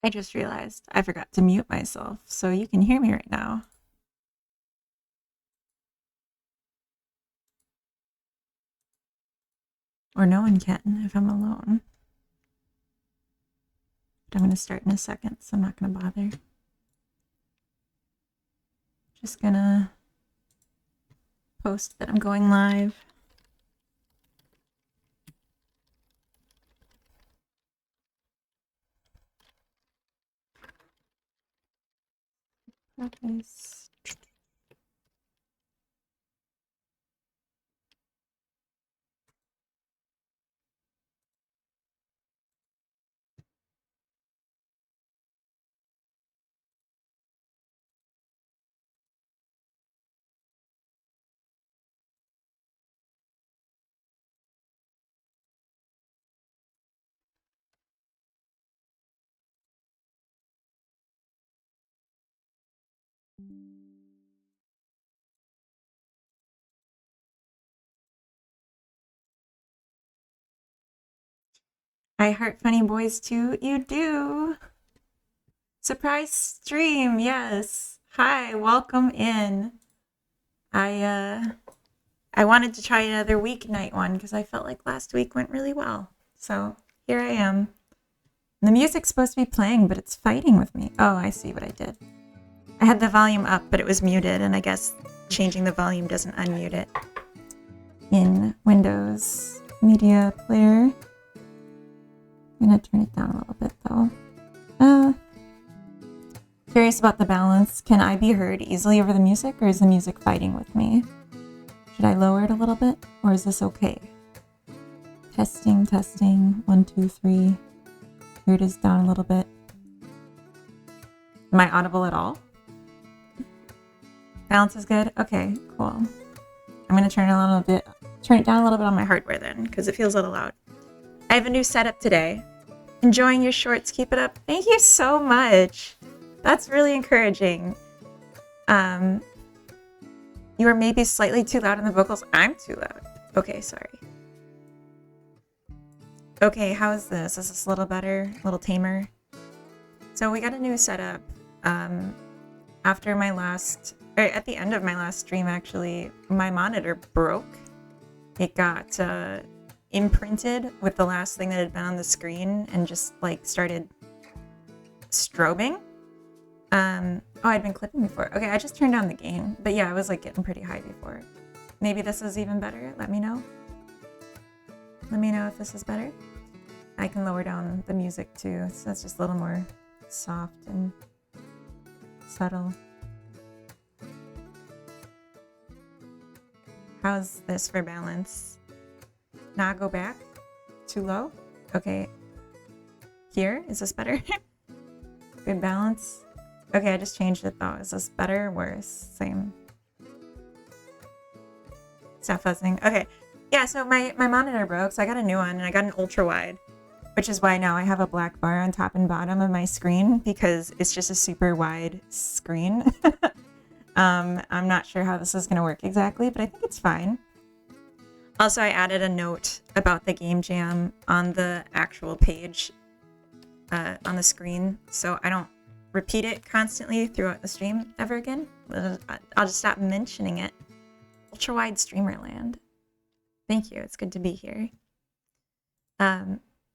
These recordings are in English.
I just realized I forgot to mute myself, so you can hear me right now. Or no one can if I'm alone. But I'm going to start in a second, so I'm not going to bother. Just going to post that I'm going live. Preface. I heart funny boys too. You do. Surprise stream, yes. Hi, welcome in. I wanted to try another weeknight one because I felt like last week went really well. So here I am. The music's supposed to be playing, but it's fighting with me. Oh, I see what I did. I had the volume up, but it was muted, and I guess changing the volume doesn't unmute it. In Windows Media Player. I'm gonna turn it down a little bit though. Curious about the balance. Can I be heard easily over the music, or is the music fighting with me? Should I lower it a little bit, or is this okay? Testing, testing. 1, 2, 3. Here it is down a little bit. Am I audible at all? Balance is good? Okay, cool. I'm gonna turn it down a little bit on my hardware then, because it feels a little loud. I have a new setup today. Enjoying your shorts, keep it up. Thank you so much. That's really encouraging. You are maybe slightly too loud in the vocals. I'm too loud. Okay, sorry. Okay, how is this? Is this a little better? A little tamer? So we got a new setup. After my last, or at the end of my last stream, actually, my monitor broke. It got imprinted with the last thing that had been on the screen and just like started strobing. Oh, I'd been clipping before. Okay, I just turned down the gain. But yeah, I was like getting pretty high before. Maybe this is even better. Let me know. Let me know if this is better. I can lower down the music too, so it's just a little more soft and subtle. How's this for balance? Not go back? Too low? Okay. Here? Is this better? Good balance? Okay, I just changed it though. Is this better or worse? Same. Stop fuzzing. Okay. Yeah, so my monitor broke, so I got a new one, and I got an ultra wide, which is why now I have a black bar on top and bottom of my screen, because it's just a super wide screen. I'm not sure how this is going to work exactly, but I think it's fine. Also, I added a note about the game jam on the actual page on the screen, so I don't repeat it constantly throughout the stream ever again. I'll just stop mentioning it. Ultra wide streamer land. Thank you. It's good to be here.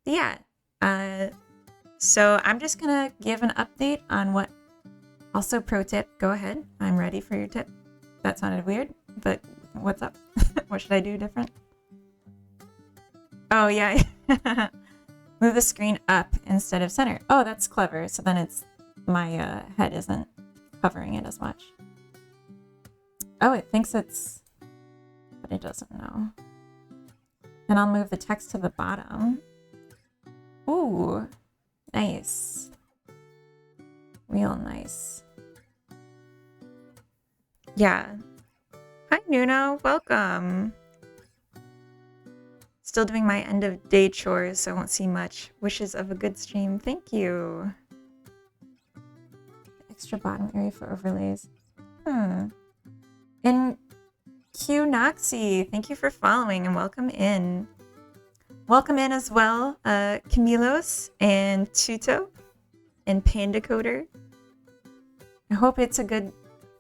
Yeah. So I'm just gonna give an update on what. Also, pro tip. Go ahead. I'm ready for your tip. That sounded weird, but what's up? What should I do different? Oh yeah. Move the screen up instead of center. Oh, that's clever. So then it's my head isn't covering it as much. Oh, it thinks it's, but it doesn't know. And I'll move the text to the bottom. Ooh, nice. Real nice. Yeah. Hi, Nuno. Welcome. Still doing my end of day chores, so I won't see much. Wishes of a good stream. Thank you. Extra bottom area for overlays. And Q Noxy, thank you for following and welcome in. Welcome in as well, Camilos and Tuto. in Pandacoder. I hope it's a good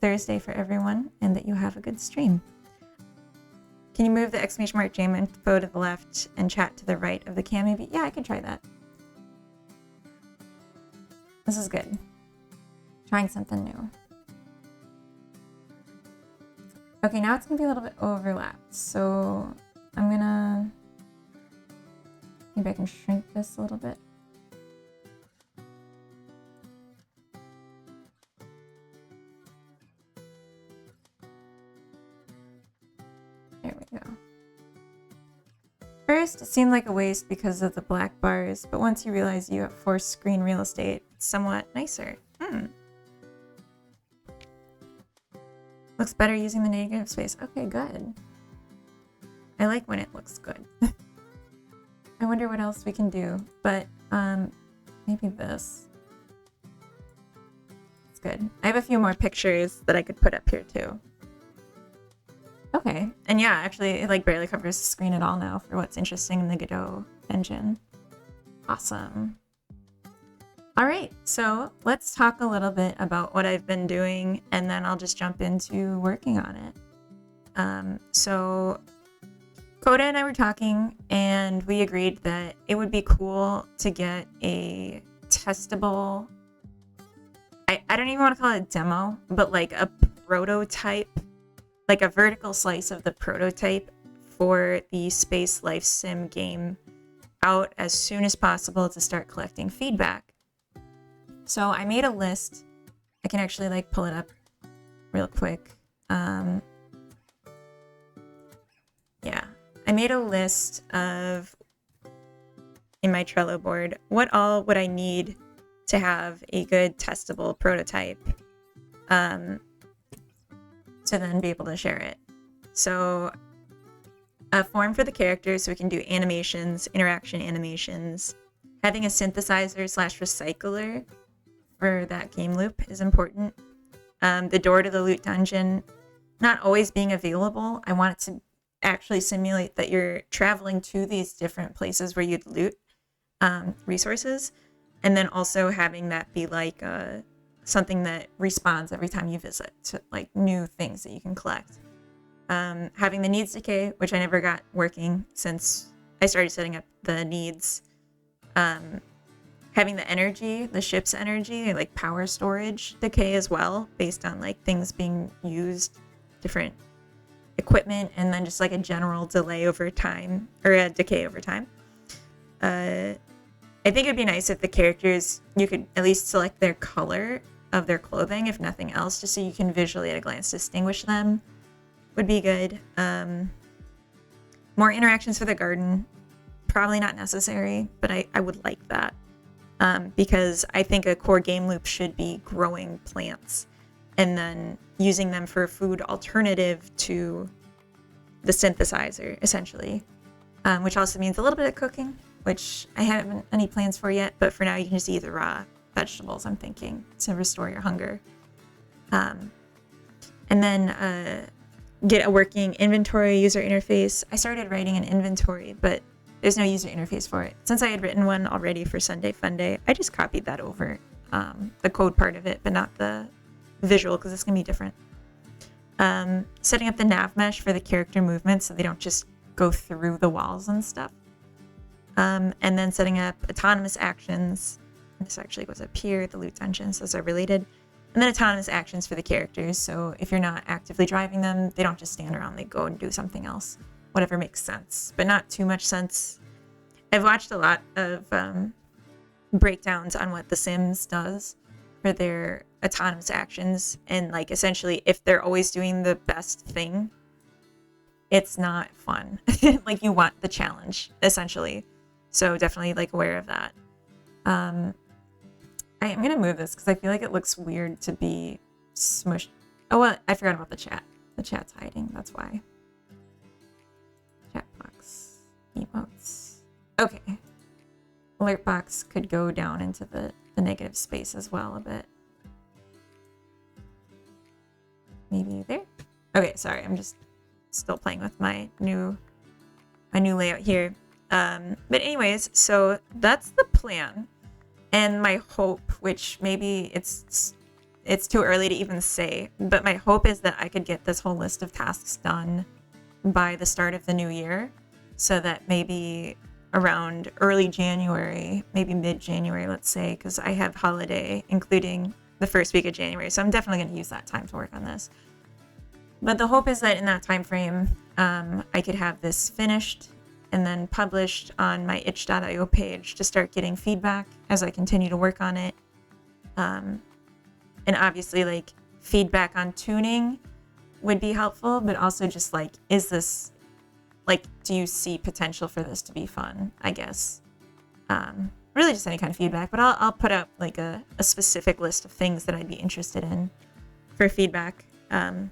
Thursday for everyone and that you have a good stream. Can you move the exclamation mark jam info to the left and chat to the right of the cam maybe? Yeah, I can try that. This is good. Trying something new. Okay, now it's gonna be a little bit overlapped. So I'm gonna, maybe I can shrink this a little bit. There we go. First, it seemed like a waste because of the black bars, but once you realize you have forced screen real estate, it's somewhat nicer. Looks better using the negative space. Okay, good. I like when it looks good. I wonder what else we can do, but maybe this. It's good. I have a few more pictures that I could put up here too. Okay, and yeah, actually it like barely covers the screen at all now for what's interesting in the Godot engine. Awesome. All right, so let's talk a little bit about what I've been doing and then I'll just jump into working on it. So Coda and I were talking and we agreed that it would be cool to get a testable, I don't even want to call it a demo, but like a prototype, like a vertical slice of the prototype for the Space Life Sim game out as soon as possible to start collecting feedback. So I made a list. I can actually like pull it up real quick. Yeah, I made a list of, in my Trello board, what all would I need to have a good testable prototype to then be able to share it. So a form for the characters so we can do animations, interaction animations. Having a synthesizer / recycler for that game loop is important. The door to the loot dungeon not always being available. I want it to actually simulate that you're traveling to these different places where you'd loot resources, and then also having that be like something that respawns every time you visit, to like new things that you can collect. Having the needs decay, which I never got working since I started setting up the needs. Having the energy, the ship's energy, like power storage decay as well, based on like things being used, different equipment, and then just like a general delay over time, or a decay over time. I think it'd be nice if the characters, you could at least select their color of their clothing, if nothing else, just so you can visually at a glance distinguish them, would be good. More interactions for the garden, probably not necessary, but I would like that. Because I think a core game loop should be growing plants and then using them for a food alternative to the synthesizer, essentially. Which also means a little bit of cooking, which I haven't any plans for yet, but for now you can just eat the raw vegetables, I'm thinking, to restore your hunger. And then get a working inventory user interface. I started writing an inventory, but there's no user interface for it. Since I had written one already for Sunday Funday, I just copied that over, the code part of it, but not the visual, because it's going to be different. Setting up the nav mesh for the character movements so they don't just go through the walls and stuff. And then setting up autonomous actions. This actually goes up here, the loot dungeons, those are related. And then autonomous actions for the characters. So if you're not actively driving them, they don't just stand around, they go and do something else. Whatever makes sense, but not too much sense. I've watched a lot of breakdowns on what The Sims does for their autonomous actions, and like essentially if they're always doing the best thing, it's not fun. Like you want the challenge, essentially. So definitely like aware of that. I am gonna move this because I feel like it looks weird to be smushed. Oh well, I forgot about the chat. The chat's hiding, that's why. Chat box, emotes. Okay. Alert box could go down into the negative space as well a bit. Maybe there? Okay, sorry, I'm just still playing with my new layout here. But anyways, so that's the plan. And my hope, which maybe it's too early to even say, but my hope is that I could get this whole list of tasks done by the start of the new year, so that maybe around early January, maybe mid-January, let's say, because I have holiday including the first week of January, so I'm definitely going to use that time to work on this. But the hope is that in that time frame, I could have this finished and then published on my itch.io page to start getting feedback as I continue to work on it. And obviously, like, feedback on tuning would be helpful, but also just like, is this, like, do you see potential for this to be fun, I guess. Really just any kind of feedback, but I'll put up like a specific list of things that I'd be interested in for feedback at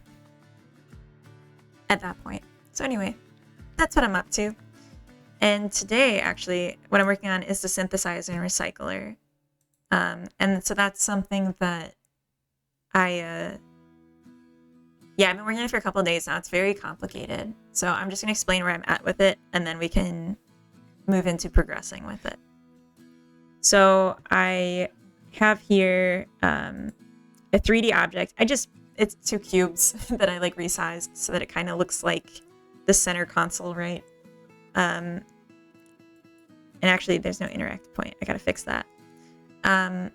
that point. So anyway, that's what I'm up to. And today, actually, what I'm working on is the synthesizer and recycler. And so that's something that I've been working on it for a couple of days now. It's very complicated. So I'm just going to explain where I'm at with it, and then we can move into progressing with it. So I have here a 3D object. It's 2 cubes that I like resized so that it kind of looks like the center console, right? And actually there's no interact point. I gotta fix that. And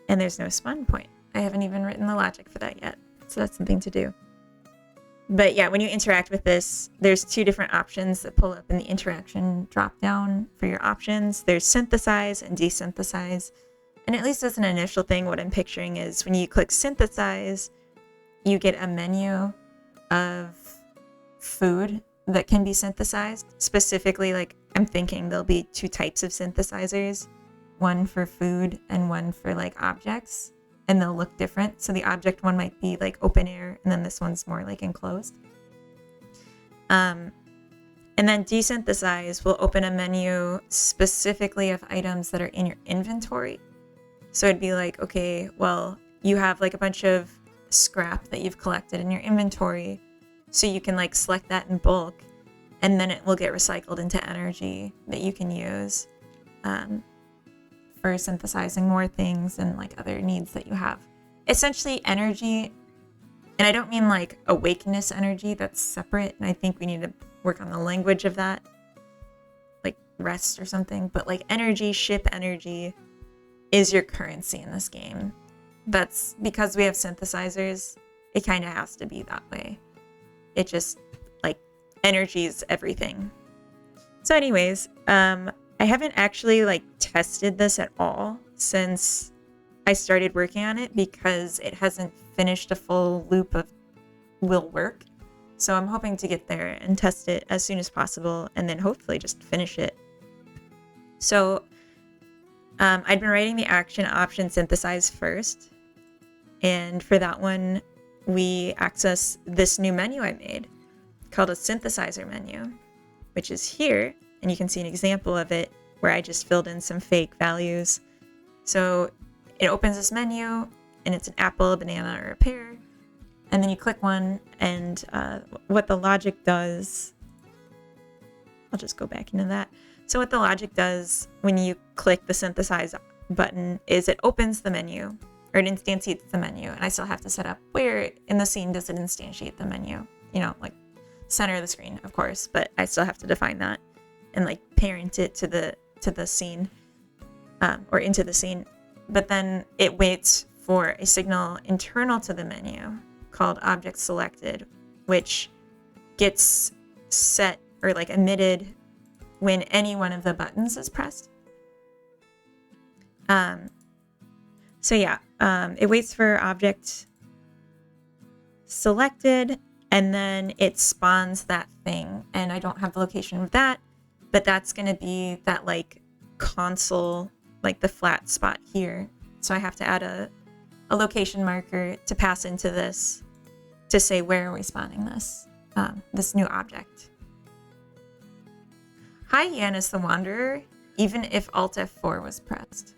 there's no spawn point. I haven't even written the logic for that yet. So that's something to do. But yeah, when you interact with this, there's 2 different options that pull up in the interaction dropdown for your options. There's synthesize and desynthesize. And at least as an initial thing, what I'm picturing is when you click synthesize, you get a menu of food that can be synthesized. Specifically, like, I'm thinking there'll be 2 types of synthesizers, one for food and one for like objects. And they'll look different. So the object one might be like open air, and then this one's more like enclosed. And then desynthesize will open a menu specifically of items that are in your inventory. So it'd be like, okay, well, you have like a bunch of scrap that you've collected in your inventory. So you can like select that in bulk, and then it will get recycled into energy that you can use for synthesizing more things and like other needs that you have. Essentially energy, and I don't mean like awakeness energy, that's separate, and I think we need to work on the language of that, like rest or something, but like energy, ship energy is your currency in this game. That's because we have synthesizers, it kind of has to be that way. It just, like, energy is everything. So anyways, I haven't actually like tested this at all since I started working on it because it hasn't finished a full loop of will work. So I'm hoping to get there and test it as soon as possible, and then hopefully just finish it. So I'd been writing the action option synthesize first. And for that one, we access this new menu I made called a synthesizer menu, which is here. And you can see an example of it where I just filled in some fake values. So it opens this menu, and it's an apple, a banana, or a pear. And then you click one, and what the logic does, I'll just go back into that. So what the logic does when you click the synthesize button is it opens the menu, or it instantiates the menu. And I still have to set up where in the scene does it instantiate the menu. You know, like center of the screen, of course, but I still have to define that and like parent it to the scene or into the scene. But then it waits for a signal internal to the menu called object selected, which gets set or like emitted when any one of the buttons is pressed. So yeah, it waits for object selected, and then it spawns that thing. And I don't have the location of that, but that's going to be that like console, like the flat spot here. So I have to add a location marker to pass into this to say where are we spawning this, this new object. Hi, Yanis the Wanderer, even if Alt F4 was pressed.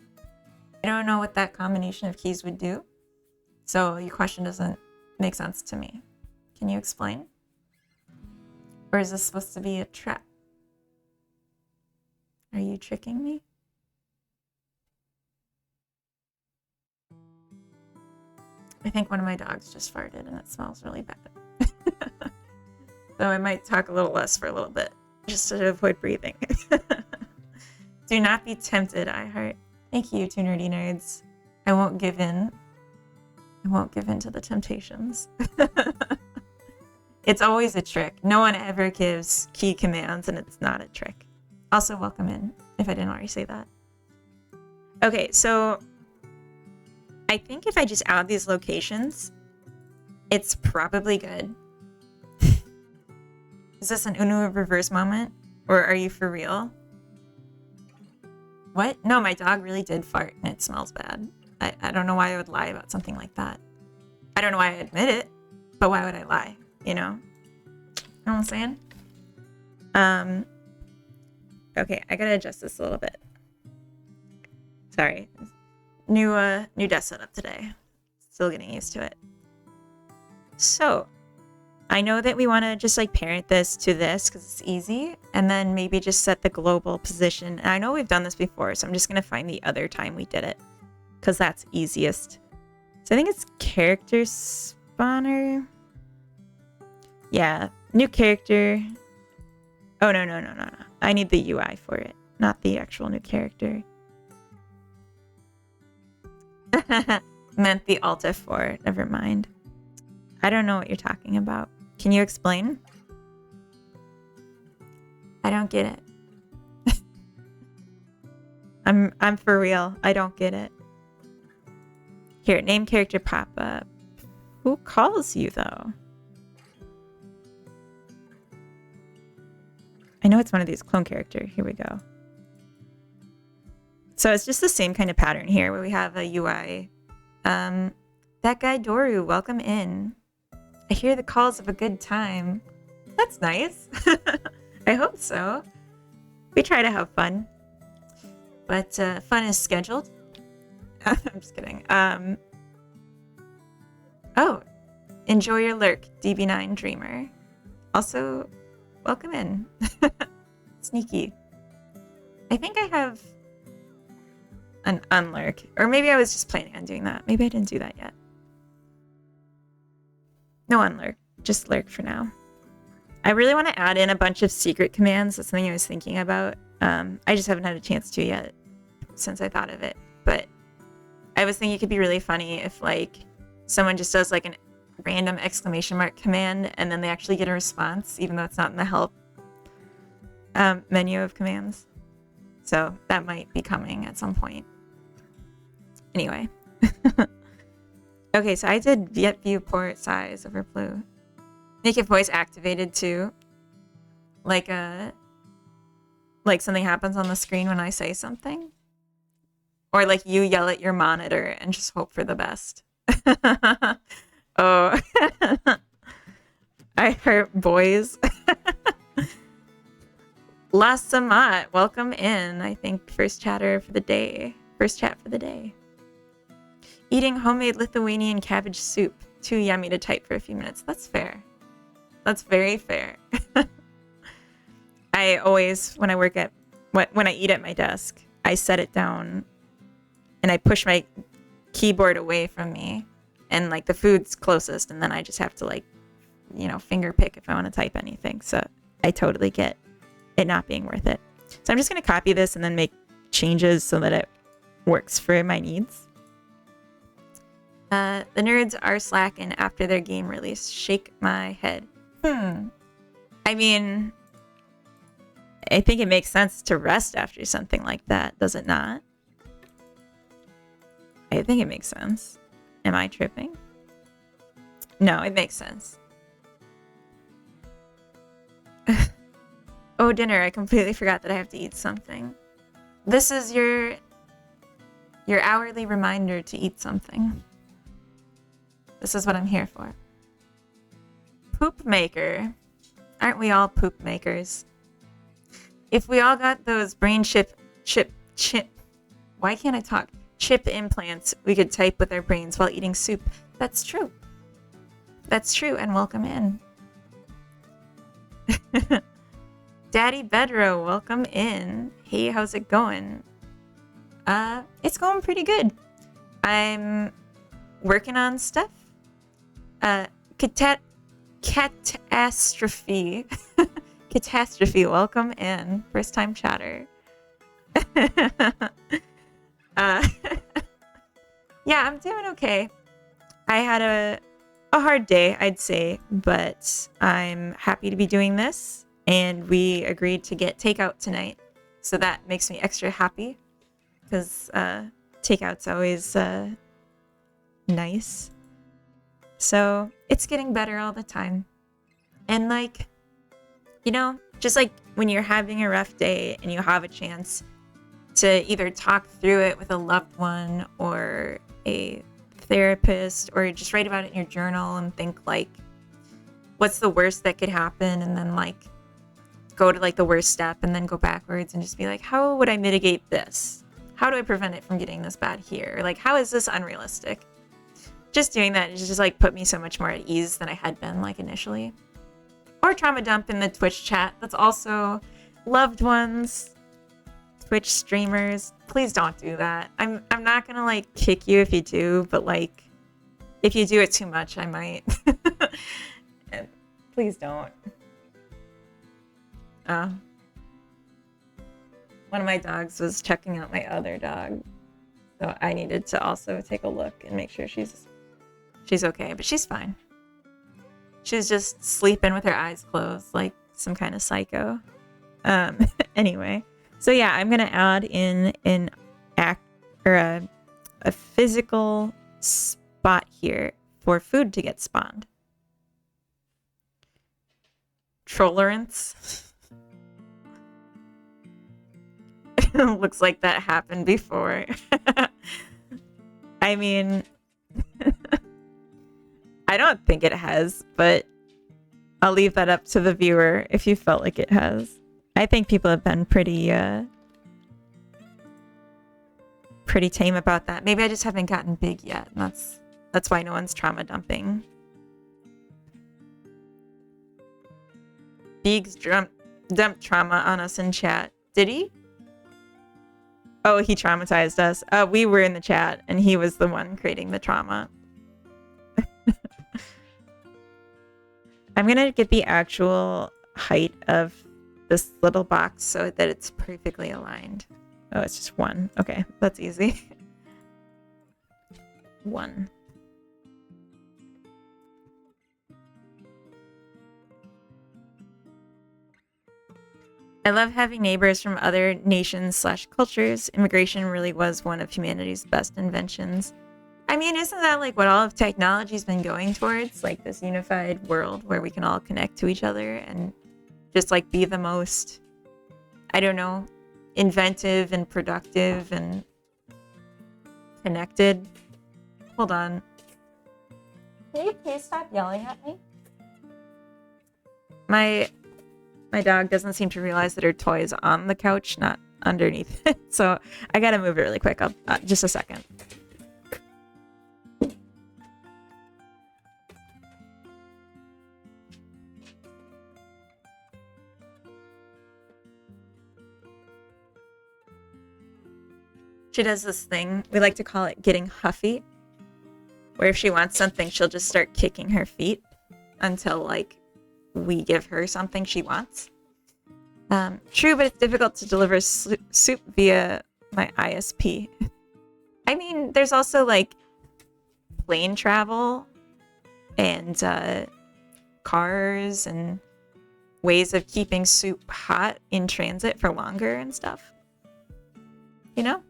I don't know what that combination of keys would do, so your question doesn't make sense to me. Can you explain? Or is this supposed to be a trap? Are you tricking me? I think one of my dogs just farted and it smells really bad. So I might talk a little less for a little bit, just to avoid breathing. Do not be tempted, iHeart. Thank you, two nerdy nerds. I won't give in. I won't give in to the temptations. It's always a trick. No one ever gives key commands and it's not a trick. Also, welcome in, if I didn't already say that. Okay, so I think if I just add these locations, it's probably good. Is this an Uno reverse moment? Or are you for real? What? No, my dog really did fart and it smells bad. I don't know why I would lie about something like that. I don't know why I admit it, but why would I lie? You know? You know what I'm saying? Okay, I gotta adjust this a little bit. Sorry. New desk setup today. Still getting used to it. So, I know that we want to just like parent this to this because it's easy, and then maybe just set the global position. And I know we've done this before, so I'm just gonna find the other time we did it because that's easiest. So I think it's character spawner. Yeah, new character. Oh, no. I need the UI for it, not the actual new character. Meant the Alt F4. Never mind. I don't know what you're talking about. Can you explain? I don't get it. I'm for real. I don't get it. Here, name character pop up. Who calls you though? I know it's one of these clone character. Here we go. So it's just the same kind of pattern here where we have a UI. That guy Doru, welcome in. I hear the calls of a good time. That's nice. I hope so. We try to have fun. But fun is scheduled. I'm just kidding. Oh, enjoy your lurk, DB9 Dreamer. Also, welcome in. Sneaky. I think I have an unlurk. Or maybe I was just planning on doing that. Maybe I didn't do that yet. No unlurk. Just lurk for now. I really want to add in a bunch of secret commands. That's something I was thinking about. I just haven't had a chance to yet since I thought of it. But I was thinking it could be really funny if like someone just does like a random exclamation mark command and then they actually get a response even though it's not in the help menu of commands. So that might be coming at some point. Anyway. Okay, so I did get viewport size over blue. Make it voice activated too. Like something happens on the screen when I say something. Or like you yell at your monitor and just hope for the best. Oh. I hurt boys. La Samat, welcome in. I think first chatter for the day. First chat for the day. Eating homemade Lithuanian cabbage soup. Too yummy to type for a few minutes. That's fair. That's very fair. I always, when I eat at my desk, I set it down and I push my keyboard away from me and like the food's closest and then I just have to like, you know, finger pick if I want to type anything. So I totally get it not being worth it. So I'm just going to copy this and then make changes so that it works for my needs. The nerds are slacking after their game release. Shake my head. I mean, I think it makes sense to rest after something like that, does it not? I think it makes sense. Am I tripping? No, it makes sense. Oh, dinner. I completely forgot that I have to eat something. This is your hourly reminder to eat something. This is what I'm here for. Poop maker. Aren't we all poop makers? If we all got those brain chip, why can't I talk? Chip implants, we could type with our brains while eating soup. That's true. That's true, and welcome in. Daddy Bedro, welcome in. Hey, how's it going? It's going pretty good. I'm working on stuff. Catastrophe. Catastrophe, welcome in. First time chatter. Yeah, I'm doing okay. I had a hard day, I'd say, but I'm happy to be doing this. And we agreed to get takeout tonight. So that makes me extra happy because takeout's always nice. So it's getting better all the time. And like, you know, just like when you're having a rough day and you have a chance to either talk through it with a loved one or a therapist, or just write about it in your journal and think like, what's the worst that could happen? And then like go to like the worst step and then go backwards and just be like, how would I mitigate this? How do I prevent it from getting this bad here? Like, how is this unrealistic? Just doing that just like put me so much more at ease than I had been like initially. Or trauma dump in the Twitch chat. That's also loved ones, Twitch streamers. Please don't do that. I'm not gonna like kick you if you do, but like if you do it too much, I might. Please don't. One of my dogs was checking out my other dog, so I needed to also take a look and make sure she's okay, but she's fine. She's just sleeping with her eyes closed like some kind of psycho. Anyway, so yeah, I'm gonna add in an a physical spot here for food to get spawned. Trollerance. Looks like that happened before. I mean, I don't think it has, but I'll leave that up to the viewer if you felt like it has. I think people have been pretty tame about that. Maybe I just haven't gotten big yet, and that's why no one's trauma dumping. Beegs dumped trauma on us in chat. Did he? Oh, he traumatized us. We were in the chat, and he was the one creating the trauma. I'm gonna get the actual height of this little box so that it's perfectly aligned. Oh, it's just 1. Okay, that's easy. 1. I love having neighbors from other nations/cultures. Immigration really was one of humanity's best inventions. I mean, isn't that like what all of technology's been going towards? Like this unified world where we can all connect to each other and just like be the most, I don't know, inventive and productive and connected. Hold on. Can you please stop yelling at me? My dog doesn't seem to realize that her toy is on the couch, not underneath it. So I gotta move it really quick. I'll just a second. She does this thing, we like to call it getting huffy, where if she wants something, she'll just start kicking her feet until like we give her something she wants. True, but it's difficult to deliver soup via my ISP. I mean, there's also like plane travel and cars and ways of keeping soup hot in transit for longer and stuff. You know?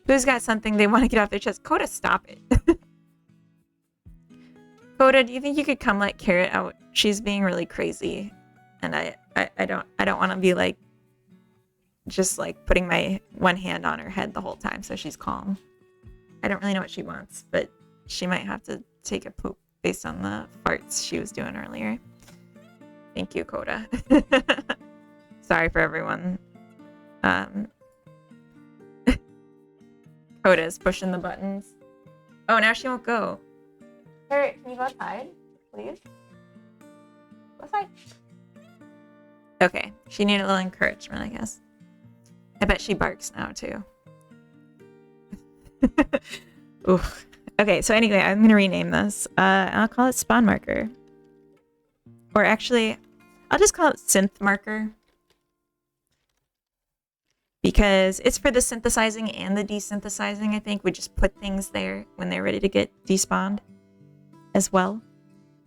Who's got something they want to get off their chest? Coda, stop it. Coda, do you think you could come let Carrot out? She's being really crazy. And I don't want to be like just like putting my one hand on her head the whole time so she's calm. I don't really know what she wants, but she might have to take a poop based on the farts she was doing earlier. Thank you, Coda. Sorry for everyone. Coda is pushing the buttons. Oh, now she won't go. Carrot, can you go outside, please? Go outside. Okay, she needed a little encouragement, I guess. I bet she barks now, too. Ooh, Okay, so anyway, I'm gonna rename this. I'll call it spawn marker. Or actually, I'll just call it synth marker. Because it's for the synthesizing and the desynthesizing, I think. We just put things there when they're ready to get despawned as well.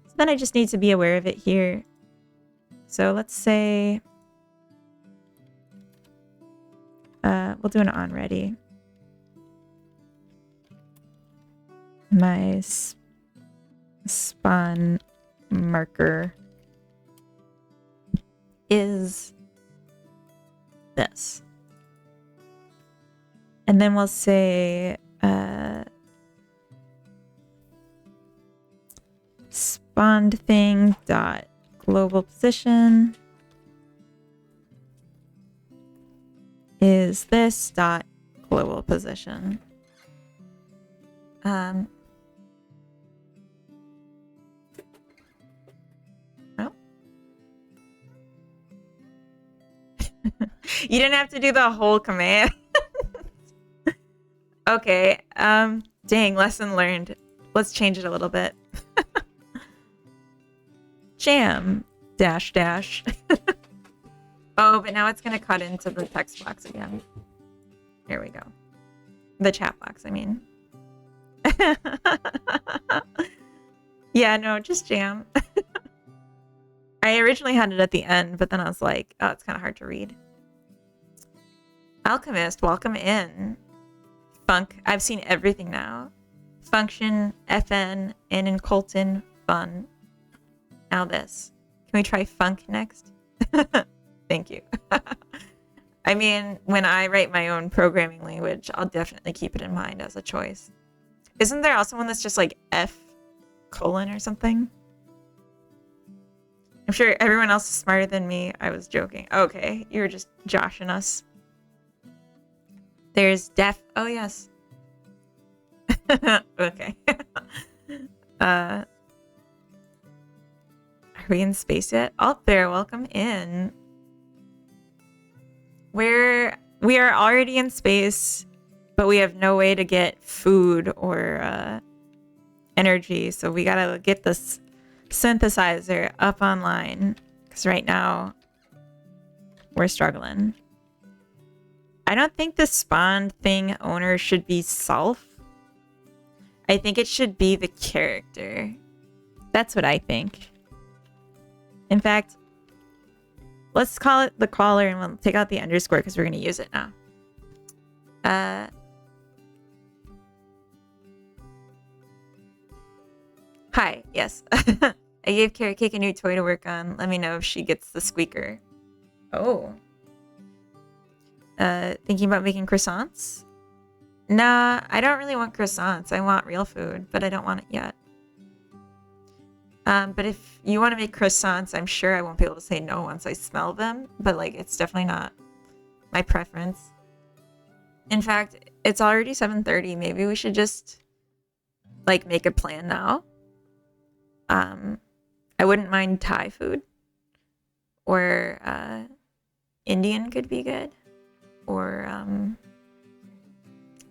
So then I just need to be aware of it here. So let's say... we'll do an on ready. My spawn marker is this. And then we'll say spawned thing dot global position is this dot global position. Oh. You didn't have to do the whole command. Okay, dang, lesson learned. Let's change it a little bit. Jam dash dash. Oh, but now it's gonna cut into the text box again. Here we go. The chat box, I mean. Yeah, no, just jam. I originally had it at the end, but then I was like, oh, it's kind of hard to read. Alchemist, welcome in. Funk, I've seen everything now. Function, FN, and in Colton, fun. Now this. Can we try funk next? Thank you. I mean, when I write my own programming language, I'll definitely keep it in mind as a choice. Isn't there also one that's just like F colon or something? I'm sure everyone else is smarter than me. I was joking. Okay, you were just joshing us. There's def. Oh, yes. Okay. Are we in space yet? Oh, there. Welcome in. We are already in space, but we have no way to get food or energy. So we gotta get this synthesizer up online because right now we're struggling. I don't think the spawn thing owner should be self. I think it should be the character. That's what I think. In fact, let's call it the caller and we'll take out the underscore because we're going to use it now. Hi, yes. I gave Carrot Cake a new toy to work on. Let me know if she gets the squeaker. Oh. Thinking about making croissants? Nah, I don't really want croissants. I want real food, but I don't want it yet. But if you want to make croissants, I'm sure I won't be able to say no once I smell them. But, like, it's definitely not my preference. In fact, it's already 7:30. Maybe we should just, like, make a plan now. I wouldn't mind Thai food. Or, Indian could be good. Or, I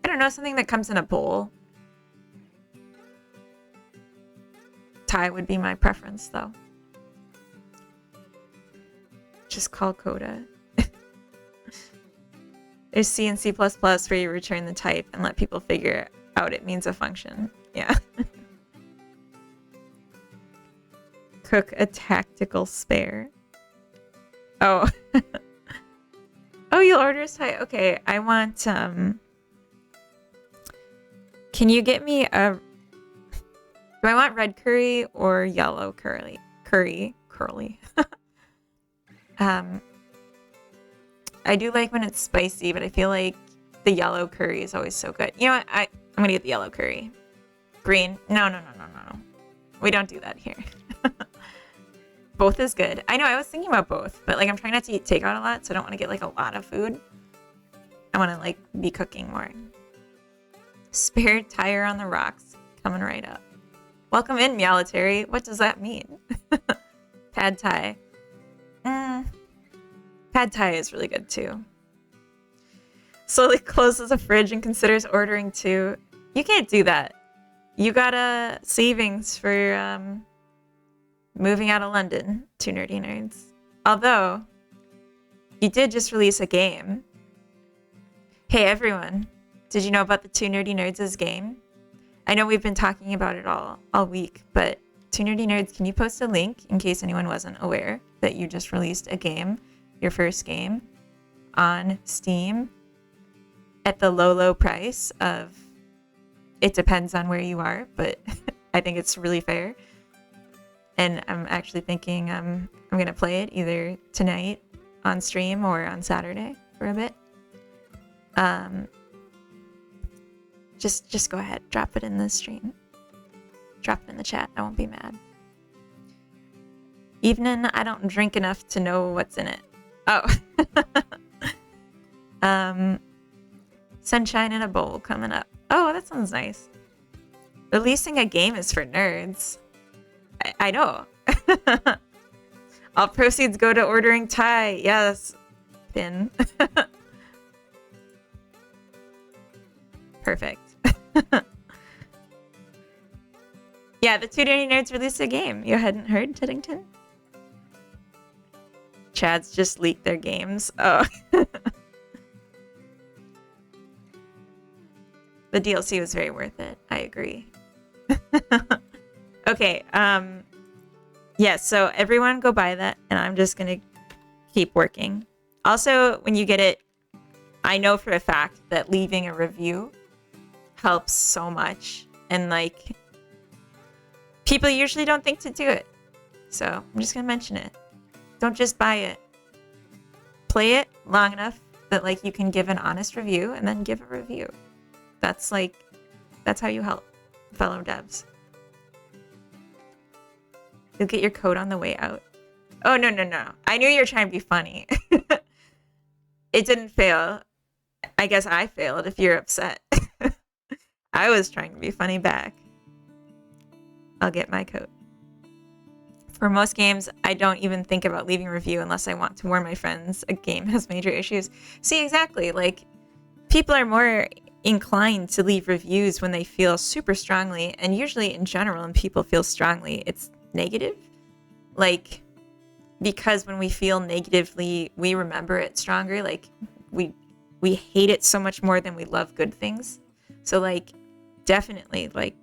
don't know, something that comes in a bowl. Thai would be my preference, though. Just call Coda. There's C and C++ where you return the type and let people figure out it means a function. Yeah. Cook a tactical spare. Oh. Oh, you'll order a Thai? Okay, I want, can you get me a... Do I want red curry or yellow curry? Curry. I do like when it's spicy, but I feel like the yellow curry is always so good. You know what? I'm gonna get the yellow curry. Green. No. We don't do that here. Both is good. I know, I was thinking about both, but like I'm trying not to eat takeout a lot, so I don't want to get like a lot of food. I want to like be cooking more. Spare tire on the rocks. Coming right up. Welcome in, Meowletary. What does that mean? Pad Thai. Pad Thai is really good too. Slowly closes a fridge and considers ordering two. You can't do that. You got a savings for moving out of London, Two Nerdy Nerds. Although, you did just release a game. Hey everyone, did you know about the Two Nerdy Nerds' game? I know we've been talking about it all week, but Two Nerdy Nerds, can you post a link in case anyone wasn't aware that you just released a game, your first game, on Steam at the low price of, it depends on where you are, but I think it's really fair. And I'm actually thinking I'm going to play it either tonight on stream or on Saturday for a bit. Just go ahead, drop it in the stream. Drop it in the chat, I won't be mad. Evening, I don't drink enough to know what's in it. Oh. Sunshine in a bowl coming up. Oh, that sounds nice. Releasing a game is for nerds. I know. All proceeds go to ordering Thai. Yes, Finn. Perfect. Yeah, the Two Nerdy Nerds released a game. You hadn't heard, Tiddington? Chad's just leaked their games. Oh. The DLC was very worth it. I agree. Okay, yeah, so everyone go buy that, and I'm just gonna keep working. Also, when you get it, I know for a fact that leaving a review helps so much, and like, people usually don't think to do it. So I'm just gonna mention it. Don't just buy it. Play it long enough that like you can give an honest review and then give a review. That's how you help fellow devs. You'll get your code on the way out. Oh, no. I knew you were trying to be funny. It didn't fail. I guess I failed if you're upset. I was trying to be funny back. I'll get my code. For most games, I don't even think about leaving a review unless I want to warn my friends a game has major issues. See, exactly. Like, people are more inclined to leave reviews when they feel super strongly, and usually in general, when people feel strongly, it's negative. Like, because when we feel negatively, we remember it stronger. Like, we hate it so much more than we love good things. So, like, definitely, like,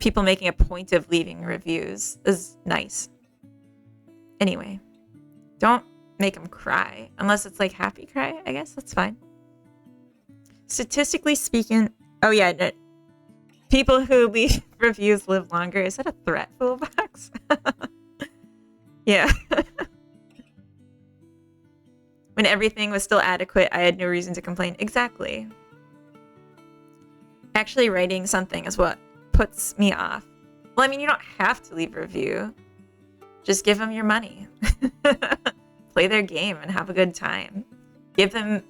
people making a point of leaving reviews is nice. Anyway, don't make them cry. Unless it's, like, happy cry, I guess. That's fine. Statistically speaking... Oh, yeah, no, people who leave reviews live longer. Is that a threat, Foolbox? Yeah. When everything was still adequate, I had no reason to complain. Exactly. Actually writing something is what puts me off. Well, I mean, you don't have to leave a review. Just give them your money. Play their game and have a good time. Give them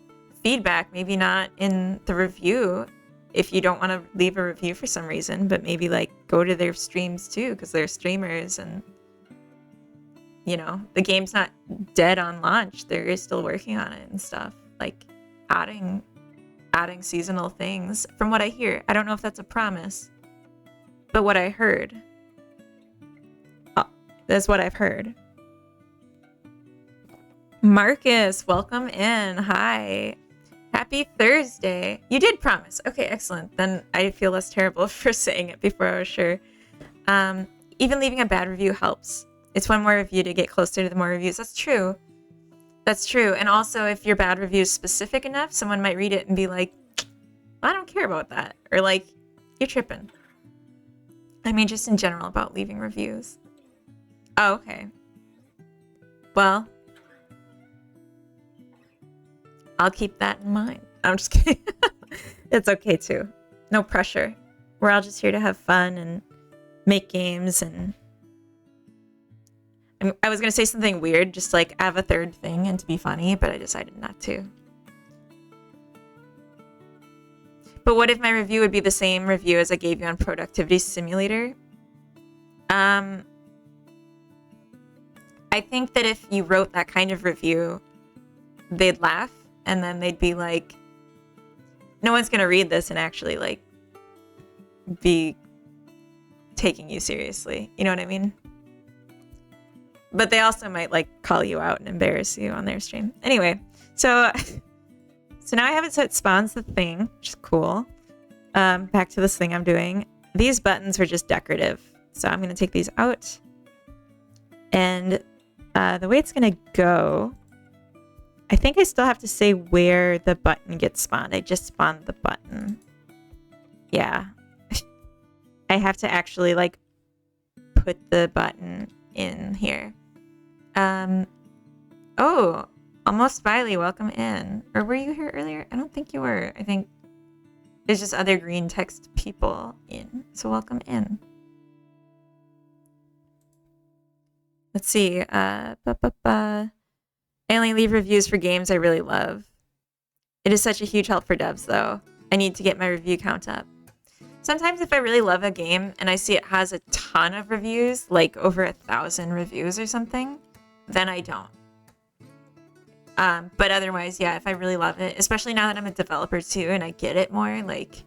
feedback, maybe not in the review if you don't want to leave a review for some reason, but maybe like go to their streams too, because they're streamers, and you know, the game's not dead on launch. They're still working on it and stuff, like adding seasonal things. From what I hear, I don't know if that's a promise, but what I heard, that's what I've heard. Marcus, welcome in. Hi. Happy Thursday. You did promise. Okay, excellent. Then I feel less terrible for saying it before I was sure. Even leaving a bad review helps. It's one more review to get closer to the more reviews. That's true. That's true. And also, if your bad review is specific enough, someone might read it and be like, I don't care about that. Or like, you're tripping. I mean, just in general about leaving reviews. Oh, okay. Well, I'll keep that in mind. I'm just kidding. It's okay too. No pressure. We're all just here to have fun and make games. And I was going to say something weird, just like have a third thing and to be funny, but I decided not to. But what if my review would be the same review as I gave you on Productivity Simulator? I think that if you wrote that kind of review, they'd laugh. And then they'd be like, no one's going to read this and actually, like, be taking you seriously. You know what I mean? But they also might like call you out and embarrass you on their stream. Anyway, so now I have it so it spawns the thing, which is cool. Back to this thing I'm doing. These buttons were just decorative. So I'm going to take these out. And the way it's going to go, I think I still have to say where the button gets spawned. I just spawned the button. Yeah. I have to actually like put the button in here. Oh, Almost Viley, welcome in. Or were you here earlier? I don't think you were. I think there's just other green text people in. So welcome in. Let's see. I only leave reviews for games I really love. It is such a huge help for devs, though. I need to get my review count up. Sometimes if I really love a game and I see it has a ton of reviews, like over 1,000 reviews or something, then I don't. But otherwise, yeah, if I really love it, especially now that I'm a developer too and I get it more, like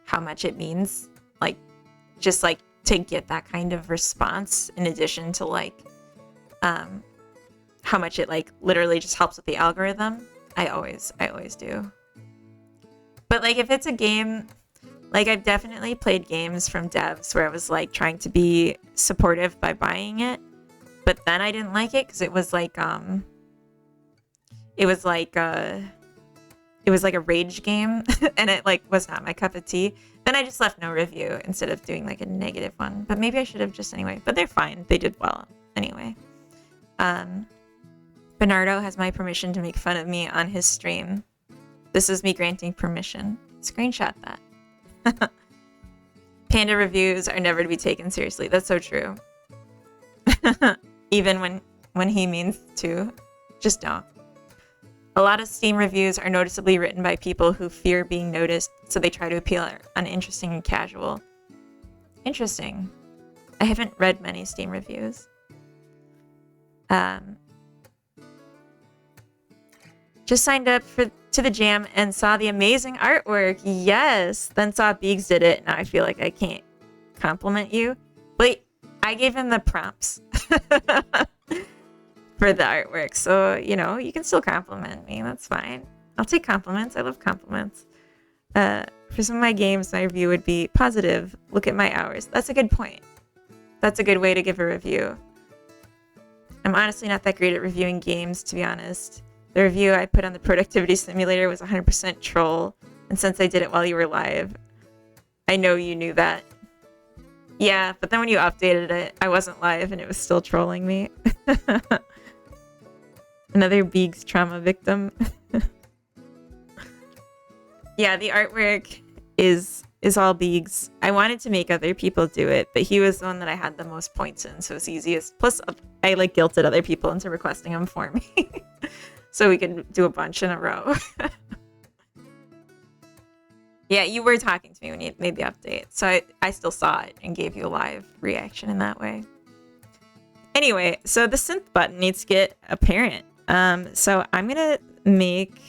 how much it means, like just like to get that kind of response in addition to like how much it like literally just helps with the algorithm. I always do. But like if it's a game, like I've definitely played games from devs where I was like trying to be supportive by buying it, but then I didn't like it because it was like a rage game and it like was not my cup of tea. Then I just left no review instead of doing like a negative one. But maybe I should have just anyway. But they're fine. They did well anyway. Bernardo has my permission to make fun of me on his stream. This is me granting permission. Screenshot that. Panda reviews are never to be taken seriously. That's so true. Even when he means to, just don't. A lot of Steam reviews are noticeably written by people who fear being noticed, so they try to appeal uninteresting and casual. Interesting. I haven't read many Steam reviews. Just signed up to the jam and saw the amazing artwork. Yes. Then saw Beegs did it. Now I feel like I can't compliment you. But I gave him the prompts for the artwork. So, you know, you can still compliment me. That's fine. I'll take compliments. I love compliments. For some of my games, my review would be positive. Look at my hours. That's a good point. That's a good way to give a review. I'm honestly not that great at reviewing games, to be honest. The review I put on the productivity simulator was 100% troll, and since I did it while you were live, I know you knew that. Yeah, but then when you updated it, I wasn't live and it was still trolling me. Another Beegs trauma victim. Yeah, the artwork is all Beegs. I wanted to make other people do it, but he was the one that I had the most points in, so it's easiest. Plus, I like guilted other people into requesting them for me. So we could do a bunch in a row. Yeah, you were talking to me when you made the update. So I still saw it and gave you a live reaction in that way. Anyway, so the synth button needs to get a parent. So I'm going to make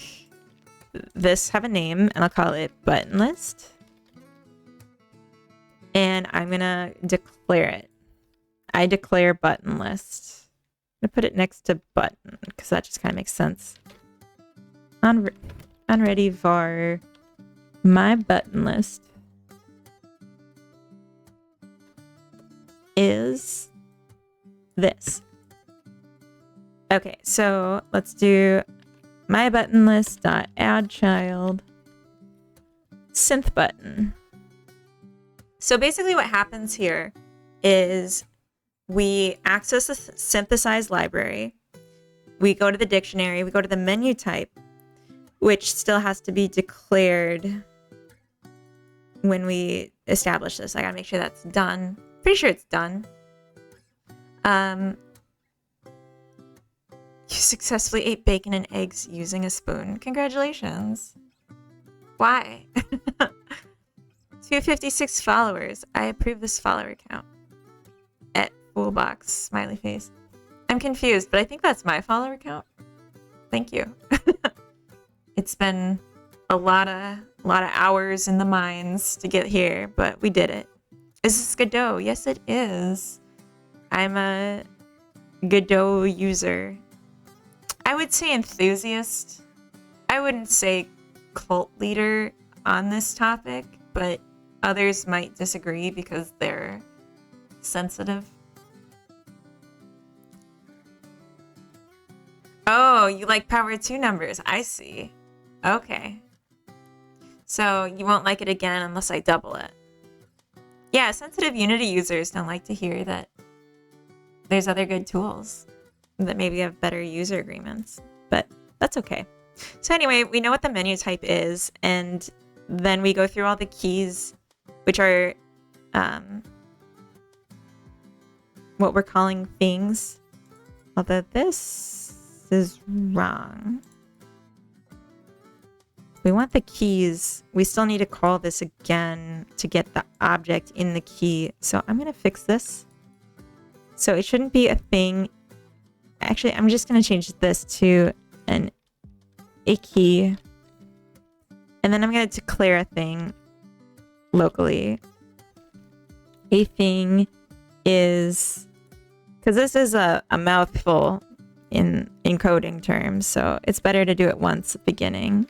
this have a name, and I'll call it button list. And I'm going to declare it. I declare button list. I'm going to put it next to button because that just kind of makes sense. On ready var my button list is this. Okay, so let's do my button list dot add child synth button. So basically what happens here is we access the synthesize library. We go to the dictionary. We go to the menu type, which still has to be declared when we establish this. I gotta make sure that's done. Pretty sure it's done. You successfully ate bacon and eggs using a spoon. Congratulations. Why? 256 followers. I approve this follower count. At Foolbox, smiley face. I'm confused, but I think that's my follower count. Thank you. It's been a lot of hours in the mines to get here, but we did it. Is this Godot? Yes, it is. I'm a Godot user. I would say enthusiast. I wouldn't say cult leader on this topic, but others might disagree because they're sensitive. Oh, you like power 2 numbers. I see. Okay. So you won't like it again unless I double it. Yeah, sensitive Unity users don't like to hear that there's other good tools that maybe have better user agreements, but that's okay. So anyway, we know what the menu type is, and then we go through all the keys, which are what we're calling things. Although this is wrong. We want the keys. We still need to call this again to get the object in the key. So I'm going to fix this. So it shouldn't be a thing. Actually, I'm just going to change this to a key. And then I'm going to declare a thing locally. A thing is... Because this is a mouthful in coding terms. So it's better to do it once at the beginning.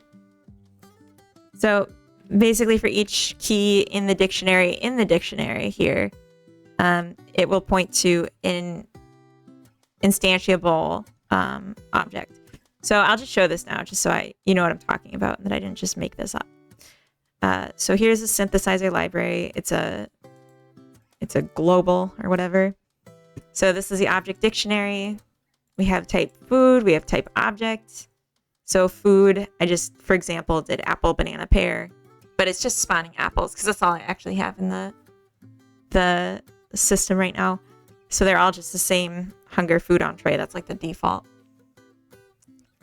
So basically for each key in the dictionary here, it will point to an instantiable object. So I'll just show this now just so you know what I'm talking about and that I didn't just make this up. So here's a synthesizer library. It's a global or whatever. So this is the object dictionary. We have type food, we have type object. So food, I just, for example, did apple, banana, pear, but it's just spawning apples because that's all I actually have in the system right now. So they're all just the same hunger food on tray. That's like the default.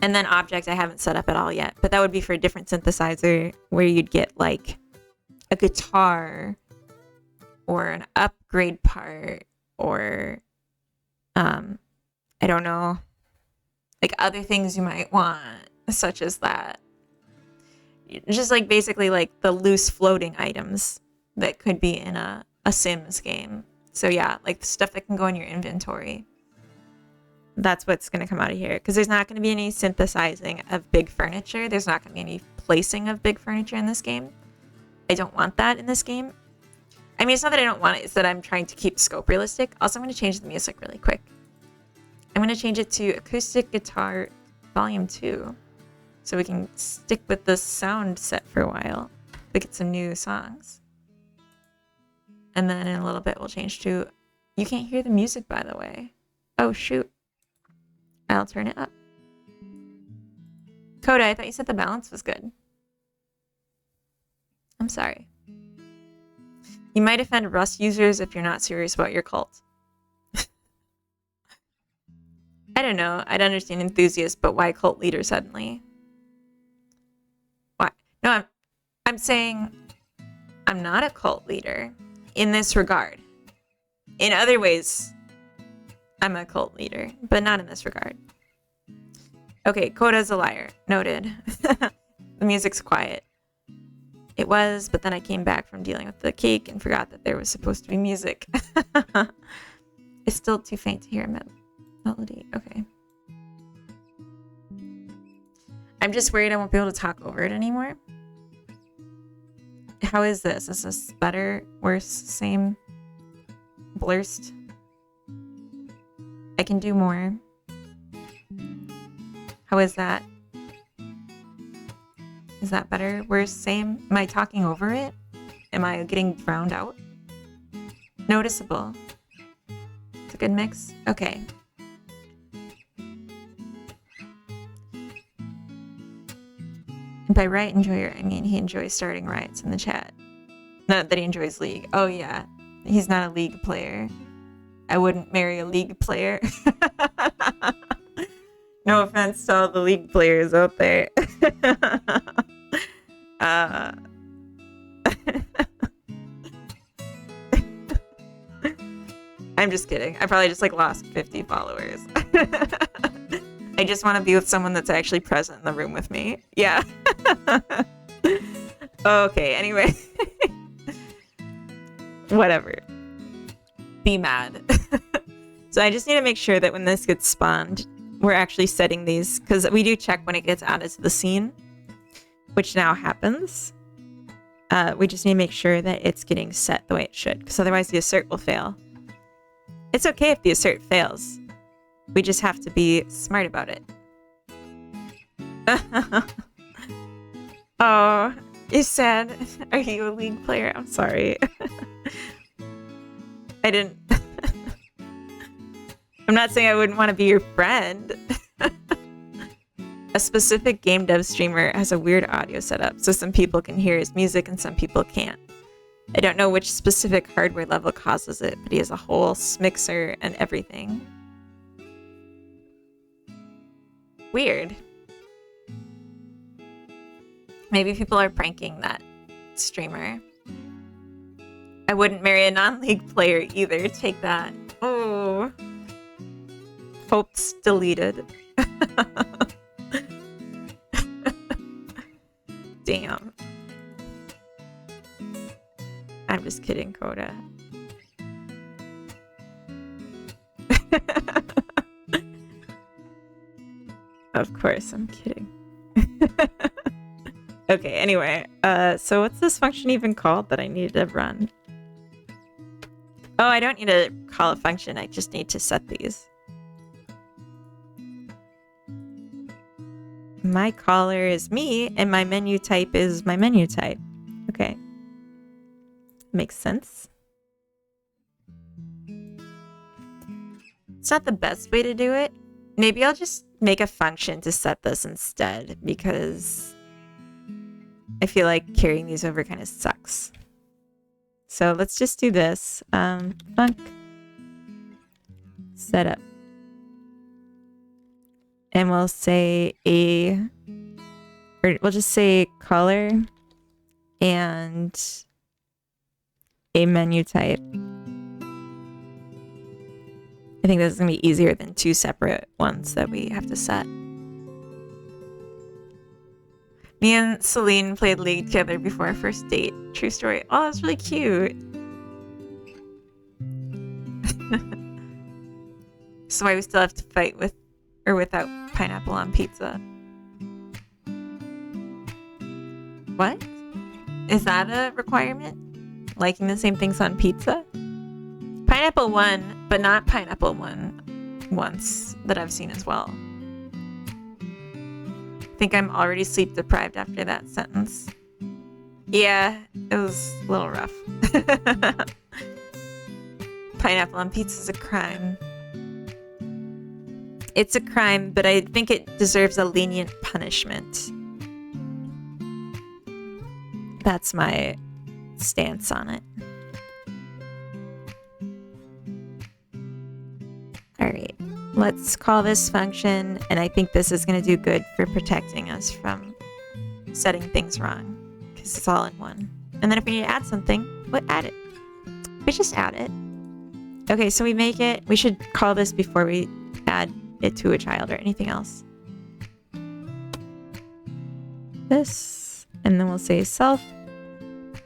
And then object I haven't set up at all yet, but that would be for a different synthesizer where you'd get like a guitar or an upgrade part or, I don't know, like other things you might want. Such as that. Just like basically like the loose floating items that could be in a Sims game. So yeah, like the stuff that can go in your inventory. That's what's going to come out of here. Because there's not going to be any synthesizing of big furniture. There's not going to be any placing of big furniture in this game. I don't want that in this game. I mean, it's not that I don't want it. It's that I'm trying to keep scope realistic. Also, I'm going to change the music really quick. I'm going to change it to acoustic guitar volume 2. So we can stick with the sound set for a while to get some new songs. And then in a little bit we'll change to... You can't hear the music, by the way. Oh, shoot. I'll turn it up. Coda, I thought you said the balance was good. I'm sorry. You might offend Rust users if you're not serious about your cult. I don't know. I'd understand enthusiasts, but why cult leader suddenly? Why? No, I'm saying I'm not a cult leader in this regard. In other ways, I'm a cult leader, but not in this regard. Okay, Coda's a liar. Noted. The music's quiet. It was, but then I came back from dealing with the cake and forgot that there was supposed to be music. It's still too faint to hear a melody. Okay. I'm just worried I won't be able to talk over it anymore. How is this? Is this better, worse, same, blurst? I can do more. How is that? Is that better, worse, same? Am I talking over it? Am I getting drowned out? Noticeable. It's a good mix? Okay. And by right enjoyer, I mean he enjoys starting riots in the chat. Not that he enjoys League. Oh yeah, he's not a League player. I wouldn't marry a League player. No offense to all the League players out there. I'm just kidding. I probably just like lost 50 followers. I just want to be with someone that's actually present in the room with me. Yeah. Okay, anyway. Whatever. Be mad. So I just need to make sure that when this gets spawned, we're actually setting these, because we do check when it gets added to the scene, which now happens. We just need to make sure that it's getting set the way it should, because otherwise the assert will fail. It's okay if the assert fails. We just have to be smart about it. Oh, you said, are you a League player? I'm sorry. I didn't... I'm not saying I wouldn't want to be your friend. A specific game dev streamer has a weird audio setup, so some people can hear his music and some people can't. I don't know which specific hardware level causes it, but he has a whole mixer and everything. Weird. Maybe people are pranking that streamer. I wouldn't marry a non-league player either. Take that. Oh. Hopes deleted. Damn. I'm just kidding, Coda. Of course, I'm kidding. Okay, anyway, so what's this function even called that I need to run? Oh, I don't need to call a function, I just need to set these. My caller is me, and my menu type is my menu type. Okay. Makes sense. It's not the best way to do it. Maybe I'll just make a function to set this instead, because I feel like carrying these over kind of sucks. So let's just do this. Func setup. And we'll say we'll just say color and a menu type. I think this is gonna be easier than two separate ones that we have to set. Me and Celine played League together before our first date. True story. Oh, that's really cute. So why we still have to fight with or without pineapple on pizza? What? Is that a requirement? Liking the same things on pizza? Pineapple one, but not pineapple one once that I've seen as well. I think I'm already sleep deprived after that sentence. Yeah, it was a little rough. Pineapple on pizza is a crime. It's a crime, but I think it deserves a lenient punishment. That's my stance on it. All right, let's call this function, and I think this is going to do good for protecting us from setting things wrong, because it's all in one. And then if we need to add something, we'll add it. We just add it. Okay, so we make it. We should call this before we add it to a child or anything else. This, and then we'll say self.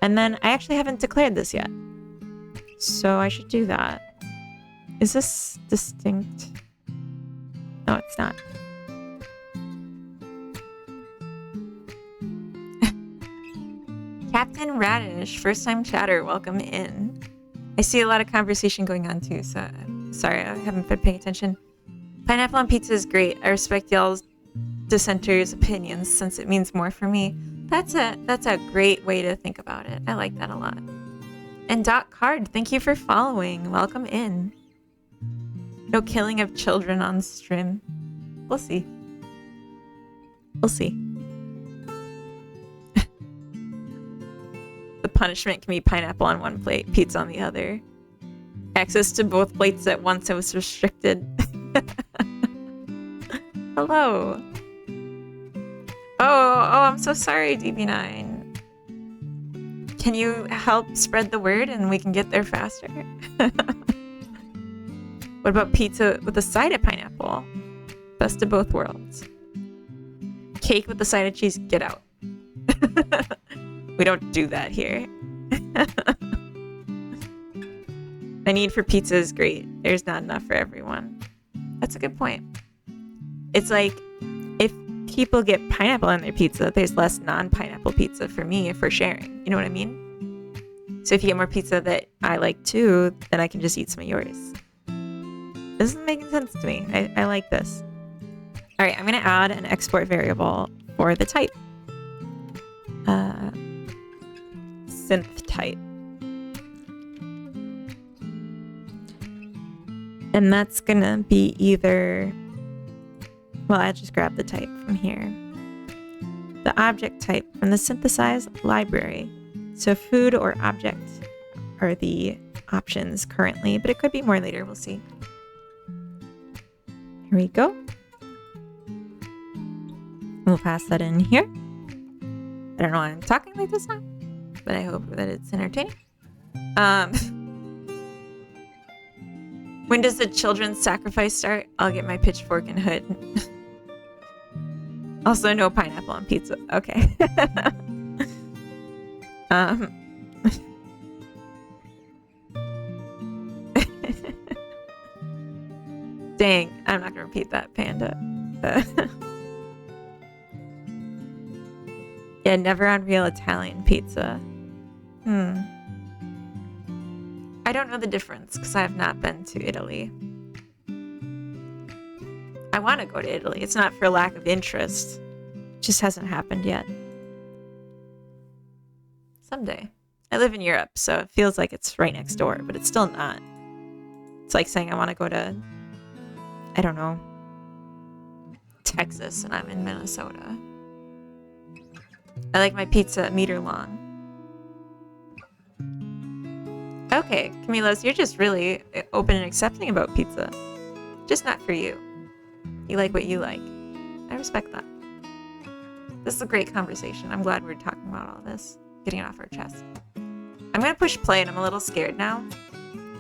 And then I actually haven't declared this yet, so I should do that. Is this distinct? No, it's not. Captain Radish, first time chatter, welcome in. I see a lot of conversation going on too, so sorry, I haven't been paying attention. Pineapple on pizza is great. I respect y'all's dissenters' opinions since it means more for me. That's a great way to think about it. I like that a lot. And Dot Card, thank you for following. Welcome in. No killing of children on stream. We'll see. We'll see. The punishment can be pineapple on one plate, pizza on the other. Access to both plates at once was restricted. Hello. Oh, I'm so sorry, DB9. Can you help spread the word and we can get there faster? What about pizza with a side of pineapple? Best of both worlds. Cake with the side of cheese, get out. We don't do that here. The need for pizza is great. There's not enough for everyone. That's a good point. It's like if people get pineapple on their pizza, there's less non-pineapple pizza for me for sharing. You know what I mean? So if you get more pizza that I like too, then I can just eat some of yours. This is making sense to me. I like this. All right, I'm going to add an export variable for the type. Synth type. And that's going to be either... Well, I just grab the type from here. The object type from the synthesize library. So food or object are the options currently, but it could be more later. We'll see. Here we go. We'll pass that in here. I don't know why I'm talking like this now, but I hope that it's entertaining. When does the children's sacrifice start? I'll get my pitchfork and hood. Also, no pineapple on pizza. Okay. Dang, I'm not gonna repeat that, Panda. Yeah, never on real Italian pizza. I don't know the difference because I have not been to Italy. I want to go to Italy. It's not for lack of interest. It just hasn't happened yet. Someday. I live in Europe, so it feels like it's right next door, but it's still not. It's like saying I want to go to, I don't know, Texas, and I'm in Minnesota. I like my pizza a meter long. Okay, Camilos, you're just really open and accepting about pizza. Just not for you. You like what you like. I respect that. This is a great conversation. I'm glad we're talking about all this. Getting it off our chest. I'm going to push play and I'm a little scared now.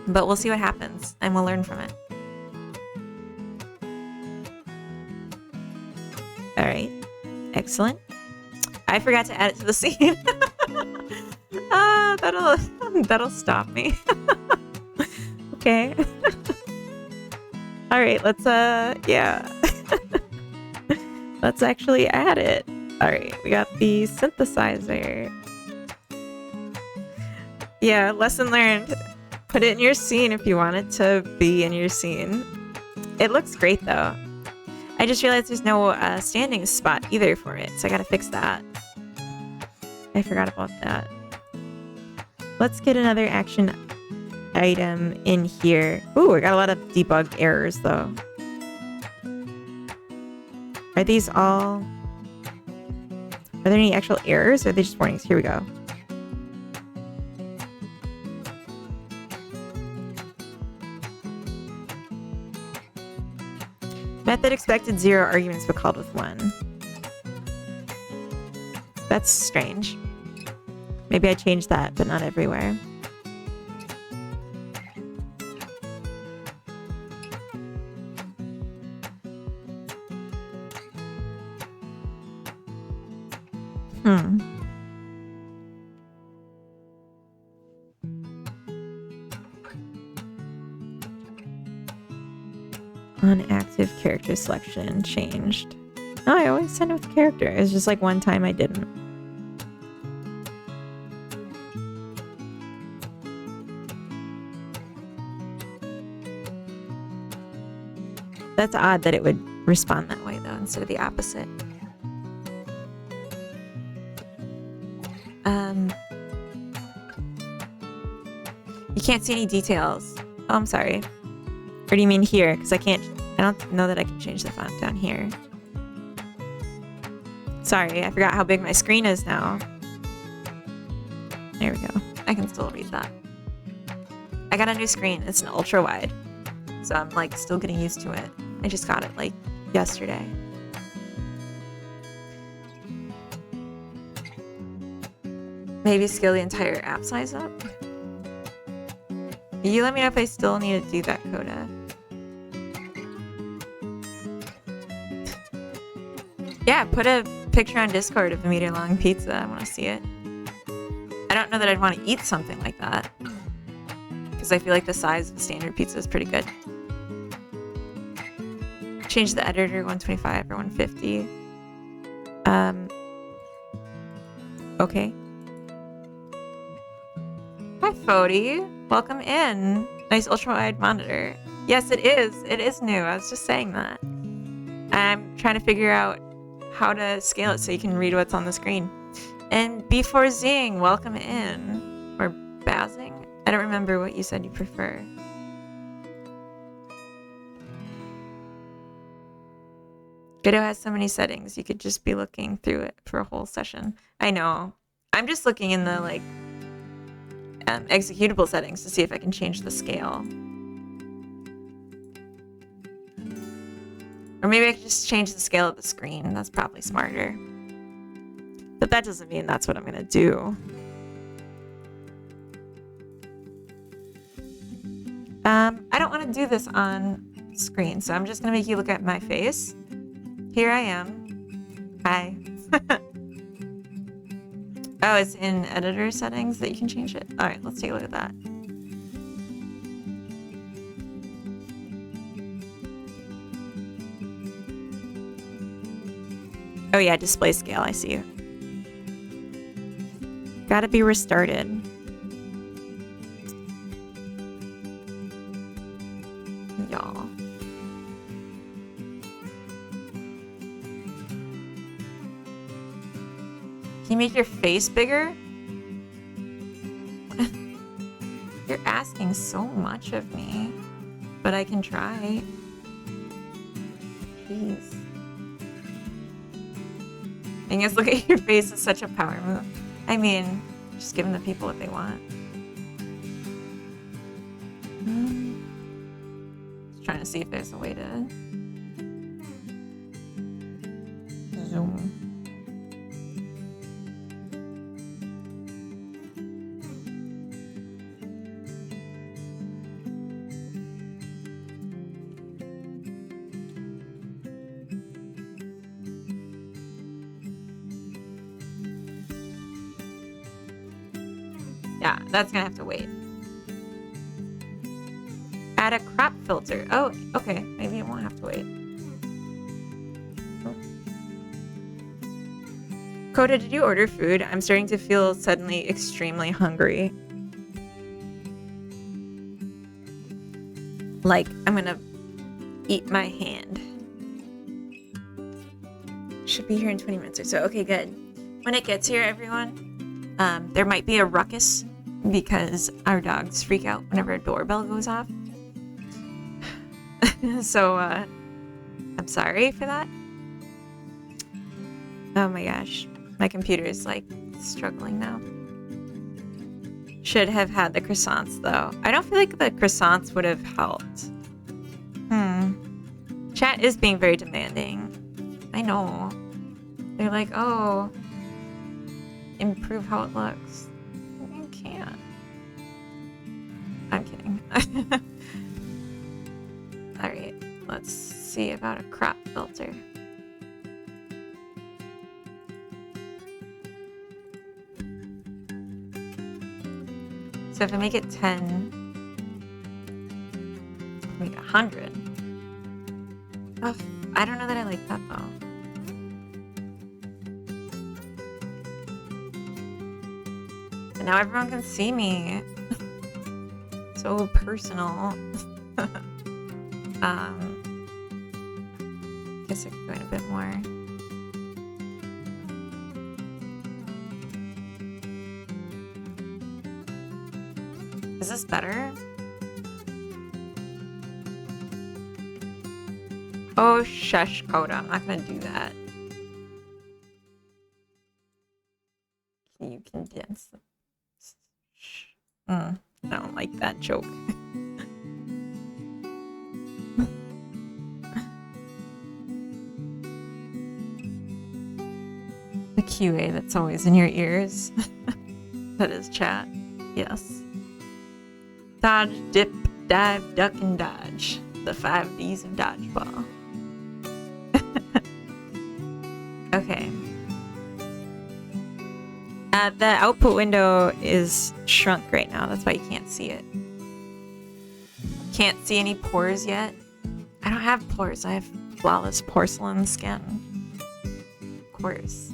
But we'll see what happens and we'll learn from it. Alright. Excellent. I forgot to add it to the scene. That'll stop me. Okay. All right, let's yeah. Let's actually add it. All right, we got the synthesizer. Yeah, lesson learned. Put it in your scene if you want it to be in your scene. It looks great though. I just realized there's no standing spot either for it, so I gotta fix that. I forgot about that. Let's get another action item in here. Ooh, we got a lot of debug errors though. Are these all... Are there any actual errors or are they just warnings? Here we go. Method expected 0 arguments but called with 1. That's strange. Maybe I changed that, but not everywhere. Unactive character selection changed. No, I always send it with character. It's just like one time I didn't. That's odd that it would respond that way though, instead of the opposite. You can't see any details. Oh, I'm sorry. Or do you mean here? Because I don't know that I can change the font down here. Sorry, I forgot how big my screen is now. There we go. I can still read that. I got a new screen. It's an ultra wide. So I'm like still getting used to it. I just got it like yesterday. Maybe scale the entire app size up. You let me know if I still need to do that, Coda. Yeah, put a picture on Discord of a meter-long pizza. I want to see it. I don't know that I'd want to eat something like that. Because because I feel like the size of a standard pizza is pretty good. Change the editor 125 or 150. Okay. Hi, Fody. Welcome in. Nice ultra-wide monitor. Yes, it is. It is new. I was just saying that. I'm trying to figure out how to scale it so you can read what's on the screen. And B4Zing, welcome in. Or Bazing? I don't remember what you said you prefer. Godot has so many settings. You could just be looking through it for a whole session. I know. I'm just looking in the like executable settings to see if I can change the scale. Or maybe I could just change the scale of the screen. That's probably smarter. But that doesn't mean that's what I'm going to do. I don't want to do this on screen, so I'm just going to make you look at my face. Here I am. Hi. Oh, it's in editor settings that you can change it? All right, let's take a look at that. Oh yeah, display scale, I see you. Gotta be restarted. Y'all. Can you make your face bigger? You're asking so much of me, but I can try. Jeez. I guess look at your face is such a power move. I mean, just giving the people what they want. Just trying to see if there's a way to zoom. Yeah, that's gonna have to wait. Add a crop filter. Oh, okay. Maybe it won't have to wait. Oh. Coda, did you order food? I'm starting to feel suddenly extremely hungry. Like, I'm gonna eat my hand. Should be here in 20 minutes or so. Okay, good. When it gets here, everyone, there might be a ruckus because our dogs freak out whenever a doorbell goes off. So, I'm sorry for that. Oh my gosh. My computer is like struggling now. Should have had the croissants though. I don't feel like the croissants would have helped. Chat is being very demanding. I know. They're like, oh, improve how it looks. You can't. I'm kidding. Alright, let's see about a crop filter. So if I make it 10, make it 100. Oh, I don't know that I like that though. And now everyone can see me. So personal. Guess I could go in a bit more. Is this better? Oh, shush, Coda. I'm not gonna do that. Can you condense them? I don't like that joke. The QA that's always in your ears. That is chat. Yes. Dodge, dip, dive, duck, and dodge. The 5 Ds of dodgeball. Okay. The output window is shrunk right now. That's why you can't see it. Can't see any pores yet. I don't have pores. I have flawless porcelain skin. Of course.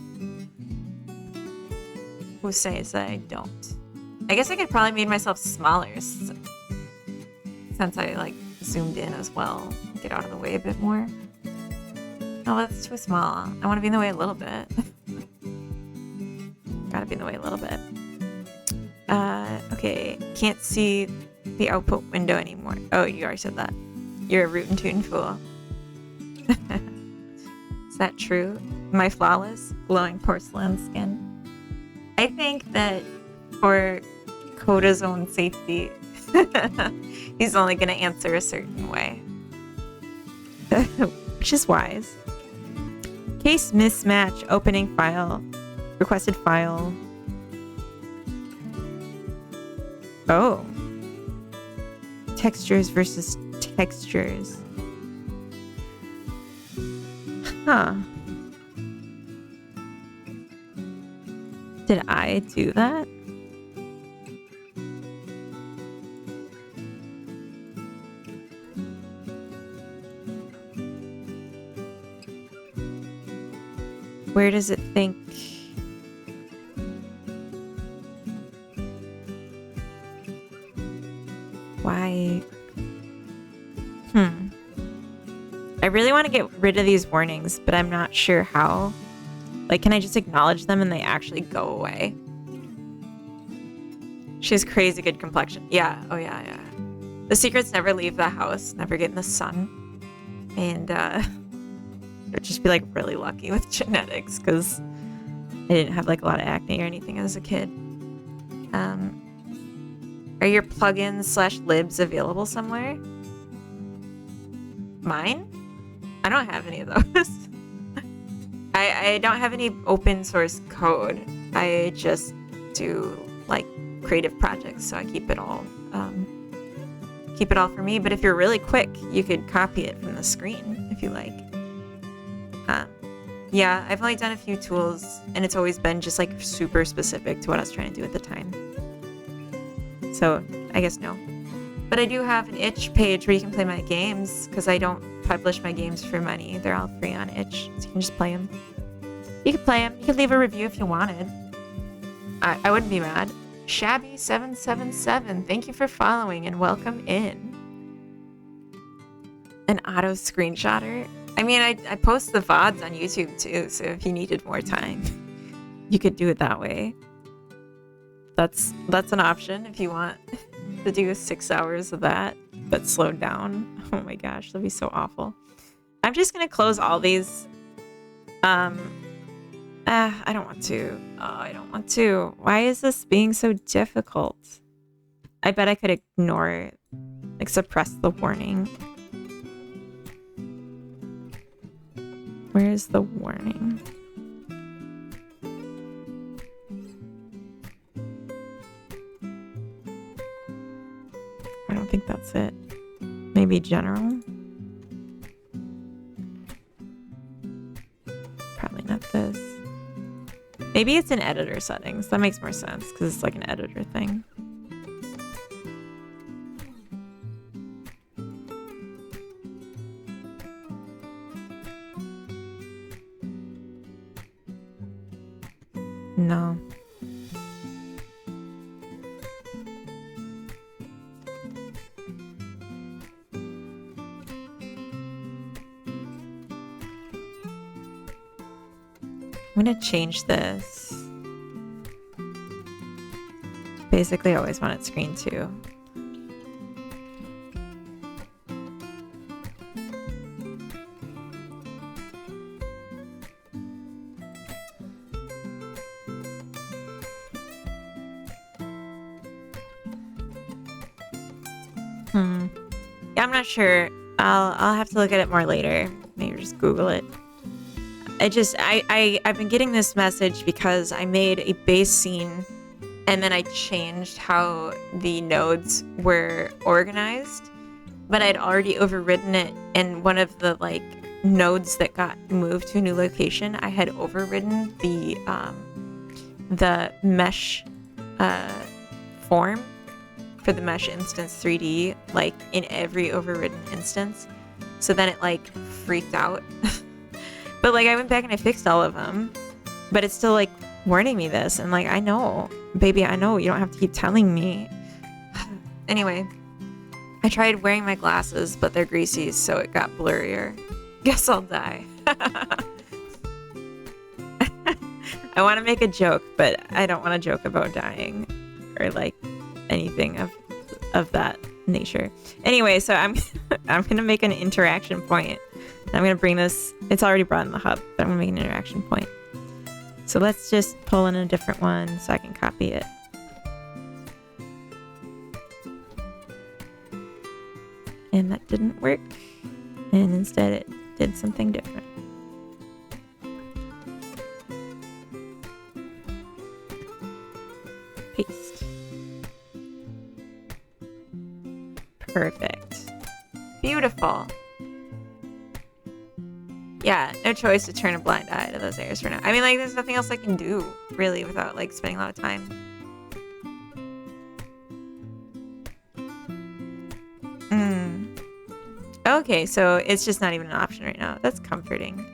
Who says that I don't? I guess I could probably make myself smaller since I like zoomed in as well. Get out of the way a bit more. No, that's too small. I want to be in the way a little bit. Gotta be in the way a little bit. Okay. Can't see the output window anymore. Oh, you already said that. You're a root and tune fool. Is that true? My flawless, glowing porcelain skin. I think that for Coda's own safety, he's only going to answer a certain way. Which is wise. Case mismatch, opening file, requested file. Oh. Textures versus textures. Huh. Did I do that? Where does it think? Why? I really want to get rid of these warnings, but I'm not sure how. Like, can I just acknowledge them and they actually go away? She has crazy good complexion. Yeah. Oh, yeah. The secrets never leave the house, never get in the sun. And, I'd just be, like, really lucky with genetics because I didn't have, like, a lot of acne or anything as a kid. Are your plugins / libs available somewhere? Mine? I don't have any of those. I don't have any open source code. I just do like creative projects, so I keep it all for me. But if you're really quick, you could copy it from the screen if you like. Yeah, I've only done a few tools, and it's always been just like super specific to what I was trying to do at the time. So I guess no. But I do have an itch page where you can play my games because I don't publish my games for money. They're all free on itch, so you can just play them. You can play them. You can leave a review if you wanted. I wouldn't be mad. Shabby777, thank you for following and welcome in. An auto screenshotter. I mean, I post the VODs on YouTube too, so if you needed more time, you could do it that way. That's an option if you want to do 6 hours of that, but slowed down. Oh my gosh, that'd be so awful. I'm just gonna close all these. I don't want to. Oh, I don't want to. Why is this being so difficult? I bet I could ignore it, like suppress the warning. Where is the warning? I don't think that's it. Maybe general? Probably not this. Maybe it's in editor settings. That makes more sense because it's like an editor thing. No. I'm gonna change this. Basically, I always want it screen 2. Yeah, I'm not sure. I'll have to look at it more later. Maybe just Google it. I've been getting this message because I made a bass scene and then I changed how the nodes were organized, but I'd already overridden it, and one of the like nodes that got moved to a new location, I had overridden the mesh form for the mesh instance 3D, like in every overridden instance. So then it like freaked out. But like I went back and I fixed all of them, but it's still like warning me this. And like, I know, baby, I know you don't have to keep telling me. Anyway, I tried wearing my glasses, but they're greasy, so it got blurrier. Guess I'll die. I want to make a joke, but I don't want to joke about dying or like anything of that nature. Anyway, so I'm gonna make an interaction point. I'm gonna bring this. It's already brought in the hub, but I'm gonna make an interaction point. So let's just pull in a different one so I can copy it. And that didn't work. And instead it did something different. Paste. Perfect. Beautiful. Yeah, no choice to turn a blind eye to those errors for now. I mean, like, there's nothing else I can do, really, without, like, spending a lot of time. Okay, so it's just not even an option right now. That's comforting.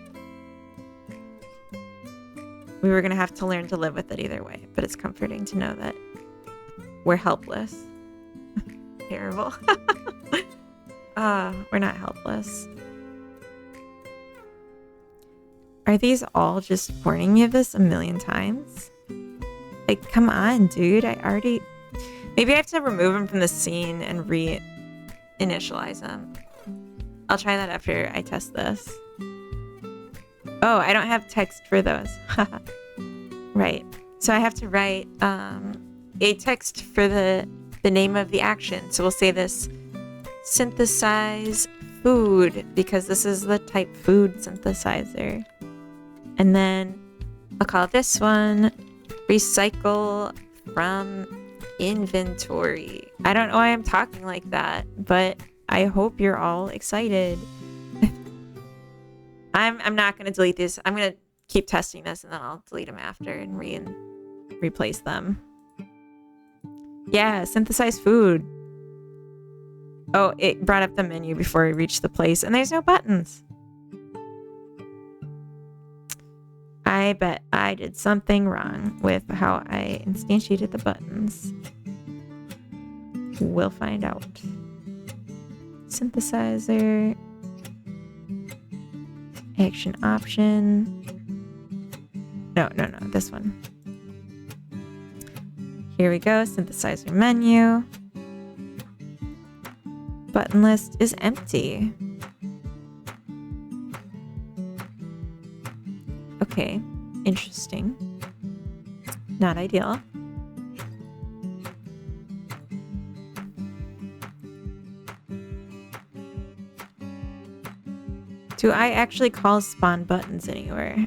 We were gonna have to learn to live with it either way, but it's comforting to know that we're helpless. Terrible. We're not helpless. Are these all just warning me of this a million times? Like, come on, dude. I already... Maybe I have to remove them from the scene and re-initialize them. I'll try that after I test this. Oh, I don't have text for those. Right. So I have to write a text for the name of the action. So we'll say this: synthesize food, because this is the type food synthesizer. And then I'll call this one recycle from inventory. I don't know why I'm talking like that, but I hope you're all excited. I'm not going to delete this. I'm going to keep testing this, and then I'll delete them after and replace them. Yeah, synthesize food. Oh, it brought up the menu before we reached the place, and there's no buttons. I bet I did something wrong with how I instantiated the buttons. We'll find out. Synthesizer. Action option. No, this one. Here we go, synthesizer menu. Button list is empty. Okay, interesting. Not ideal. Do I actually call spawn buttons anywhere?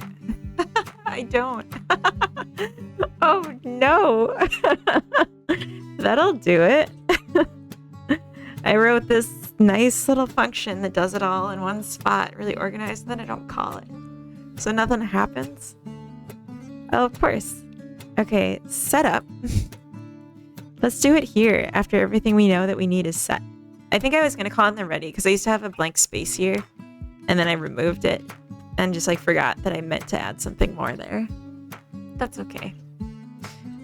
I don't. Oh no. That'll do it. I wrote this nice little function that does it all in one spot, really organized, and then I don't call it. So nothing happens. Oh, of course. Okay, setup. Let's do it here after everything we know that we need is set. I think I was going to call it in the ready because I used to have a blank space here, and then I removed it and just like forgot that I meant to add something more there. That's okay.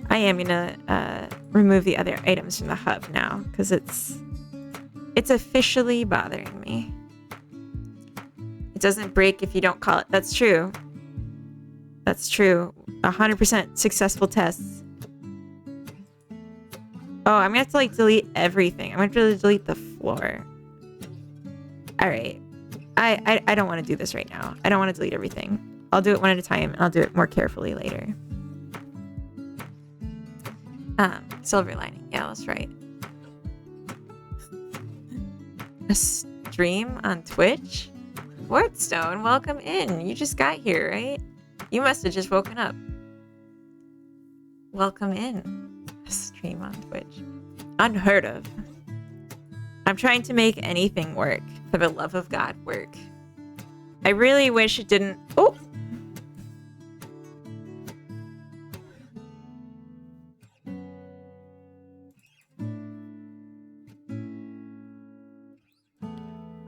I am going to remove the other items from the hub now because it's officially bothering me. It doesn't break if you don't call it. That's true. That's true. 100% successful tests. Oh, I'm gonna have to like delete everything. I'm gonna have to delete the floor. All right. I don't want to do this right now. I don't want to delete everything. I'll do it one at a time, and I'll do it more carefully later. Silver lining. Yeah, that's right. A stream on Twitch? Wardstone, welcome in. You just got here, right? You must have just woken up. Welcome in. A stream on Twitch. Unheard of. I'm trying to make anything work. For the love of God, work. I really wish it didn't... Oh!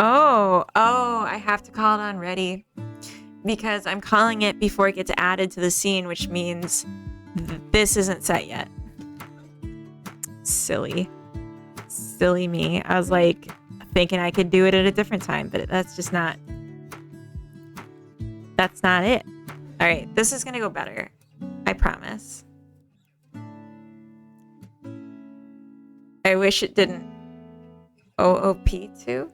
Oh, I have to call it on ready because I'm calling it before it gets added to the scene, which means this isn't set yet. Silly me. I was like thinking I could do it at a different time, but that's not it. All right, this is gonna go better. I promise. I wish it didn't. OOP too?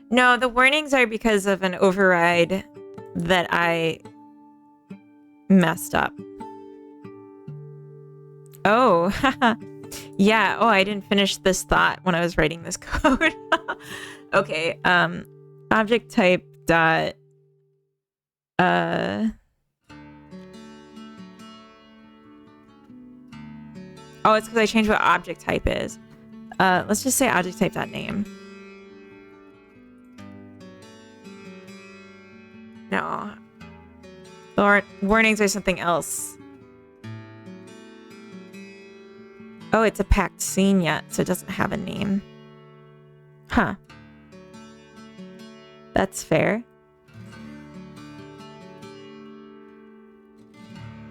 No, the warnings are because of an override that I messed up. Oh, yeah. Oh, I didn't finish this thought when I was writing this code. Okay. Object type dot. Oh, it's because I changed what object type is. Let's just say object type dot name. No. The warnings are something else. Oh, it's a packed scene yet, so it doesn't have a name. Huh. That's fair.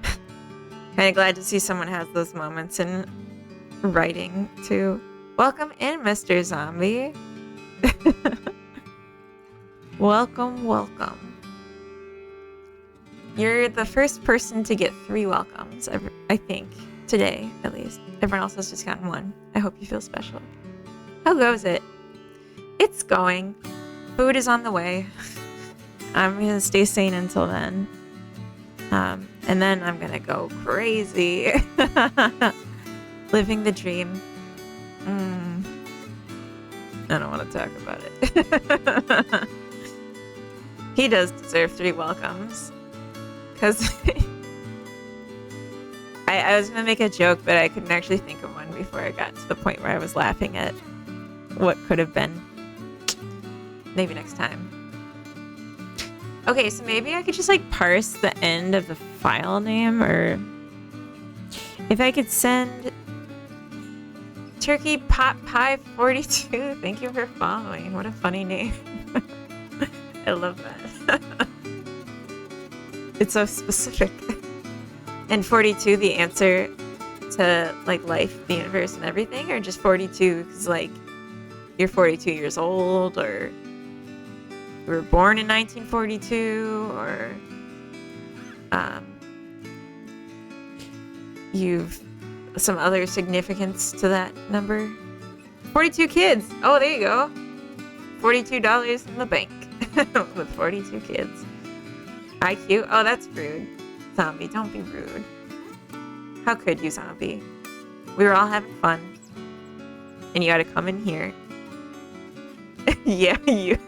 Kind of glad to see someone has those moments in writing, too. Welcome in, Mr. Zombie. Welcome. You're the first person to get 3 welcomes, I think. Today, at least. Everyone else has just gotten 1. I hope you feel special. How goes it? It's going. Food is on the way. I'm gonna stay sane until then. And then I'm gonna go crazy. Living the dream. I don't want to talk about it. He does deserve 3 welcomes. Because I was gonna make a joke, but I couldn't actually think of one before I got to the point where I was laughing at what could have been. Maybe next time. Okay, so maybe I could just like parse the end of the file name, or if I could send Turkey Pot Pie 42. Thank you for following. What a funny name. I love that. It's so specific. And 42, the answer to like life, the universe, and everything, or just 42 because like you're 42 years old, or you were born in 1942, or you've some other significance to that number. 42 kids. Oh, there you go. $42 in the bank with 42 kids. IQ. Oh, that's rude. Zombie, don't be rude. How could you, Zombie? We were all having fun. And you gotta come in here. Yeah, you.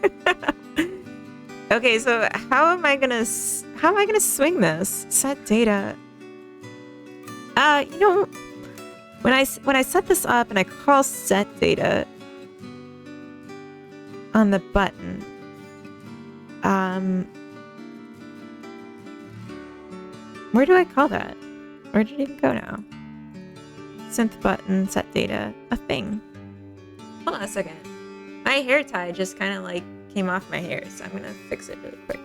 Okay, so how am I gonna swing this? Set data. You know, when I set this up and I call set data on the button, where do I call that? Where did it even go now? Synth button, set data, a thing. Hold on a second. My hair tie just kind of like came off my hair, so I'm gonna fix it really quick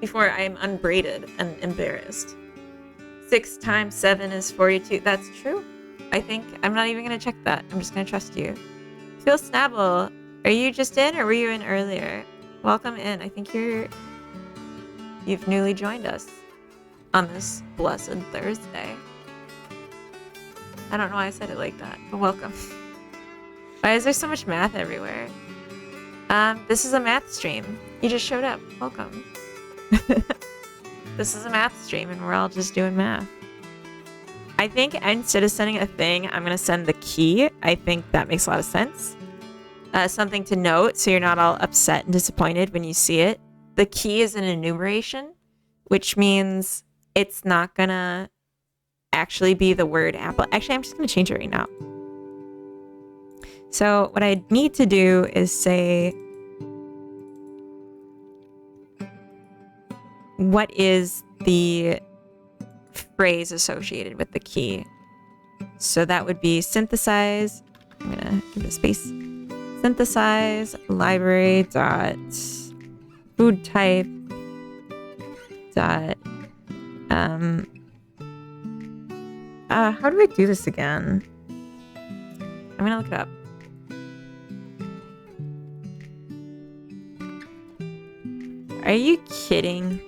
before I'm unbraided and embarrassed. 6 times 7 is 42. That's true. I think I'm not even gonna check that. I'm just gonna trust you. Phil Snabble, are you just in, or were you in earlier? Welcome in. I think you've newly joined us on this blessed Thursday. I don't know why I said it like that, but welcome. Why is there so much math everywhere? This is a math stream. You just showed up. Welcome. This is a math stream, and we're all just doing math. I think instead of sending a thing, I'm going to send the key. I think that makes a lot of sense. Something to note, so you're not all upset and disappointed when you see it. The key is an enumeration, which means it's not going to actually be the word apple. Actually, I'm just going to change it right now. So what I need to do is say, what is the phrase associated with the key? So that would be synthesize I'm gonna give it a space. Synthesize library dot food type dot how do I do this again? I'm gonna look it up. Are you kidding?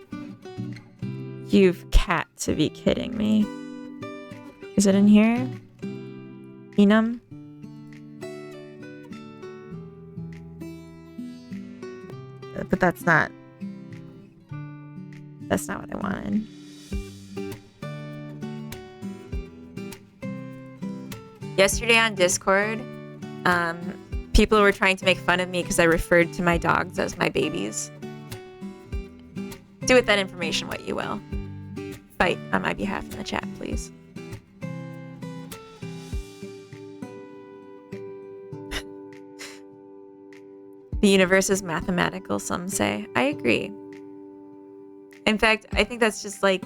You've got to be kidding me. Is it in here? Enum? But that's not what I wanted. Yesterday on Discord, people were trying to make fun of me because I referred to my dogs as my babies. Do with that information what you will. Fight on my behalf in the chat, please. The universe is mathematical, some say. I agree. In fact, I think that's just like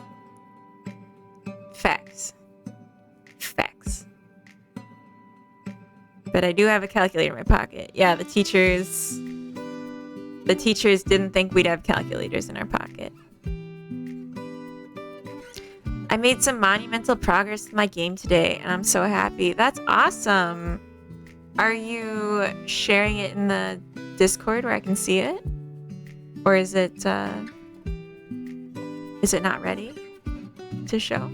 facts. Facts. But I do have a calculator in my pocket. Yeah, the teachers didn't think we'd have calculators in our pocket. I made some monumental progress in my game today, and I'm so happy. That's awesome. Are you sharing it in the Discord where I can see it? Or is it not ready to show?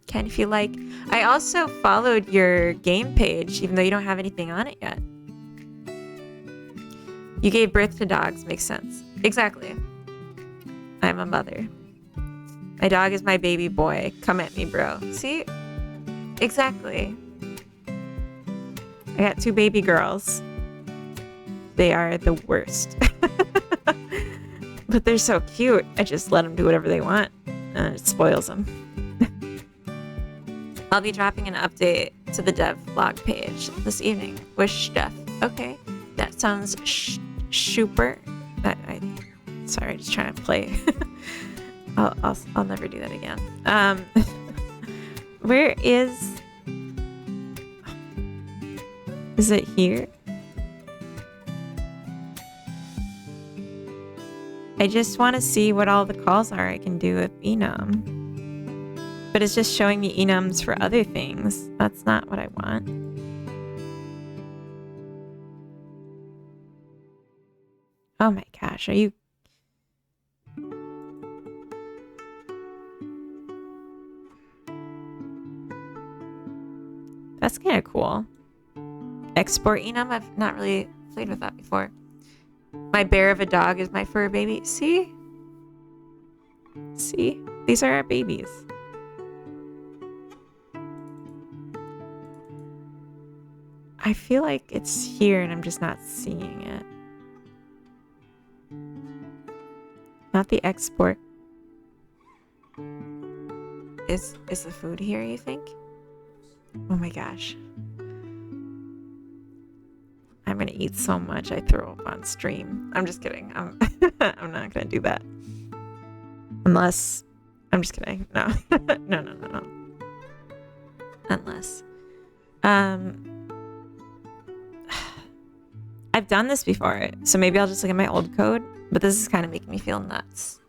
Ken, if you like. I also followed your game page, even though you don't have anything on it yet. You gave birth to dogs. Makes sense. Exactly. I'm a mother. My dog is my baby boy. Come at me, bro. See? Exactly. I got 2 baby girls. They are the worst. But they're so cute. I just let them do whatever they want. And it spoils them. I'll be dropping an update to the dev blog page this evening with stuff. Okay. That sounds super. Sorry, just trying to play. I'll never do that again. Where is it here? I just want to see what all the calls are I can do with enum. But it's just showing me enums for other things. That's not what I want. Oh my gosh, are you... That's kind of cool. Export enum? I've not really played with that before. My bear of a dog is my fur baby. See? See? These are our babies. I feel like it's here and I'm just not seeing it. Not the export. Is the food here, you think? Oh my gosh. I'm gonna eat so much I throw up on stream. I'm just kidding. I'm not gonna do that. Unless... I'm just kidding. No. No. Unless... I've done this before, so maybe I'll just look at my old code, but this is kind of making me feel nuts.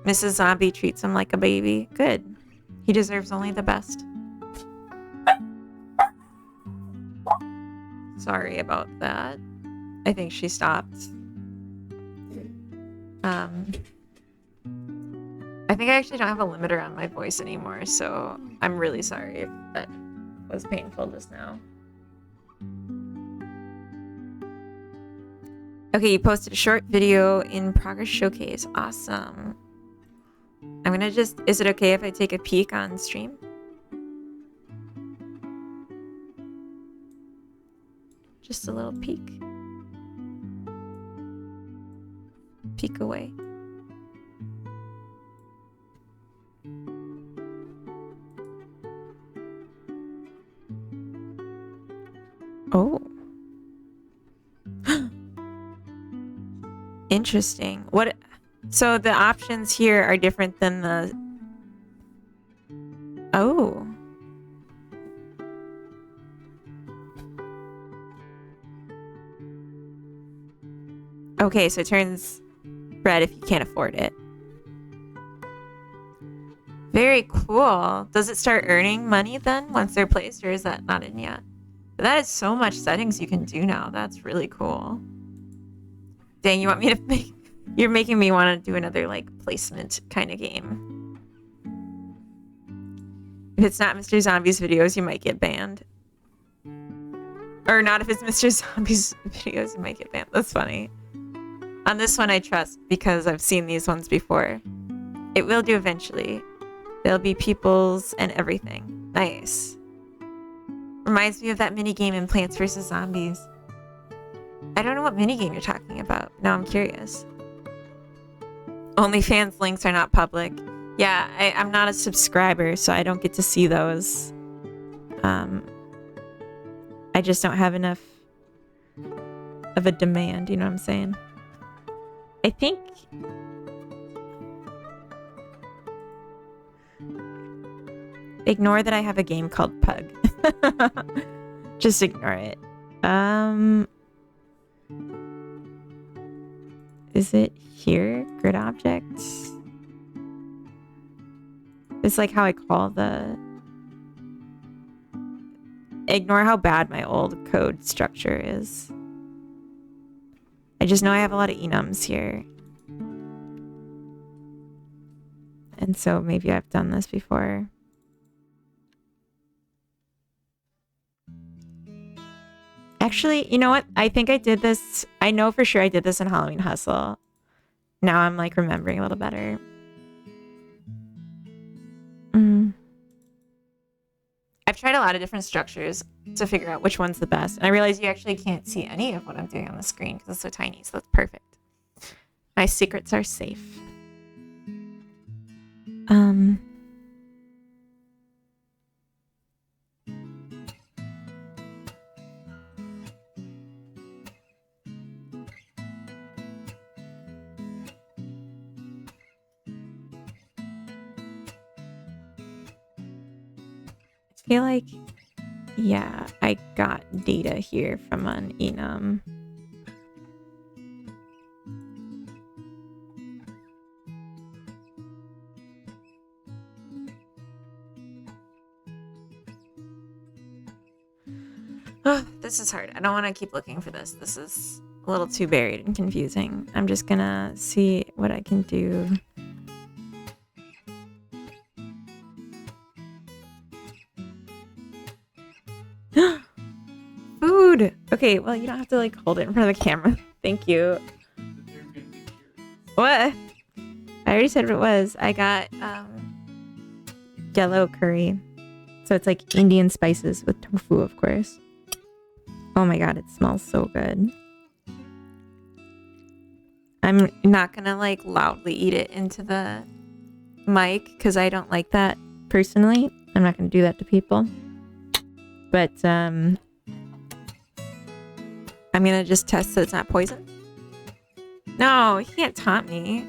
Mrs. Zombie treats him like a baby. Good. He deserves only the best. Sorry about that. I think she stopped. I think I actually don't have a limiter on my voice anymore, so I'm really sorry if that was painful just now. Okay, you posted a short video in progress showcase. Awesome. I'm gonna just... Is it okay if I take a peek on stream? Just a little peek. Peek away. Oh. Interesting. What... So the options here are different than the... Oh. Okay, so it turns red if you can't afford it. Very cool. Does it start earning money then once they're placed, or is that not in yet? But that is so much settings you can do now. That's really cool. Dang, you want me to make... You're making me want to do another, like, placement kind of game. If it's not Mr. Zombie's videos, you might get banned. Or not if it's Mr. Zombie's videos, you might get banned. That's funny. On this one, I trust because I've seen these ones before. It will do eventually. There'll be peoples and everything. Nice. Reminds me of that minigame in Plants vs. Zombies. I don't know what minigame you're talking about. Now I'm curious. OnlyFans links are not public. Yeah, I'm not a subscriber, so I don't get to see those. I just don't have enough of a demand, you know what I'm saying? I think... Ignore that I have a game called Pug. Just ignore it. Is it here? Grid objects? It's like how I call the... Ignore how bad my old code structure is. I just know I have a lot of enums here. And so maybe I've done this before. Actually, you know what? I think I did this. I know for sure I did this in Halloween Hustle. Now I'm like remembering a little better. I've tried a lot of different structures to figure out which one's the best. And I realize you actually can't see any of what I'm doing on the screen because it's so tiny. So that's perfect. My secrets are safe. I feel like, yeah, I got data here from an enum. Oh, this is hard. I don't want to keep looking for this. This is a little too buried and confusing. I'm just gonna see what I can do. Food! Okay, well, you don't have to, like, hold it in front of the camera. Thank you. What? I already said what it was. I got, yellow curry. So it's like Indian spices with tofu, of course. Oh my god, it smells so good. I'm not gonna, like, loudly eat it into the mic because I don't like that personally. I'm not gonna do that to people. But, I'm gonna just test that it's not poison. No, he can't taunt me.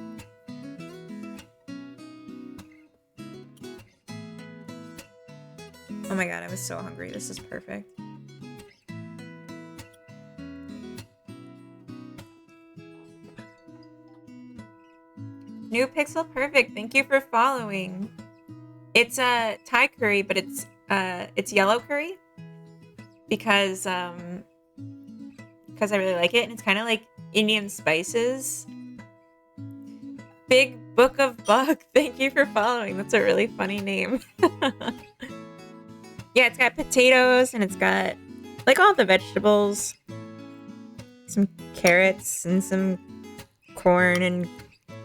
Oh my god, I was so hungry. This is perfect. New Pixel Perfect, thank you for following. It's a Thai curry, but it's yellow curry because I really like it, and it's kind of like Indian spices. Big Book of Bug, thank you for following. That's a really funny name. Yeah, it's got potatoes and it's got like all the vegetables, some carrots and some corn and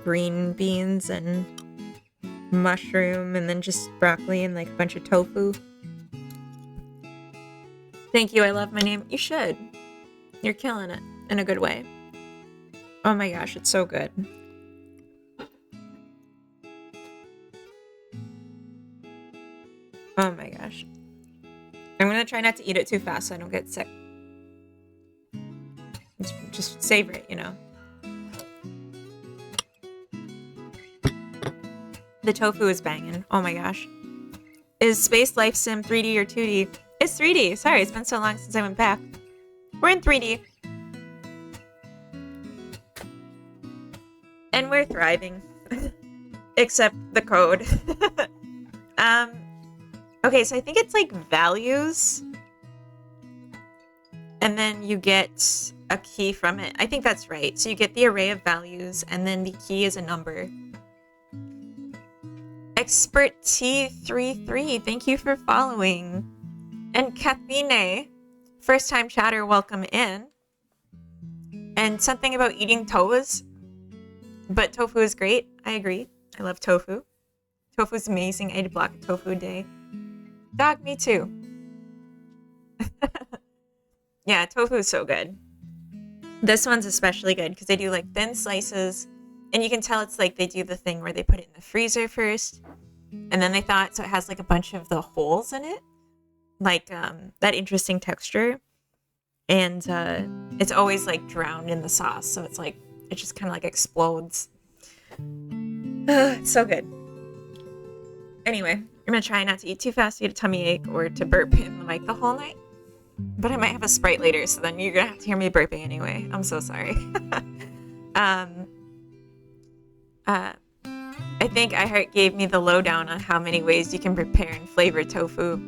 green beans and mushroom and then just broccoli and like a bunch of tofu. Thank you, I love my name. You should. You're killing it in a good way. Oh my gosh, it's so good. Oh my gosh. I'm gonna try not to eat it too fast so I don't get sick. Just savor it, you know. The tofu is banging. Oh my gosh. Is Space Life Sim 3D or 2D? It's 3D. Sorry, it's been so long since I went back. We're in 3D. And we're thriving. Except the code. Okay, so I think it's like values. And then you get a key from it. I think that's right. So you get the array of values, and then the key is a number. Expert T33, thank you for following. And Kathine, first time chatter, welcome in. And something about eating toes. But tofu is great. I agree. I love tofu. Tofu's amazing. I ate a block of tofu a day. Dog, me too. Yeah, tofu is so good. This one's especially good because they do like thin slices, and you can tell it's like they do the thing where they put it in the freezer first, and then they thaw it so it has like a bunch of the holes in it, like that interesting texture, and it's always like drowned in the sauce, so it's like it just kind of like explodes. It's so good. Anyway, I'm gonna try not to eat too fast to get a tummy ache or to burp in the mic the whole night. But I might have a Sprite later, so then you're gonna have to hear me burping anyway. I'm so sorry. I think iHeart gave me the lowdown on how many ways you can prepare and flavor tofu.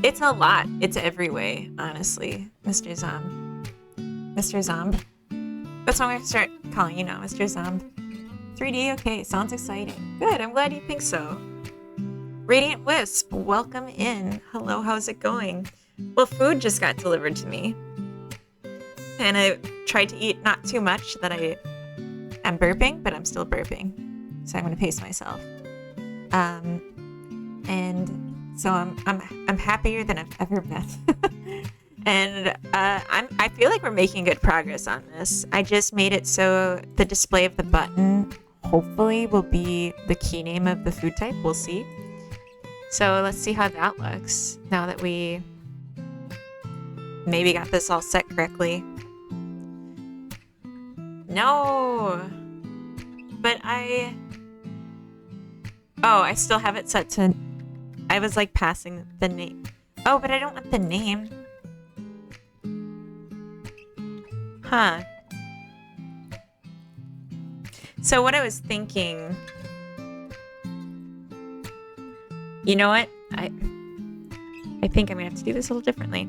It's a lot. It's every way, honestly, Mr. Zomb. Mr. Zomb. That's what I'm gonna start calling you now, Mr. Zomb. 3D, okay, sounds exciting. Good, I'm glad you think so. Radiant Wisp, welcome in. Hello, how's it going? Well, food just got delivered to me, and I tried to eat not too much so that I am burping, but I'm still burping, so I'm gonna pace myself. And so I'm happier than I've ever been, and I feel like we're making good progress on this. I just made it so the display of the button hopefully will be the key name of the food type. We'll see. So let's see how that looks now that we maybe got this all set correctly. No! But I still have it set to... I was like passing the name. Oh, but I don't want the name. Huh. So what I was thinking... You know what? I think I'm gonna have to do this a little differently.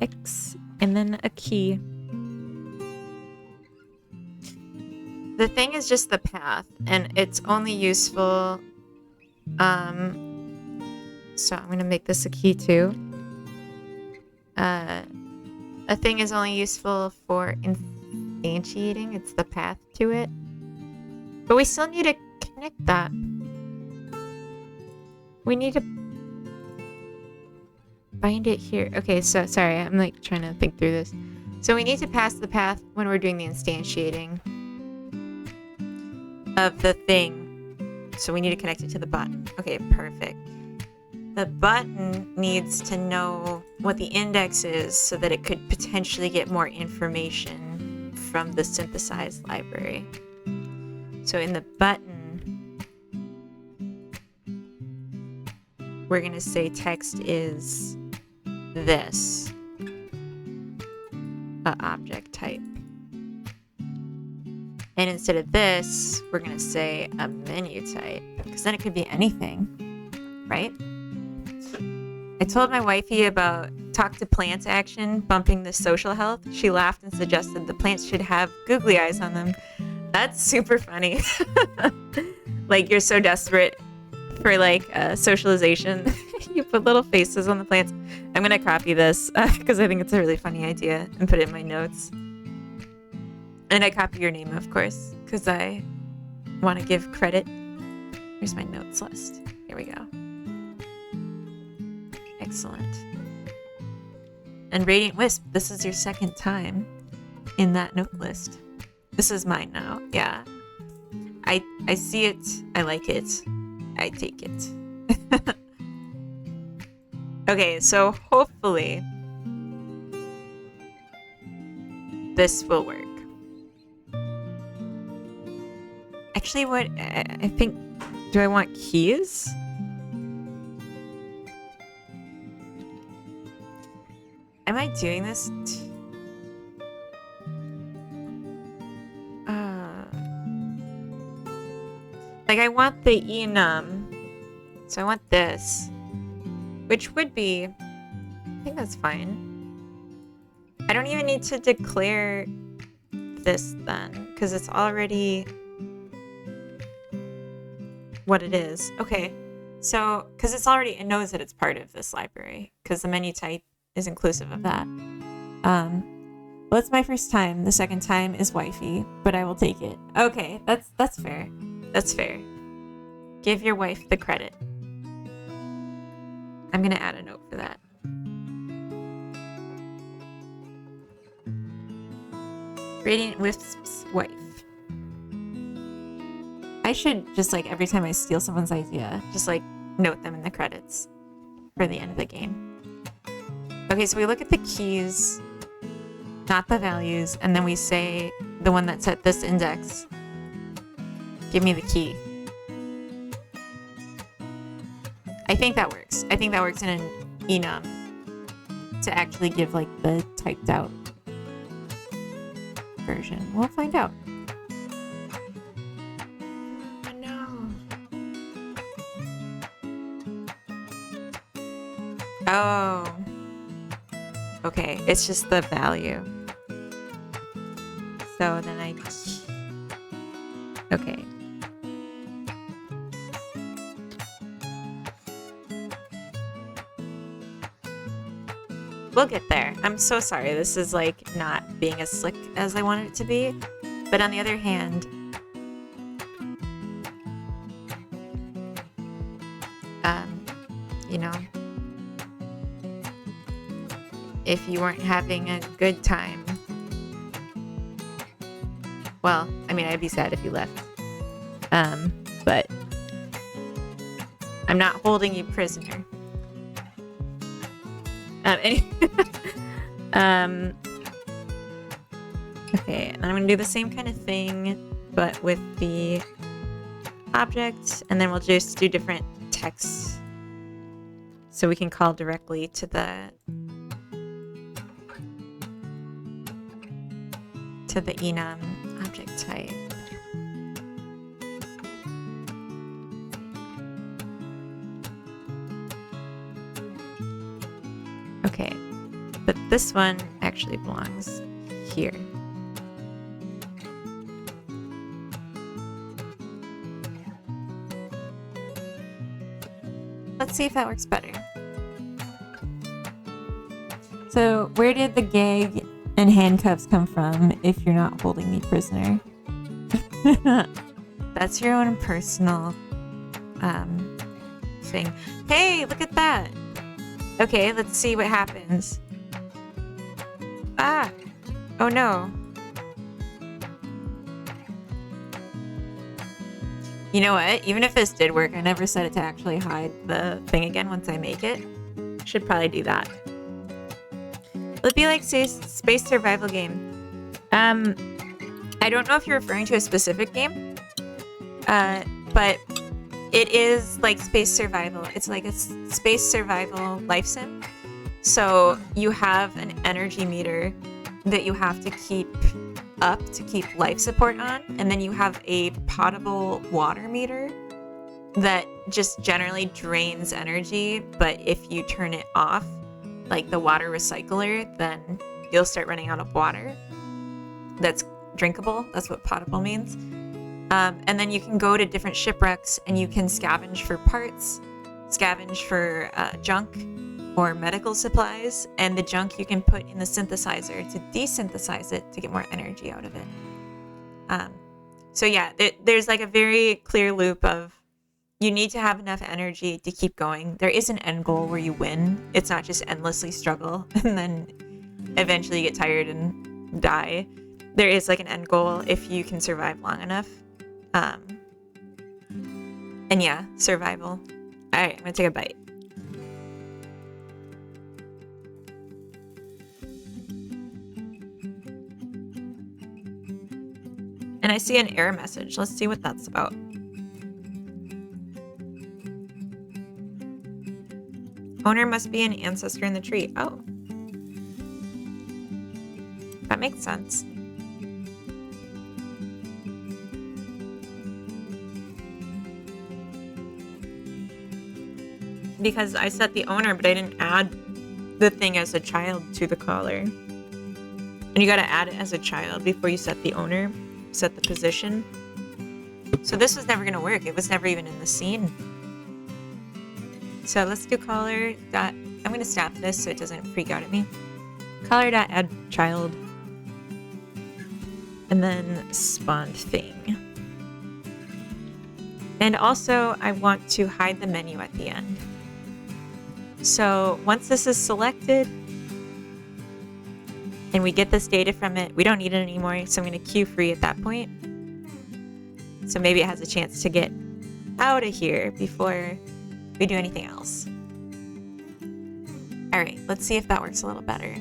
X and then a key. The thing is just the path, and it's only useful. So I'm gonna make this a key too. A thing is only useful for instantiating. It's the path to it, but we still need to connect that. We need to bind it here. Okay, so sorry, I'm like trying to think through this. So we need to pass the path when we're doing the instantiating of the thing. So we need to connect it to the button. Okay, perfect. The button needs to know what the index is so that it could potentially get more information from the synthesize library. So in the button, we're going to say text is this, object type. And instead of this, we're going to say a menu type, because then it could be anything, right? I told my wifey about talk to plants action, bumping the social health. She laughed and suggested the plants should have googly eyes on them. That's super funny. Like, you're so desperate for like socialization. You put little faces on the plants. I'm gonna copy this because I think it's a really funny idea and put it in my notes. And I copy your name, of course, because I want to give credit. Here's my notes list. Here we go. Excellent. And Radiant Wisp, this is your second time in that note list. This is mine now. Yeah. I see it. I like it. I take it. Okay, so hopefully this will work. Actually, what I think, do I want keys? I doing this? Like I want the enum, so I want this, which would be, I think that's fine. I don't even need to declare this then, because it's already what it is. Okay, so, because it's already, it knows that it's part of this library, because the menu type is inclusive of that. Well, it's my first time. The second time is wifey, but I will take it. Okay, that's fair. That's fair. Give your wife the credit. I'm gonna add a note for that. Radiant Wisp's wife. I should just, like, every time I steal someone's idea, just, like, note them in the credits for the end of the game. Okay, so we look at the keys, not the values, and then we say the one that's at this index. Give me the key. I think that works. I think that works in an enum to actually give, like, the typed out version. We'll find out. Oh no. Oh. Okay, it's just the value. So then okay. We'll get there. I'm so sorry. This is like not being as slick as I wanted it to be. But on the other hand, you know, if you weren't having a good time, well, I mean, I'd be sad if you left. But I'm not holding you prisoner. Okay, and I'm gonna do the same kind of thing, but with the object, and then we'll just do different texts so we can call directly to the enum object type. Okay, but this one actually belongs here. Let's see if that works better. So, where did the gag and handcuffs come from if you're not holding me prisoner? That's your own personal thing. Hey, look at that! Okay, let's see what happens. Ah! Oh no. You know what? Even if this did work, I never set it to actually hide the thing again once I make it. Should probably do that. It'd be like space survival game. I don't know if you're referring to a specific game, but it is like space survival. It's like a space survival life sim. So you have an energy meter that you have to keep up to keep life support on, and then you have a potable water meter that just generally drains energy, but if you turn it off, like the water recycler, then you'll start running out of water that's drinkable. That's what potable means. And then you can go to different shipwrecks and you can scavenge for parts, scavenge for junk or medical supplies, and the junk you can put in the synthesizer to desynthesize it to get more energy out of it. So yeah, there's like a very clear loop of you need to have enough energy to keep going. There is an end goal where you win. It's not just endlessly struggle and then eventually you get tired and die. There is like an end goal if you can survive long enough. And yeah, survival. All right, I'm gonna take a bite. And I see an error message. Let's see what that's about. Owner must be an ancestor in the tree. Oh. makes sense. Because I set the owner, but I didn't add the thing as a child to the color. And you gotta add it as a child before you set the owner, set the position. So this was never gonna work. It was never even in the scene. So let's do color dot, I'm gonna stop this so it doesn't freak out at me. Color dot add child. And then spawn thing. And also I want to hide the menu at the end. So once this is selected and we get this data from it, we don't need it anymore. So I'm going to queue free at that point. So maybe it has a chance to get out of here before we do anything else. All right, let's see if that works a little better.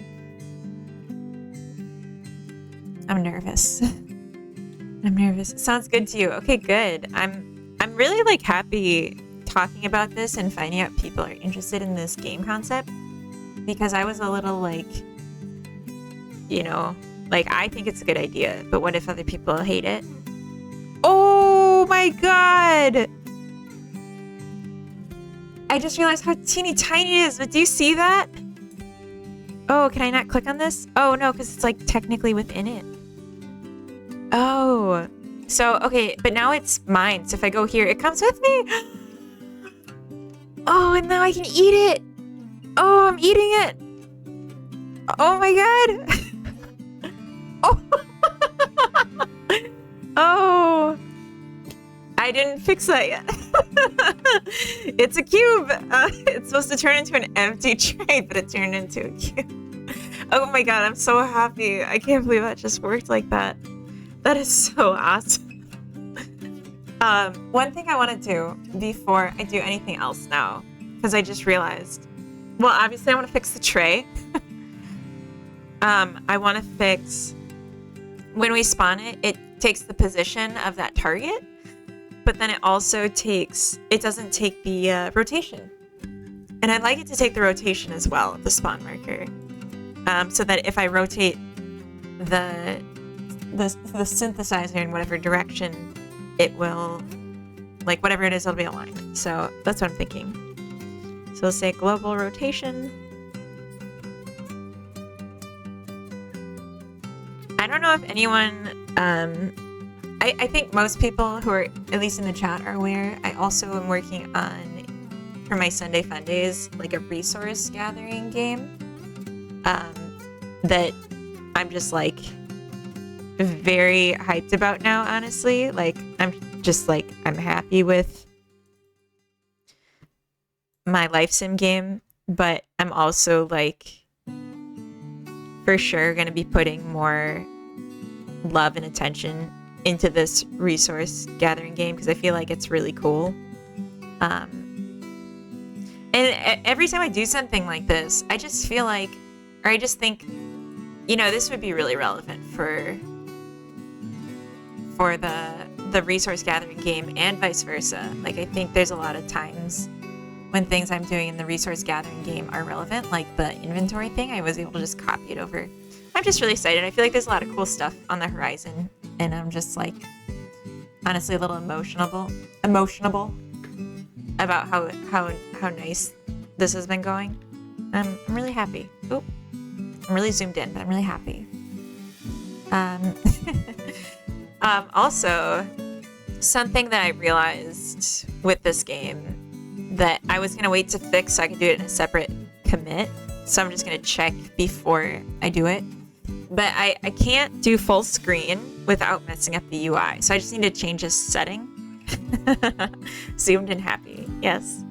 I'm nervous. I'm nervous. Sounds good to you. Okay, good. I'm really like happy talking about this and finding out people are interested in this game concept, because I was a little like, you know, like I think it's a good idea, but what if other people hate it? Oh my god! I just realized how teeny tiny it is, but do you see that? Oh, can I not click on this? Oh no, because it's like technically within it. Oh, so okay, but now it's mine. So if I go here, it comes with me. Oh, and now I can eat it. Oh, I'm eating it. Oh my god. Oh. Oh. I didn't fix that yet. It's a cube. It's supposed to turn into an empty tray, but it turned into a cube. Oh my god, I'm so happy. I can't believe that just worked like that. That is so awesome. One thing I want to do before I do anything else now, because I just realized, well, obviously I want to fix the tray. I want to fix, when we spawn it, it takes the position of that target, but then it also takes, it doesn't take the rotation. And I'd like it to take the rotation as well, the spawn marker. So that if I rotate the synthesizer in whatever direction, it will, like whatever it is, it'll be aligned. So that's what I'm thinking. So we'll say global rotation. I don't know if anyone, I think most people who are at least in the chat are aware. I also am working on, for my Sunday Fun Days, like a resource gathering game that I'm just like very hyped about now, honestly. Like I'm just like, I'm happy with my life sim game, but I'm also like for sure gonna be putting more love and attention into this resource gathering game because I feel like it's really cool. And every time I do something like this, I just feel like, or I just think, you know, this would be really relevant for the resource gathering game and vice versa. Like I think there's a lot of times when things I'm doing in the resource gathering game are relevant, like the inventory thing, I was able to just copy it over. I'm just really excited. I feel like there's a lot of cool stuff on the horizon, and I'm just like honestly a little emotional about how nice this has been going. I'm really happy. Oop. I'm really zoomed in, but I'm really happy. Also, something that I realized with this game that I was going to wait to fix so I could do it in a separate commit. So I'm just going to check before I do it. But I can't do full screen without messing up the UI. So I just need to change this setting. Zoomed and happy. Yes.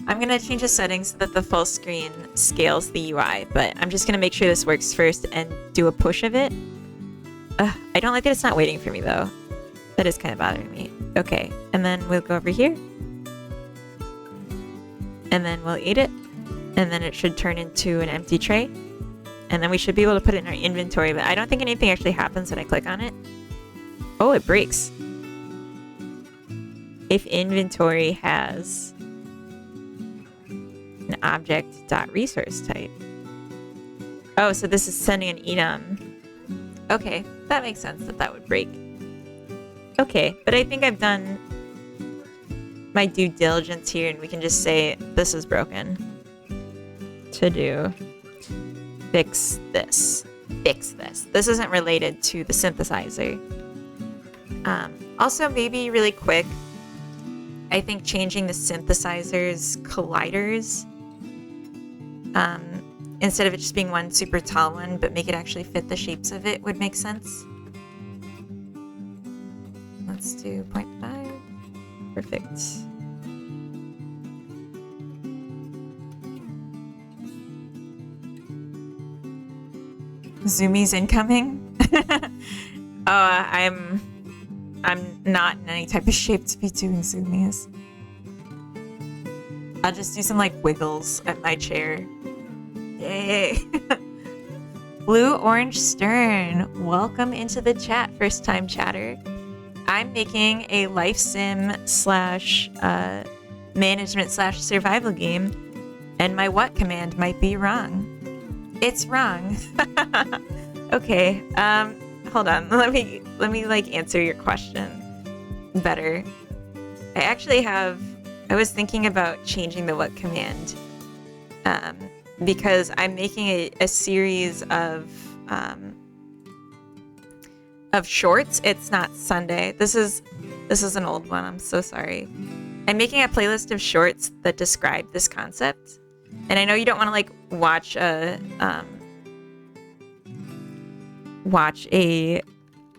I'm going to change the settings so that the full screen scales the UI. But I'm just going to make sure this works first and do a push of it. I don't like that it's not waiting for me, though. That is kind of bothering me. Okay. And then we'll go over here. And then we'll eat it. And then it should turn into an empty tray. And then we should be able to put it in our inventory, but I don't think anything actually happens when I click on it. Oh, it breaks. If inventory has an object.resource type. Oh, so this is sending an enum Okay, that makes sense that would break. Okay, but I think I've done my due diligence here, and we can just say this is broken. To do. Fix this. Fix this. This isn't related to the synthesizer. Also, maybe really quick, I think changing the synthesizer's colliders, instead of it just being one super tall one, but make it actually fit the shapes of it would make sense. Let's do 0.5. Perfect. Zoomies incoming. I'm not in any type of shape to be doing zoomies. I'll just do some like wiggles at my chair. Yay. Blue Orange Stern, welcome into the chat, first time chatter. I'm making a life sim slash management slash survival game, and my what command might be wrong. It's wrong. Okay. Hold on. Let me like answer your question better. I was thinking about changing the what command, because I'm making a series of shorts. It's not Sunday. This is an old one. I'm so sorry. I'm making a playlist of shorts that describe this concept. And I know you don't want to like watch a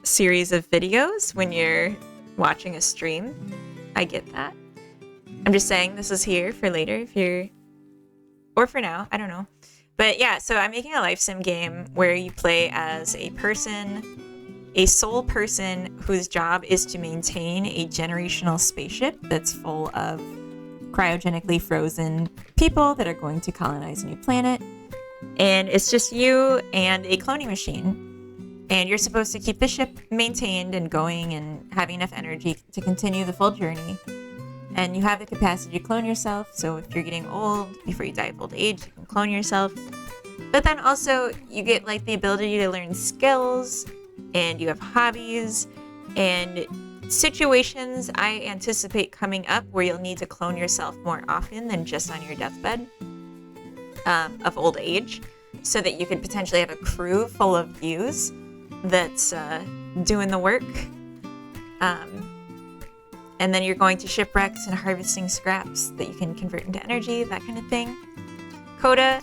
series of videos when you're watching a stream. I get that. I'm just saying this is here for later or for now, I don't know. But yeah, so I'm making a life sim game where you play as a sole person whose job is to maintain a generational spaceship that's full of cryogenically frozen people that are going to colonize a new planet. And it's just you and a cloning machine. And you're supposed to keep the ship maintained and going and having enough energy to continue the full journey. And you have the capacity to clone yourself. So if you're getting old, before you die of old age, you can clone yourself. But then also you get like the ability to learn skills, and you have hobbies and situations I anticipate coming up where you'll need to clone yourself more often than just on your deathbed of old age, so that you could potentially have a crew full of yous that's doing the work. And then you're going to shipwrecks and harvesting scraps that you can convert into energy, that kind of thing. Coda,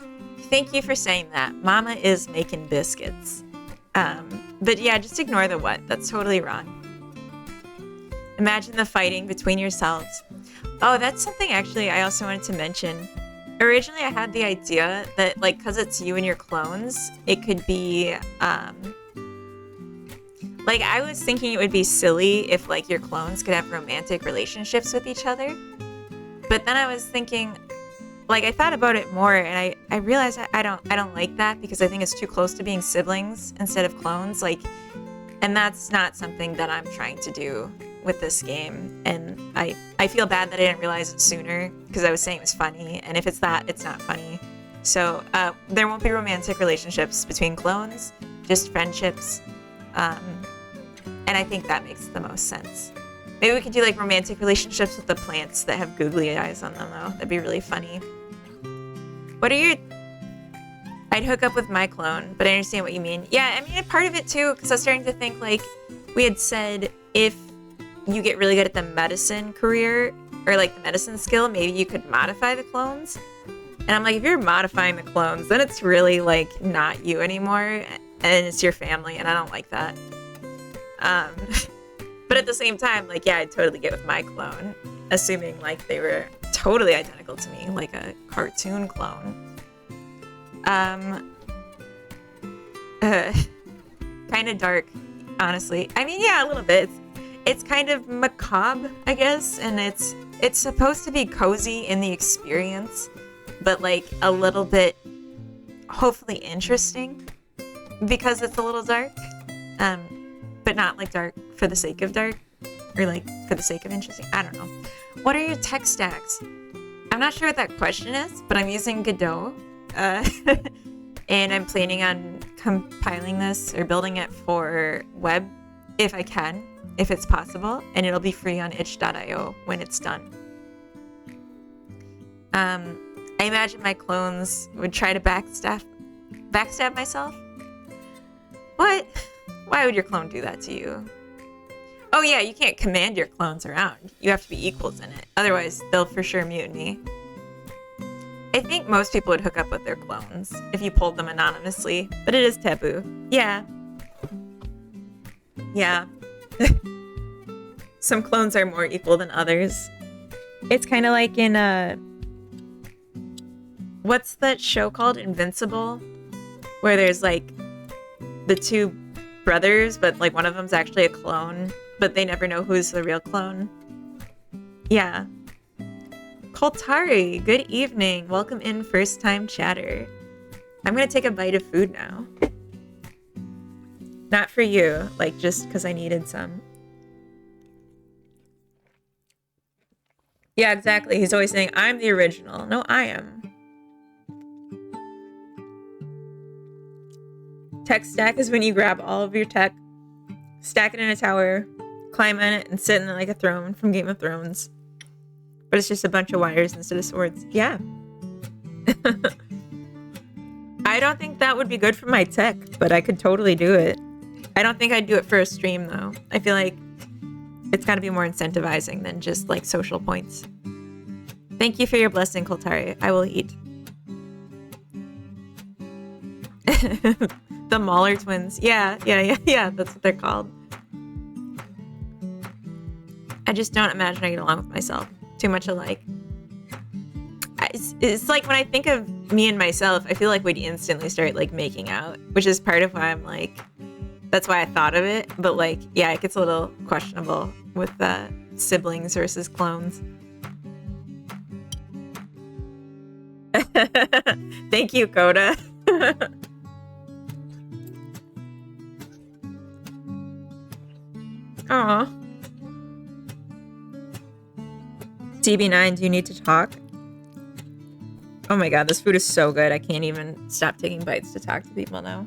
thank you for saying that. Mama is making biscuits. But yeah, just ignore the what. That's totally wrong. Imagine the fighting between yourselves. Oh, that's something actually I also wanted to mention. Originally, I had the idea that, like, because it's you and your clones, it could be, like, I was thinking it would be silly if, like, your clones could have romantic relationships with each other. But then I was thinking, like, I thought about it more, and I realized I don't like that, because I think it's too close to being siblings instead of clones. Like, and that's not something that I'm trying to do with this game. And I feel bad that I didn't realize it sooner, because I was saying it was funny, and if it's that, it's not funny. So there won't be romantic relationships between clones, just friendships. And I think that makes the most sense. Maybe we could do like romantic relationships with the plants that have googly eyes on them, though. That'd be really funny. I'd hook up with my clone, but I understand what you mean. Yeah, I mean, a part of it too, because I was starting to think, like, we had said if you get really good at the medicine career, or like the medicine skill, maybe you could modify the clones. And I'm like, if you're modifying the clones, then it's really like not you anymore, and it's your family, and I don't like that. But at the same time, like, yeah, I'd totally get with my clone, assuming like they were totally identical to me, like a cartoon clone. Kind of dark, honestly. I mean, yeah, a little bit. It's kind of macabre, I guess, and it's supposed to be cozy in the experience, but like a little bit, hopefully, interesting, because it's a little dark. But not like dark for the sake of dark, or like for the sake of interesting. I don't know. What are your tech stacks? I'm not sure what that question is, but I'm using Godot, and I'm planning on compiling this or building it for web if I can, if it's possible, and it'll be free on itch.io when it's done. I imagine my clones would try to backstab myself. What? Why would your clone do that to you? Oh yeah, you can't command your clones around. You have to be equals in it. Otherwise, they'll for sure mutiny. I think most people would hook up with their clones if you pulled them anonymously, but it is taboo. Yeah. Yeah. Some clones are more equal than others. It's kind of like in what's that show called? Invincible? Where there's like the two brothers, but like one of them's actually a clone, but they never know who's the real clone. Yeah. Koltari, good evening. Welcome in, first time chatter. I'm gonna take a bite of food now. Not for you, like just because I needed some. Yeah, exactly. He's always saying, I'm the original. No, I am. Tech stack is when you grab all of your tech, stack it in a tower, climb on it, and sit in it like a throne from Game of Thrones. But it's just a bunch of wires instead of swords. Yeah. I don't think that would be good for my tech, but I could totally do it. I don't think I'd do it for a stream, though. I feel like it's got to be more incentivizing than just, like, social points. Thank you for your blessing, Koltari. I will eat. The Mahler twins. Yeah. That's what they're called. I just don't imagine I get along with myself. Too much alike. It's like when I think of me and myself, I feel like we'd instantly start like making out, which is part of why I'm like, that's why I thought of it. But like, yeah, it gets a little questionable with siblings versus clones. Thank you, Coda. Aw. DB9, do you need to talk? Oh my god, this food is so good. I can't even stop taking bites to talk to people now.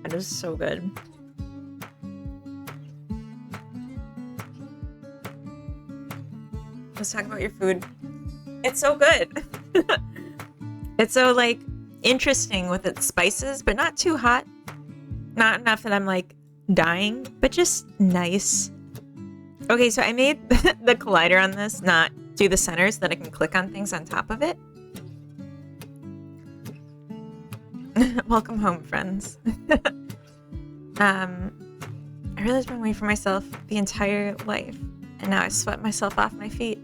It is so good. Let's talk about your food. It's so good. It's so like interesting with its spices, but not too hot. Not enough that I'm like dying, but just nice. Okay, so I made the collider on this not do the center so that I can click on things on top of it. Welcome home, friends. I realized I've been waiting for myself the entire life, and now I sweat myself off my feet.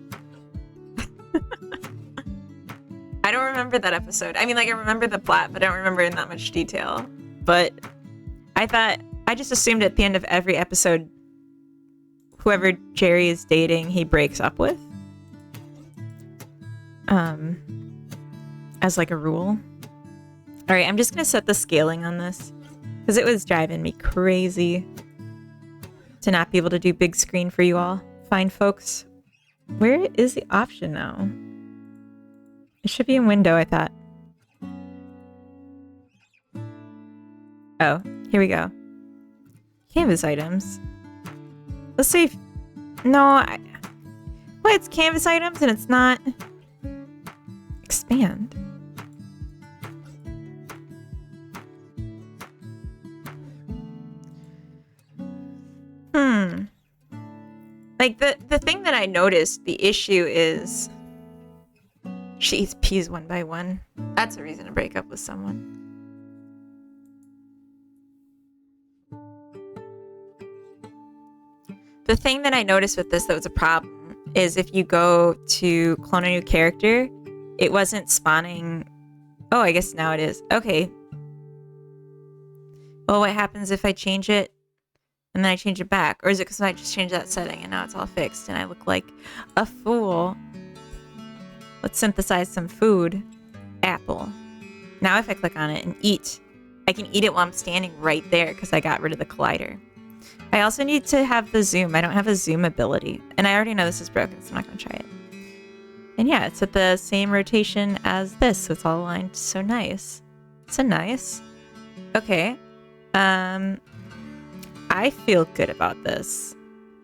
I don't remember that episode. I mean, like, I remember the plot, but I don't remember in that much detail. But I just assumed at the end of every episode, whoever Jerry is dating, he breaks up with. As like a rule. All right, I'm just going to set the scaling on this because it was driving me crazy to not be able to do big screen for you all. Fine, folks. Where is the option now? It should be in window, I thought. Oh, here we go. Canvas items. Let's see if... No, well, it's canvas items and it's not... Expand. Like, the thing that I noticed, the issue is... She eats peas one by one. That's a reason to break up with someone. The thing that I noticed with this that was a problem is if you go to clone a new character, it wasn't spawning... Oh, I guess now it is. Okay. Well, what happens if I change it and then I change it back? Or is it because I just changed that setting and now it's all fixed and I look like a fool? Let's synthesize some food. Apple. Now if I click on it and eat, I can eat it while I'm standing right there because I got rid of the collider. I also need to have the zoom. I don't have a zoom ability. And I already know this is broken, so I'm not going to try it. And yeah, it's at the same rotation as this, so it's all aligned. So nice. So nice. Okay. I feel good about this.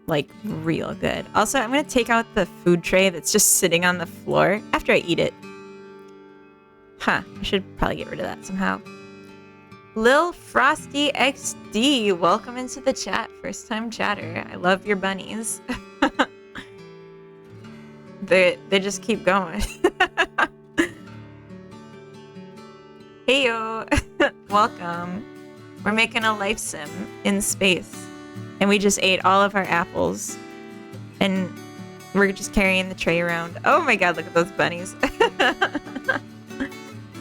Like, real good. Also, I'm gonna take out the food tray that's just sitting on the floor after I eat it. Huh, I should probably get rid of that somehow. Lil Frosty XD, welcome into the chat. First time chatter. I love your bunnies. They just keep going. Heyo, welcome. We're making a life sim in space. And we just ate all of our apples. And we're just carrying the tray around. Oh my god, look at those bunnies.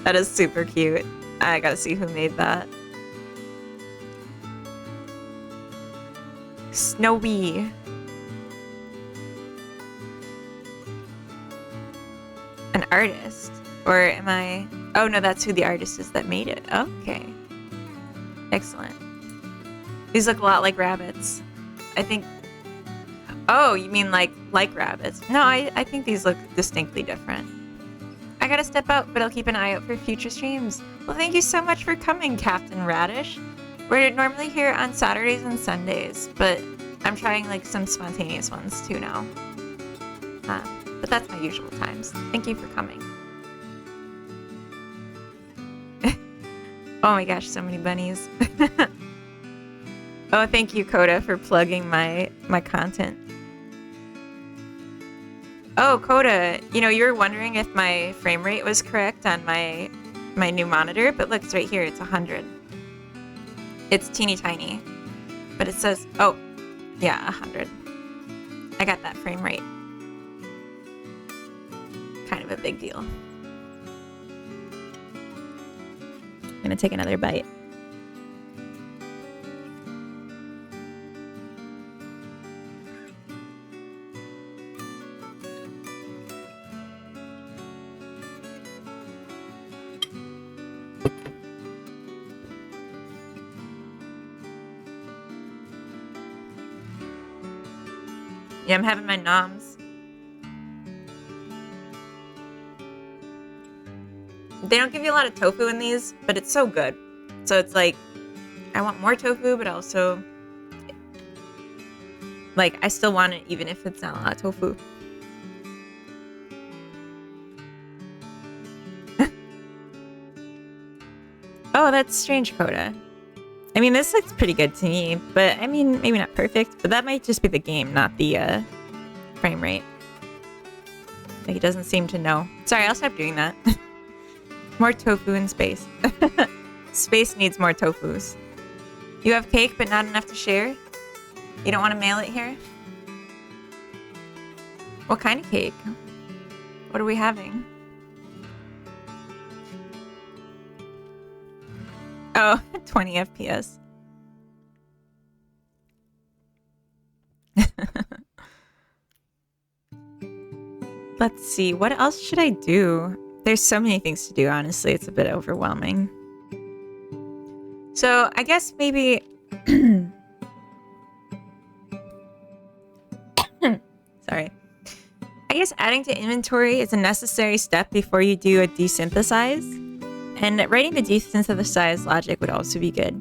That is super cute. I gotta see who made that. Snowy. An artist? Or am I... Oh no, that's who the artist is that made it. Okay. Excellent. These look a lot like rabbits. I think... Oh, you mean like rabbits. No, I think these look distinctly different. I gotta step out, but I'll keep an eye out for future streams. Well, thank you so much for coming, Captain Radish. We're normally here on Saturdays and Sundays, but I'm trying like some spontaneous ones too now. But that's my usual times. Thank you for coming. Oh my gosh, so many bunnies. Oh, thank you, Coda, for plugging my content. Oh, Coda, you know, you were wondering if my frame rate was correct on my new monitor, but look, it's right here. It's 100. It's teeny tiny, but it says, oh, yeah, 100. I got that frame rate. Kind of a big deal. I'm gonna take another bite. Yeah, I'm having my noms. They don't give you a lot of tofu in these, but it's so good. So it's like, I want more tofu, but also, like, I still want it even if it's not a lot of tofu. Oh, that's strange, Coda. I mean, this looks pretty good to me, but I mean, maybe not perfect, but that might just be the game, not the frame rate. Like, it doesn't seem to know. Sorry, I'll stop doing that. More tofu in space. Space needs more tofus. You have cake, but not enough to share? You don't want to mail it here? What kind of cake? What are we having? Oh, 20 FPS. Let's see, what else should I do? There's so many things to do, honestly. It's a bit overwhelming. So, I guess maybe... Sorry. I guess adding to inventory is a necessary step before you do a desynthesize. And writing the desynthesize logic would also be good.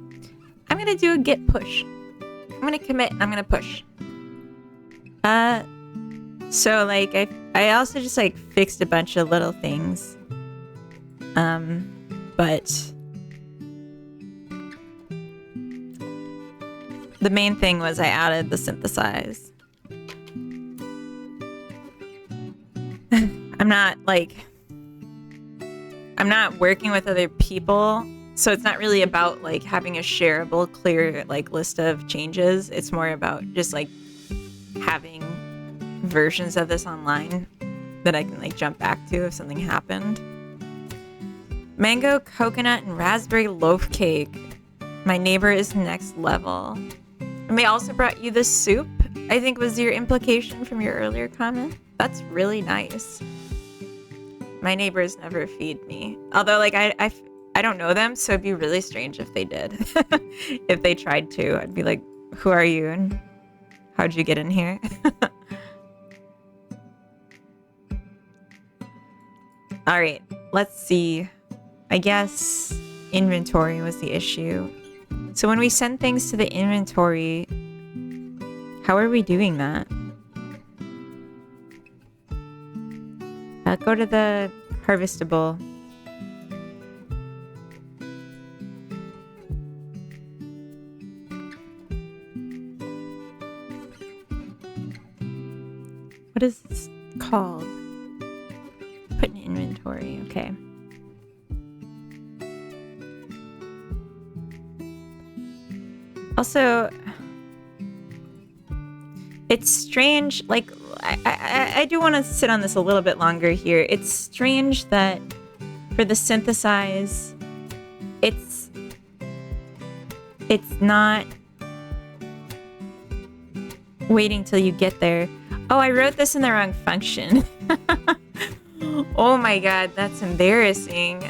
I'm gonna do a git push. I'm gonna commit and I'm gonna push. So like I also just like fixed a bunch of little things. But the main thing was I added the synthesize. I'm not working with other people, so it's not really about like having a shareable, clear like list of changes. It's more about just like having versions of this online that I can like jump back to if something happened. Mango, coconut, and raspberry loaf cake. My neighbor is next level. And they also brought you the soup, I think was your implication from your earlier comment. That's really nice. My neighbors never feed me. Although, like, I don't know them, so it'd be really strange if they did. If they tried to, I'd be like, who are you and how'd you get in here? All right, let's see. I guess inventory was the issue. So when we send things to the inventory, how are we doing that? I'll go to the harvestable. What is this called? Put in inventory, okay. Also, it's strange, like, I do want to sit on this a little bit longer here. It's strange that for the synthesize, it's not waiting till you get there. Oh, I wrote this in the wrong function. Oh my god, that's embarrassing.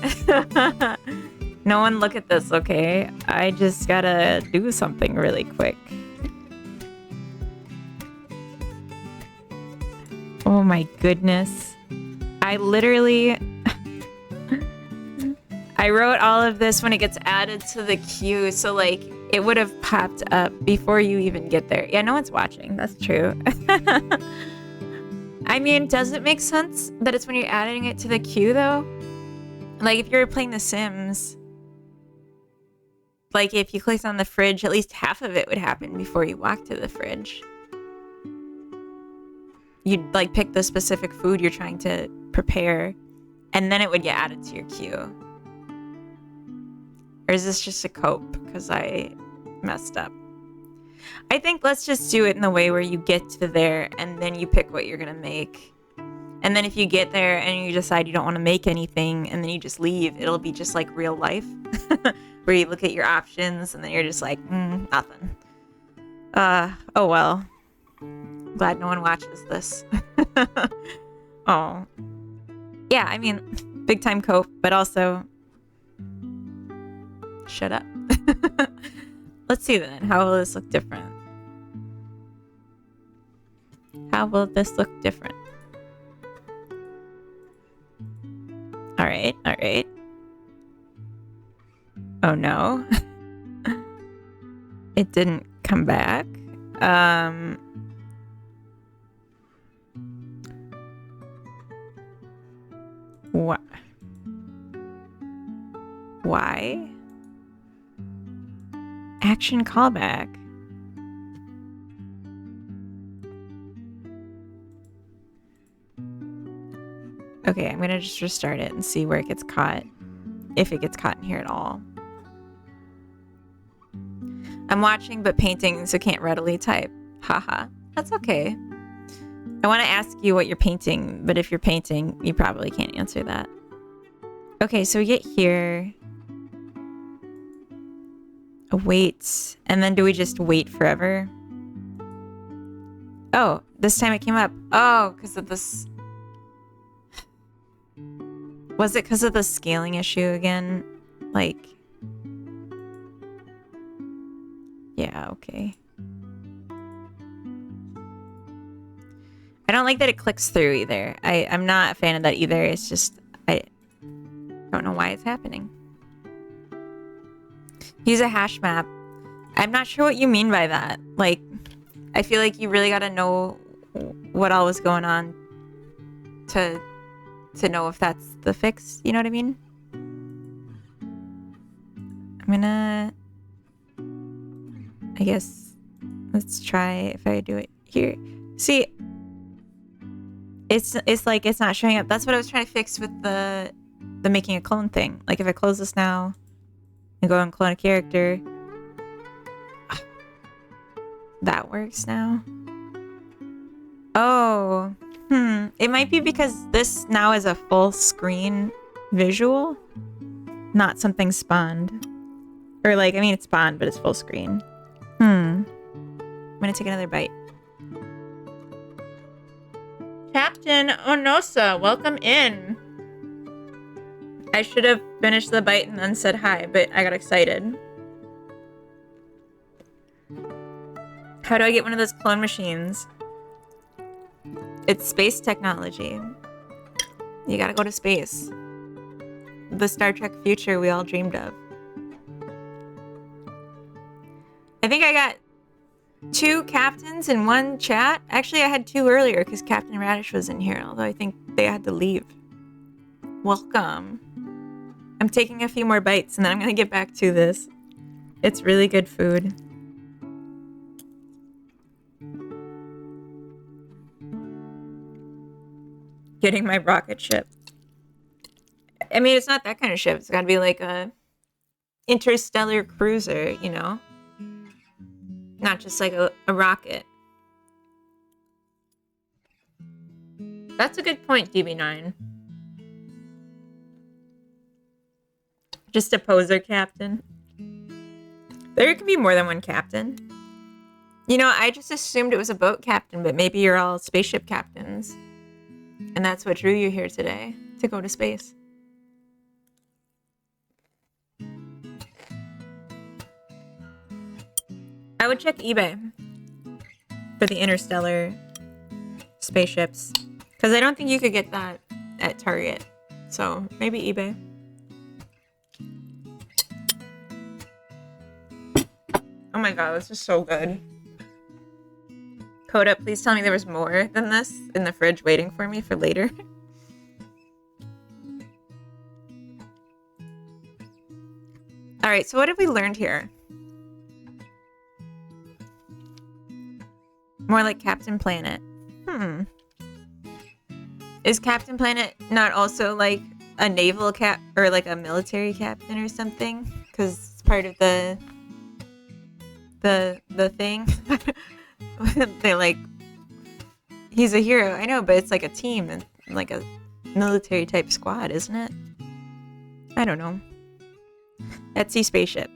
No one look at this, okay? I just gotta do something really quick. Oh my goodness. I literally... I wrote all of this when it gets added to the queue, so like it would have popped up before you even get there. Yeah, no one's watching. That's true. I mean, does it make sense that it's when you're adding it to the queue though? Like if you were playing The Sims, like if you clicked on the fridge, at least half of it would happen before you walk to the fridge. You'd like pick the specific food you're trying to prepare, and then it would get added to your queue. Or is this just a cope because I messed up? I think let's just do it in the way where you get to there and then you pick what you're gonna make. And then if you get there and you decide you don't want to make anything and then you just leave, it'll be just like real life. Where you look at your options and then you're just like, nothing. Oh well. Glad no one watches this. Oh. Yeah, I mean, big time cope, but also... Shut up. Let's see then. How will this look different? How will this look different? Alright, alright. Oh no. It didn't come back. What? Why? Action callback. Okay, I'm gonna just restart it and see where it gets caught. If it gets caught in here at all. I'm watching but painting, so can't readily type. Haha. That's okay. I want to ask you what you're painting, but if you're painting, you probably can't answer that. Okay, so we get here. Wait, and then do we just wait forever? Oh, this time it came up. Oh, because of this. Was it because of the scaling issue again? Like, yeah, okay. I don't like that it clicks through either. I'm not a fan of that either. It's just, I don't know why it's happening. Use a hash map. I'm not sure what you mean by that. Like, I feel like you really gotta know what all was going on to know if that's the fix. You know what I mean? I'm gonna... I guess... Let's try if I do it here. See... It's like it's not showing up. That's what I was trying to fix with the making a clone thing. Like if I close this now and go and clone a character, that works now. Oh, it might be because this now is a full screen visual, not something spawned. Or like, I mean it's spawned, but it's full screen. I'm gonna take another bite. Captain Onosa, welcome in. I should have finished the bite and then said hi, but I got excited. How do I get one of those clone machines? It's space technology. You gotta go to space. The Star Trek future we all dreamed of. I think I got 2 captains in one chat. Actually, I had 2 earlier because Captain Radish was in here, although I think they had to leave. Welcome. I'm taking a few more bites and then I'm gonna get back to this. It's really good food. Getting my rocket ship. I mean, it's not that kind of ship. It's gotta be like a interstellar cruiser, you know? Not just like a rocket. That's a good point, DB9. Just a poser captain. There can be more than one captain. You know, I just assumed it was a boat captain, but maybe you're all spaceship captains. And that's what drew you here today, to go to space. I would check eBay for the interstellar spaceships. Because I don't think you could get that at Target. So, maybe eBay. Oh my god, this is so good. Coda, please tell me there was more than this in the fridge waiting for me for later. Alright, so what have we learned here? More like Captain Planet. Is Captain Planet not also like a naval cap or like a military captain or something? Because it's part of the thing. They like, he's a hero, I know, but it's like a team and like a military type squad, isn't it? I don't know. Etsy spaceship.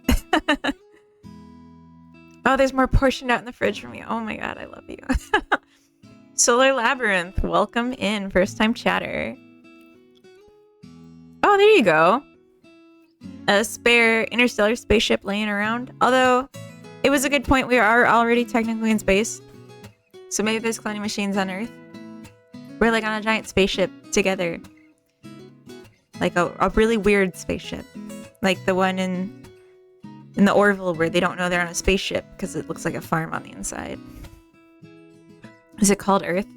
Oh, there's more portioned out in the fridge for me. Oh my god, I love you. Solar Labyrinth, welcome in, first time chatter. Oh, there you go. A spare interstellar spaceship laying around. Although, it was a good point, we are already technically in space. So maybe there's cloning machines on Earth. We're like on a giant spaceship together. Like a really weird spaceship. Like the one in the Orville where they don't know they're on a spaceship because it looks like a farm on the inside. Is it called Earth?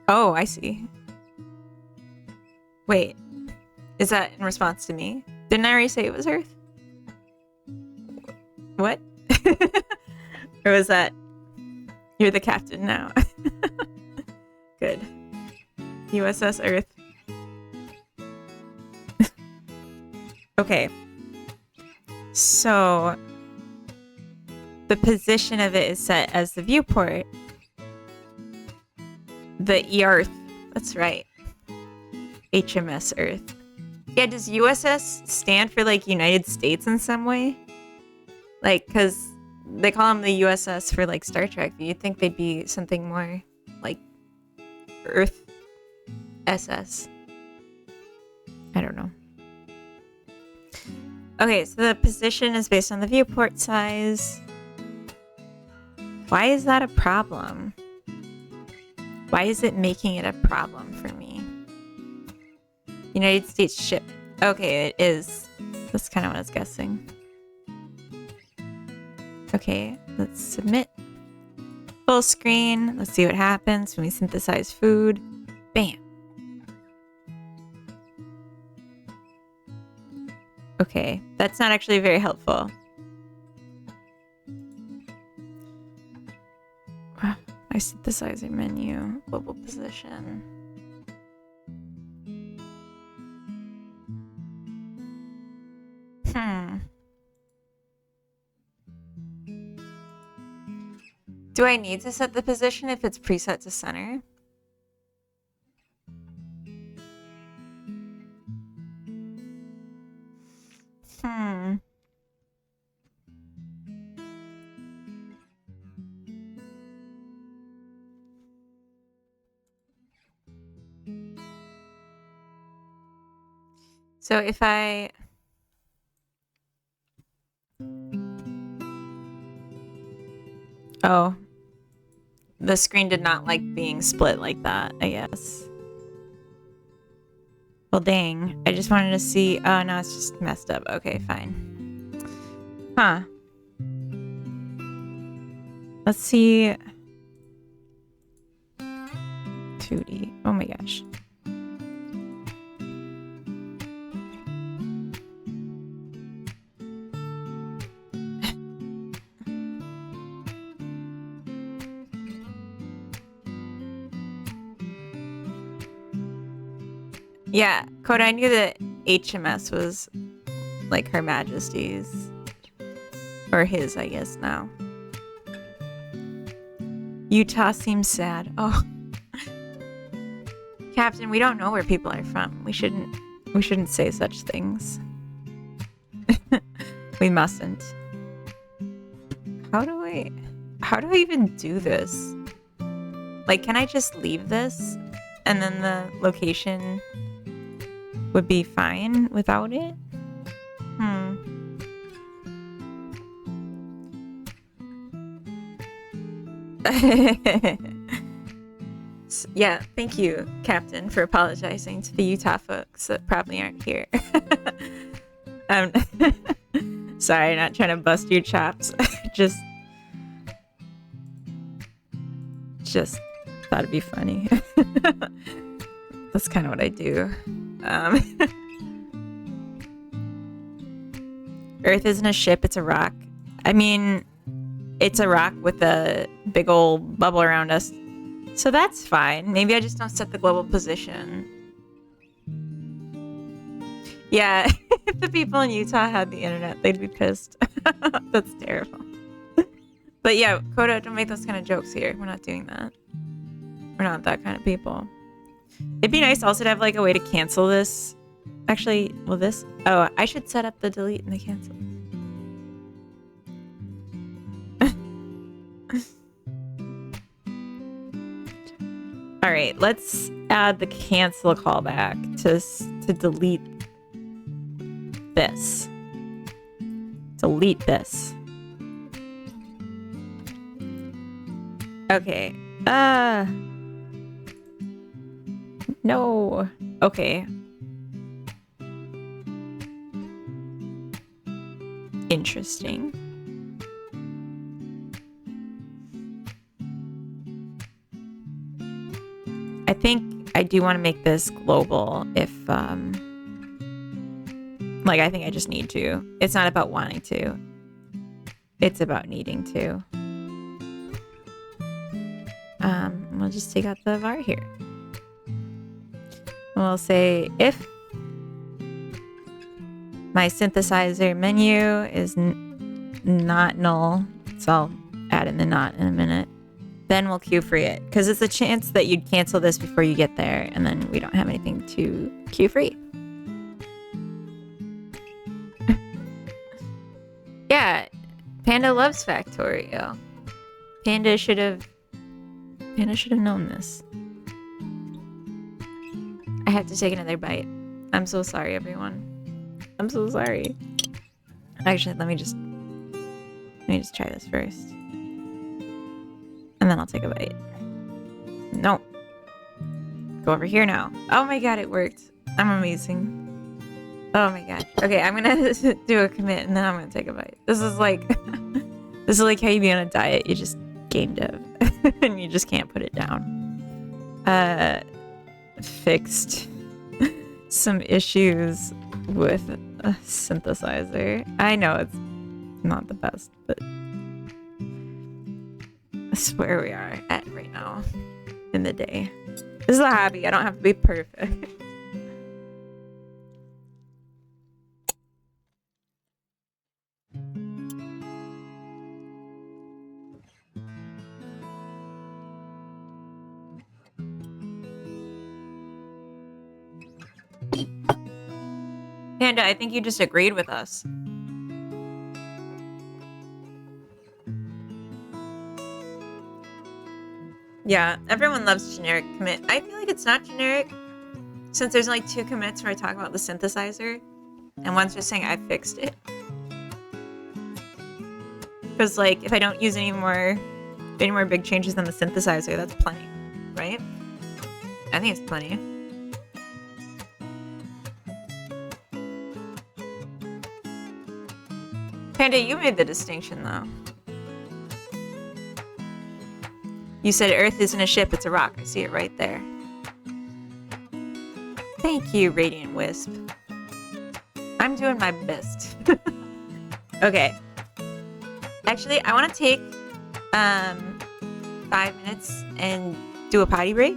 Oh, I see. Wait. Is that in response to me? Didn't I already say it was Earth? What? Or was that you're the captain now? Good. USS Earth. Okay. So the position of it is set as the viewport. The Earth. That's right. HMS Earth. Yeah, does USS stand for like United States in some way? Like, because they call them the USS for like Star Trek. You'd think they'd be something more like Earth SS. I don't know. Okay, so the position is based on the viewport size. Why is that a problem? Why is it making it a problem for me? United States ship. Okay, it is. That's kind of what I was guessing. Okay, let's submit. Full screen. Let's see what happens when we synthesize food. Bam. Okay, that's not actually very helpful. My synthesizer menu, global position. Do I need to set the position if it's preset to center? So if I... Oh. the screen did not like being split like that, I guess. Well, dang. I just wanted to see. Oh, no, it's just messed up. Okay, fine. Huh. Let's see. 2D. Oh my gosh. Yeah, Coda, I knew that HMS was like Her Majesty's. Or his, I guess, now. Utah seems sad. Oh. Captain, we don't know where people are from. We shouldn't say such things. We mustn't. How do I even do this? Like, can I just leave this? And then the location would be fine without it? Yeah, thank you, Captain, for apologizing to the Utah folks that probably aren't here. Sorry, not trying to bust your chops. just thought it'd be funny. That's kind of what I do. Earth isn't a ship, it's a rock. I mean, it's a rock with a big old bubble around us. So that's fine. Maybe I just don't set the global position. Yeah, if the people in Utah had the internet, they'd be pissed. That's terrible. But yeah, Coda, don't make those kind of jokes here. We're not doing that. We're not that kind of people. It'd be nice also to have like a way to cancel this. Actually, will this? Oh, I should set up the delete and the cancel. All right, let's add the cancel callback to delete this. Delete this. Okay. No. Okay. Interesting. I think I do want to make this global if, like, I think I just need to. It's not about wanting to. It's about needing to. We'll just take out the var here. We'll say if my synthesizer menu is not null, so I'll add in the not in a minute. Then we'll queue free it, because it's a chance that you'd cancel this before you get there, and then we don't have anything to queue free. Yeah, Panda loves Factorio. Panda should have known this. I had to take another bite. I'm so sorry, everyone. I'm so sorry. Actually, let me just try this first. And then I'll take a bite. No. Go over here now. Oh my god, it worked. I'm amazing. Oh my god. Okay, I'm gonna do a commit and then I'm gonna take a bite. This is like how you be on a diet. You just game dev. And you just can't put it down. Fixed some issues with a synthesizer. I know it's not the best, but that's where we are at right now in the day. This is a hobby. I don't have to be perfect. Panda, I think you just agreed with us. Yeah, everyone loves generic commit. I feel like it's not generic since there's only 2 commits where I talk about the synthesizer and one's just saying I fixed it. Because like if I don't use any more Any more big changes than the synthesizer? That's plenty, right? I think it's plenty. Panda, you made the distinction, though. You said Earth isn't a ship, it's a rock. I see it right there. Thank you, Radiant Wisp. I'm doing my best. Okay. Actually, I want to take 5 minutes and do a potty break.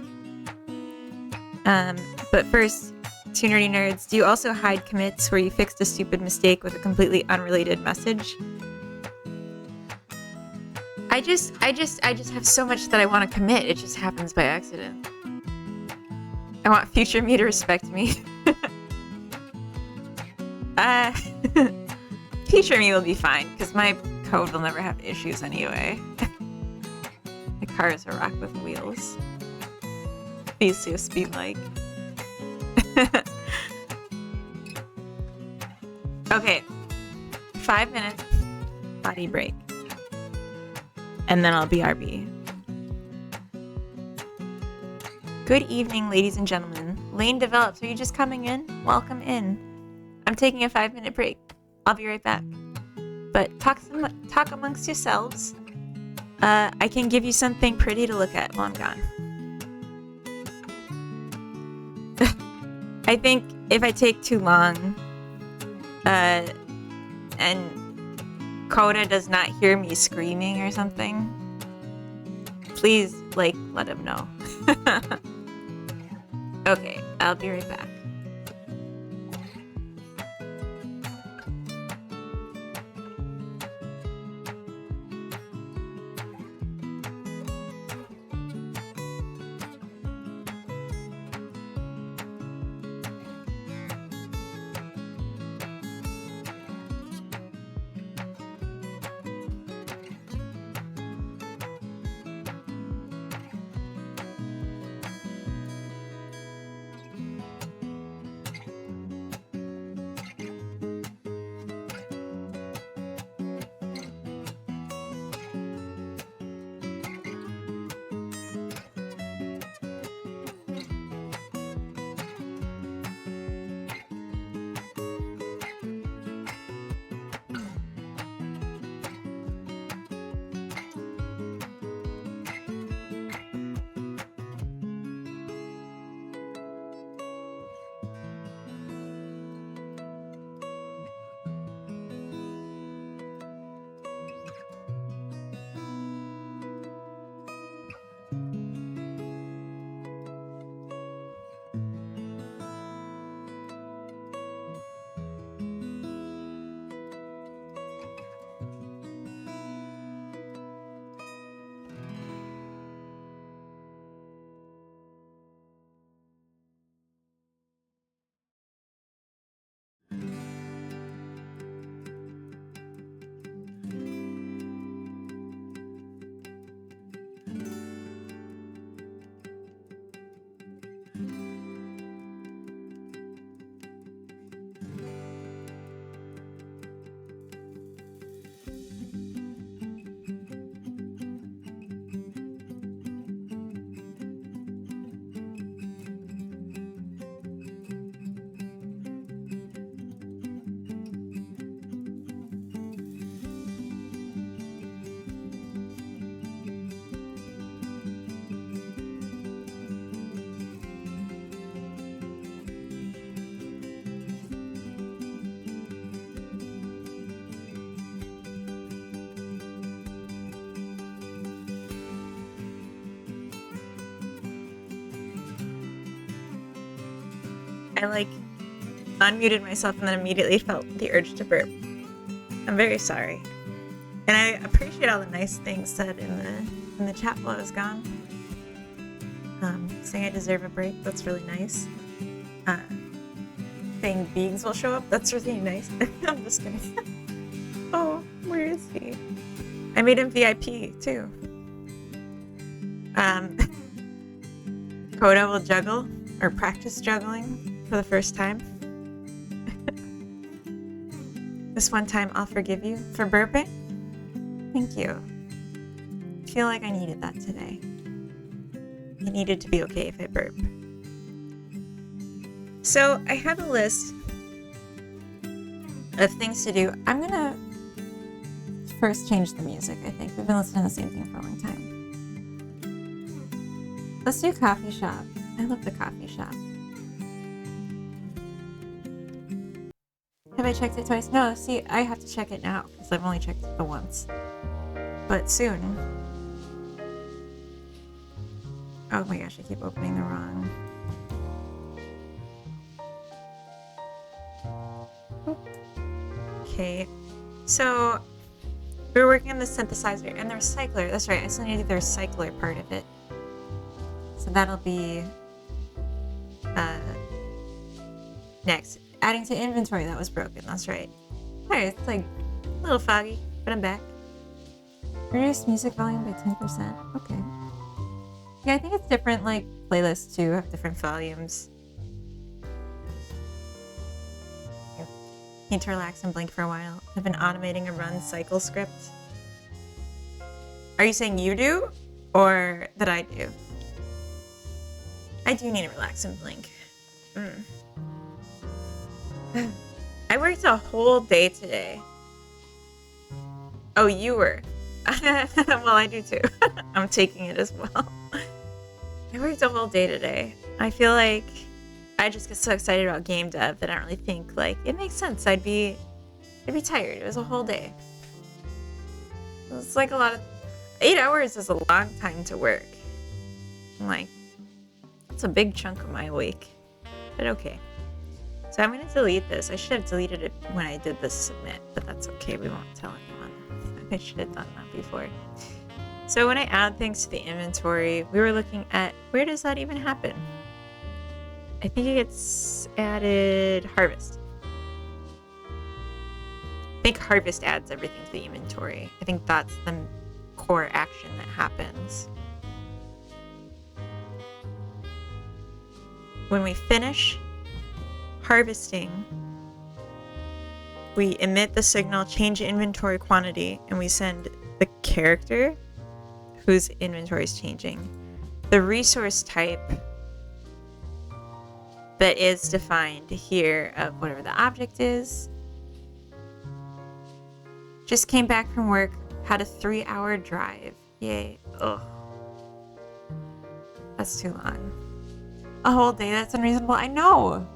But first, two nerdy nerds, do you also hide commits where you fixed a stupid mistake with a completely unrelated message? I just have so much that I want to commit. It just happens by accident. I want future me to respect me. Future me will be fine, because my code will never have issues anyway. The car is a rock with wheels. Theseus be like. Okay. 5 minutes. Body break. And then I'll BRB. Good evening, ladies and gentlemen. Lane develops. Are you just coming in? Welcome in. I'm taking a 5-minute break. I'll be right back. But talk amongst yourselves. I can give you something pretty to look at while I'm gone. I think if I take too long, and Coda does not hear me screaming or something, please, like, let him know. Okay, I'll be right back. I like unmuted myself and then immediately felt the urge to burp. I'm very sorry. And I appreciate all the nice things said in the chat while I was gone. Saying I deserve a break, that's really nice. Saying Beegs will show up, that's really nice. I'm just kidding. Oh, where is he? I made him VIP too. Coda will juggle or practice juggling for the first time. This one time I'll forgive you for burping. Thank you. feel like I needed that today. It needed to be okay if I burp. So I have a list of things to do. I'm gonna first change the music, I think. We've been listening to the same thing for a long time. Let's do coffee shop. I love the coffee shop. Have I checked it twice? No, see, I have to check it now because I've only checked it the once. But soon. Oh my gosh, I keep opening the wrong. Okay, so we're working on the synthesizer and the recycler. That's right, I still need to do the recycler part of it. So that'll be next. Adding to inventory that was broken. That's right. Alright, it's like a little foggy, but I'm back. Reduce music volume by 10%. Okay. Yeah, I think it's different, like playlists too have different volumes. Need to relax and blink for a while. I've been automating a run cycle script. Are you saying you do? Or that I do? I do need to relax and blink. I worked a whole day today. Oh, you were. Well, I do too. I'm taking it as well. I worked a whole day today. I feel like I just get so excited about game dev that I don't really think, like, it makes sense. I'd be tired. It was a whole day. It's like a lot of... 8 hours is a long time to work. I'm like, that's a big chunk of my week. But okay. So I'm going to delete this. I should have deleted it when I did this submit, but that's okay. We won't tell anyone. I should have done that before. So when I add things to the inventory, we were looking at, where does that even happen? I think it gets added harvest. I think harvest adds everything to the inventory. I think that's the core action that happens. When we finish harvesting, we emit the signal, change inventory quantity, and we send the character whose inventory is changing the resource type that is defined here of whatever the object is. Just came back from work, had a 3-hour drive. Yay. Ugh. That's too long. A whole day, that's unreasonable. I know.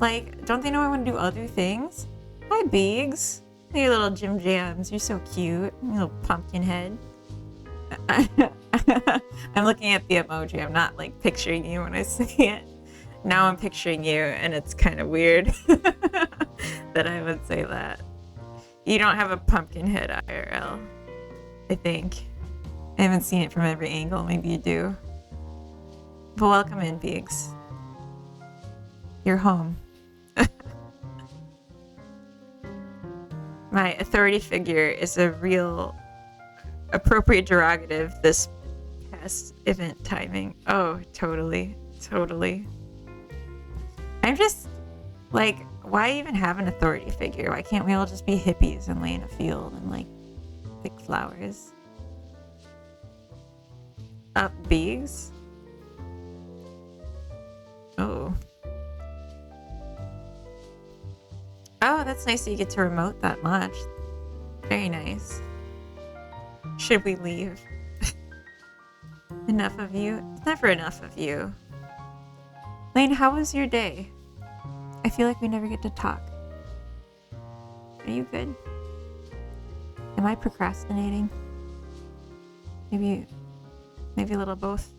Like, don't they know I want to do other things? Hi, Biggs. Your little Jim Jams. You're so cute. Your little pumpkin head. I'm looking at the emoji. I'm not, like, picturing you when I say it. Now I'm picturing you, and it's kind of weird that I would say that. You don't have a pumpkin head IRL, I think. I haven't seen it from every angle. Maybe you do. But welcome in, Biggs. You're home. My authority figure is a real appropriate derogative this past event timing. Oh, totally. Totally. I'm just like, why even have an authority figure? Why can't we all just be hippies and lay in a field and like pick flowers? Up bees? Oh. Oh, that's nice that you get to remote that much. Very nice. Should we leave? Enough of you? It's never enough of you. Lane, how was your day? I feel like we never get to talk. Are you good? Am I procrastinating? Maybe a little both.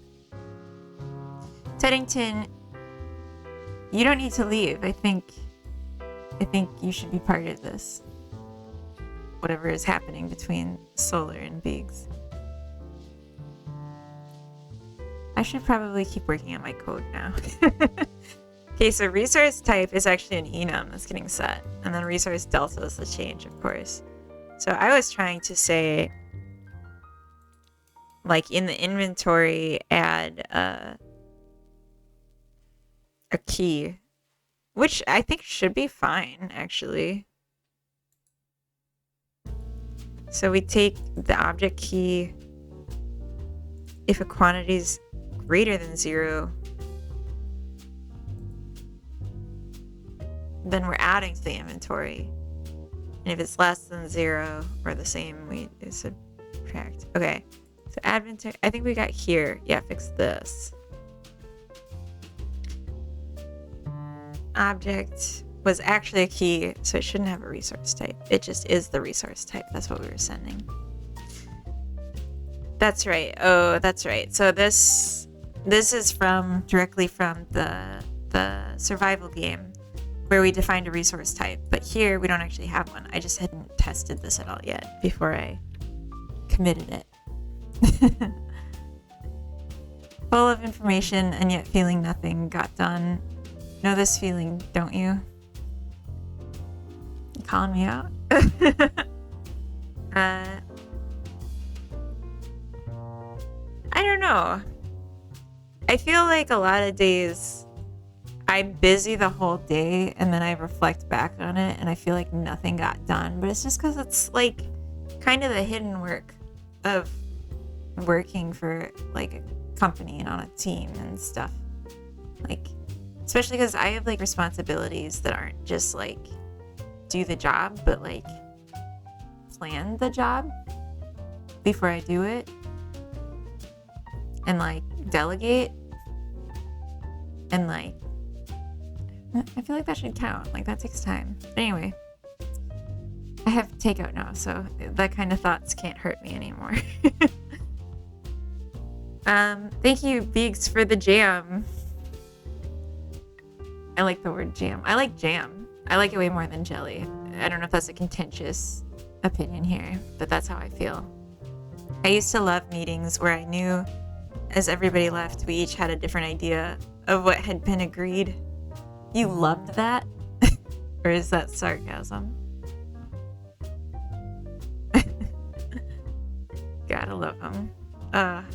Teddington, you don't need to leave. I think you should be part of this. Whatever is happening between Solar and Biggs. I should probably keep working on my code now. Okay, so resource type is actually an enum that's getting set. And then resource delta is the change, of course. So I was trying to say, like in the inventory, add a key. Which I think should be fine, actually. So we take the object key, if a quantity is greater than 0, then we're adding to the inventory. And if it's less than 0 or the same, we subtract. Okay, so add inventory. I think we got here. Yeah, fix this. Object was actually a key, so it shouldn't have a resource type. It just is the resource type. That's what we were sending. That's right. Oh, that's right. So this is directly from the survival game, where we defined a resource type. But here we don't actually have one. I just hadn't tested this at all yet before I committed it. Full of information and yet feeling nothing got done. Know this feeling, don't you? You calling me out? I don't know. I feel like a lot of days I'm busy the whole day and then I reflect back on it and I feel like nothing got done. But it's just because it's like kind of the hidden work of working for like a company and on a team and stuff. Like, especially because I have like responsibilities that aren't just like do the job, but like plan the job before I do it. And like delegate. And like, I feel like that should count. Like that takes time. But anyway, I have takeout now, so that kind of thoughts can't hurt me anymore. Thank you, Beeks, for the jam. I like the word jam. I like jam. I like it way more than jelly. I don't know if that's a contentious opinion here, but that's how I feel. I used to love meetings where I knew as everybody left, we each had a different idea of what had been agreed. You loved that? Or is that sarcasm? Gotta love them. I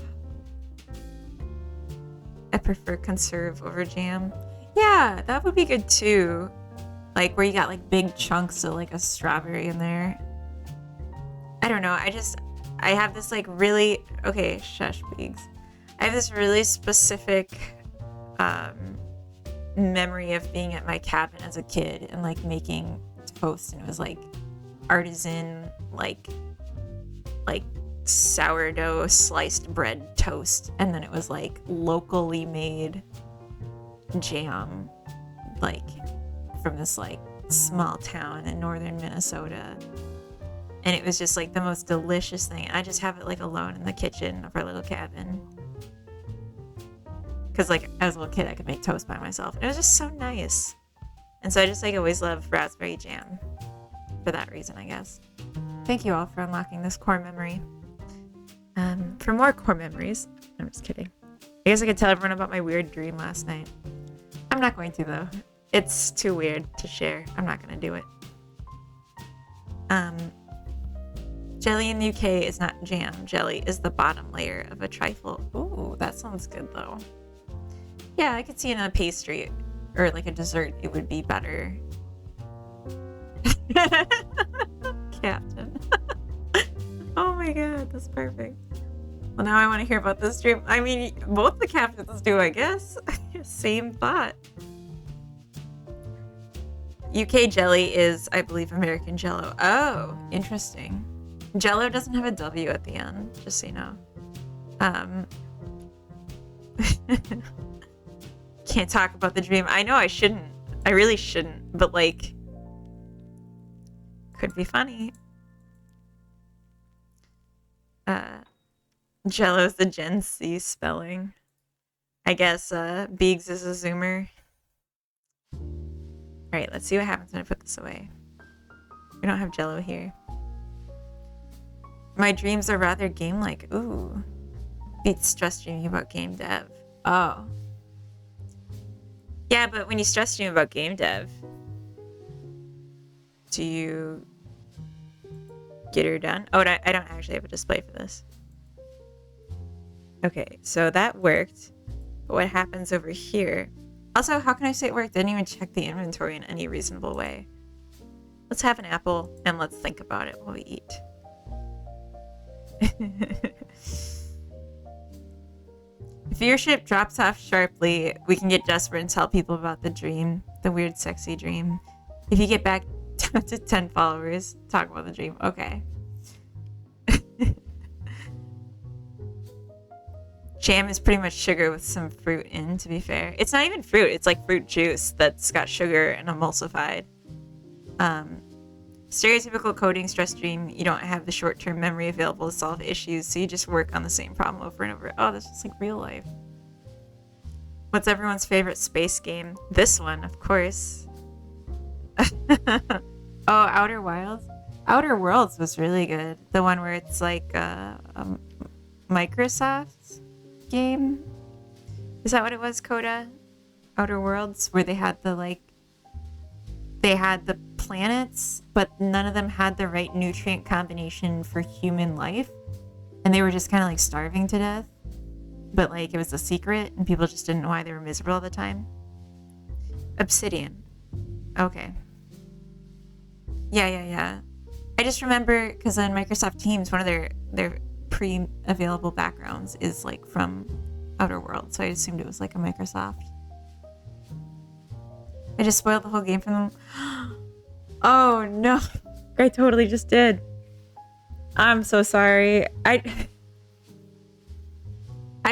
prefer conserve over jam. Yeah, that would be good too. Like where you got like big chunks of like a strawberry in there. I don't know. I have this like really, okay, shush, Beegs. I have this really specific memory of being at my cabin as a kid and like making toast, and it was like artisan like sourdough sliced bread toast, and then it was like locally made jam, like from this like small town in northern Minnesota, and it was just like the most delicious thing. I just have it like alone in the kitchen of our little cabin. Because, like, as a little kid, I could make toast by myself. It was just so nice. And so I just, like, always love raspberry jam. For that reason, I guess. Thank you all for unlocking this core memory. For more core memories... I'm just kidding. I guess I could tell everyone about my weird dream last night. I'm not going to, though. It's too weird to share. I'm not going to do it. Jelly in the UK is not jam. Jelly is the bottom layer of a trifle. Ooh, that sounds good, though. Yeah, I could see in a pastry or like a dessert, it would be better. Captain. Oh my god, that's perfect. Well, now I want to hear about this dream. I mean, both the captains do, I guess. Same thought. UK jelly is, I believe, American Jello. Oh, interesting. Jello doesn't have a W at the end, just so you know. Can't talk about the dream. I know I shouldn't. I really shouldn't. But, like, could be funny. Jello's the Gen C spelling. I guess Beegs is a Zoomer. Alright, let's see what happens when I put this away. We don't have Jello here. My dreams are rather game-like. Ooh. Beats stress dreaming about game dev. Oh. Yeah, but when you stress dream about game dev, do you get her done? Oh, I don't actually have a display for this. Okay, so that worked. But what happens over here? Also, how can I say it worked? I didn't even check the inventory in any reasonable way. Let's have an apple and let's think about it while we eat. If your ship drops off sharply, we can get desperate and tell people about the dream, the weird, sexy dream. If you get back to 10 followers, talk about the dream. Okay. Jam is pretty much sugar with some fruit in, to be fair. It's not even fruit. It's like fruit juice that's got sugar and emulsified. Stereotypical coding stress dream, you don't have the short-term memory available to solve issues, so you just work on the same problem over and over. Oh, this is like real life. What's everyone's favorite space game? This one, of course. Oh, Outer Wilds? Outer Worlds was really good. The one where it's like Microsoft's game? Is that what it was, Coda? Outer Worlds, where they had the planets, but none of them had the right nutrient combination for human life, and they were just kind of like starving to death, but like it was a secret and people just didn't know why they were miserable all the time. Obsidian. Okay. Yeah. I just remember because on Microsoft Teams, one of their pre-available backgrounds is like from Outer Worlds, so I assumed it was like a Microsoft. I just spoiled the whole game for them. Oh no, I totally just did. I'm so sorry. I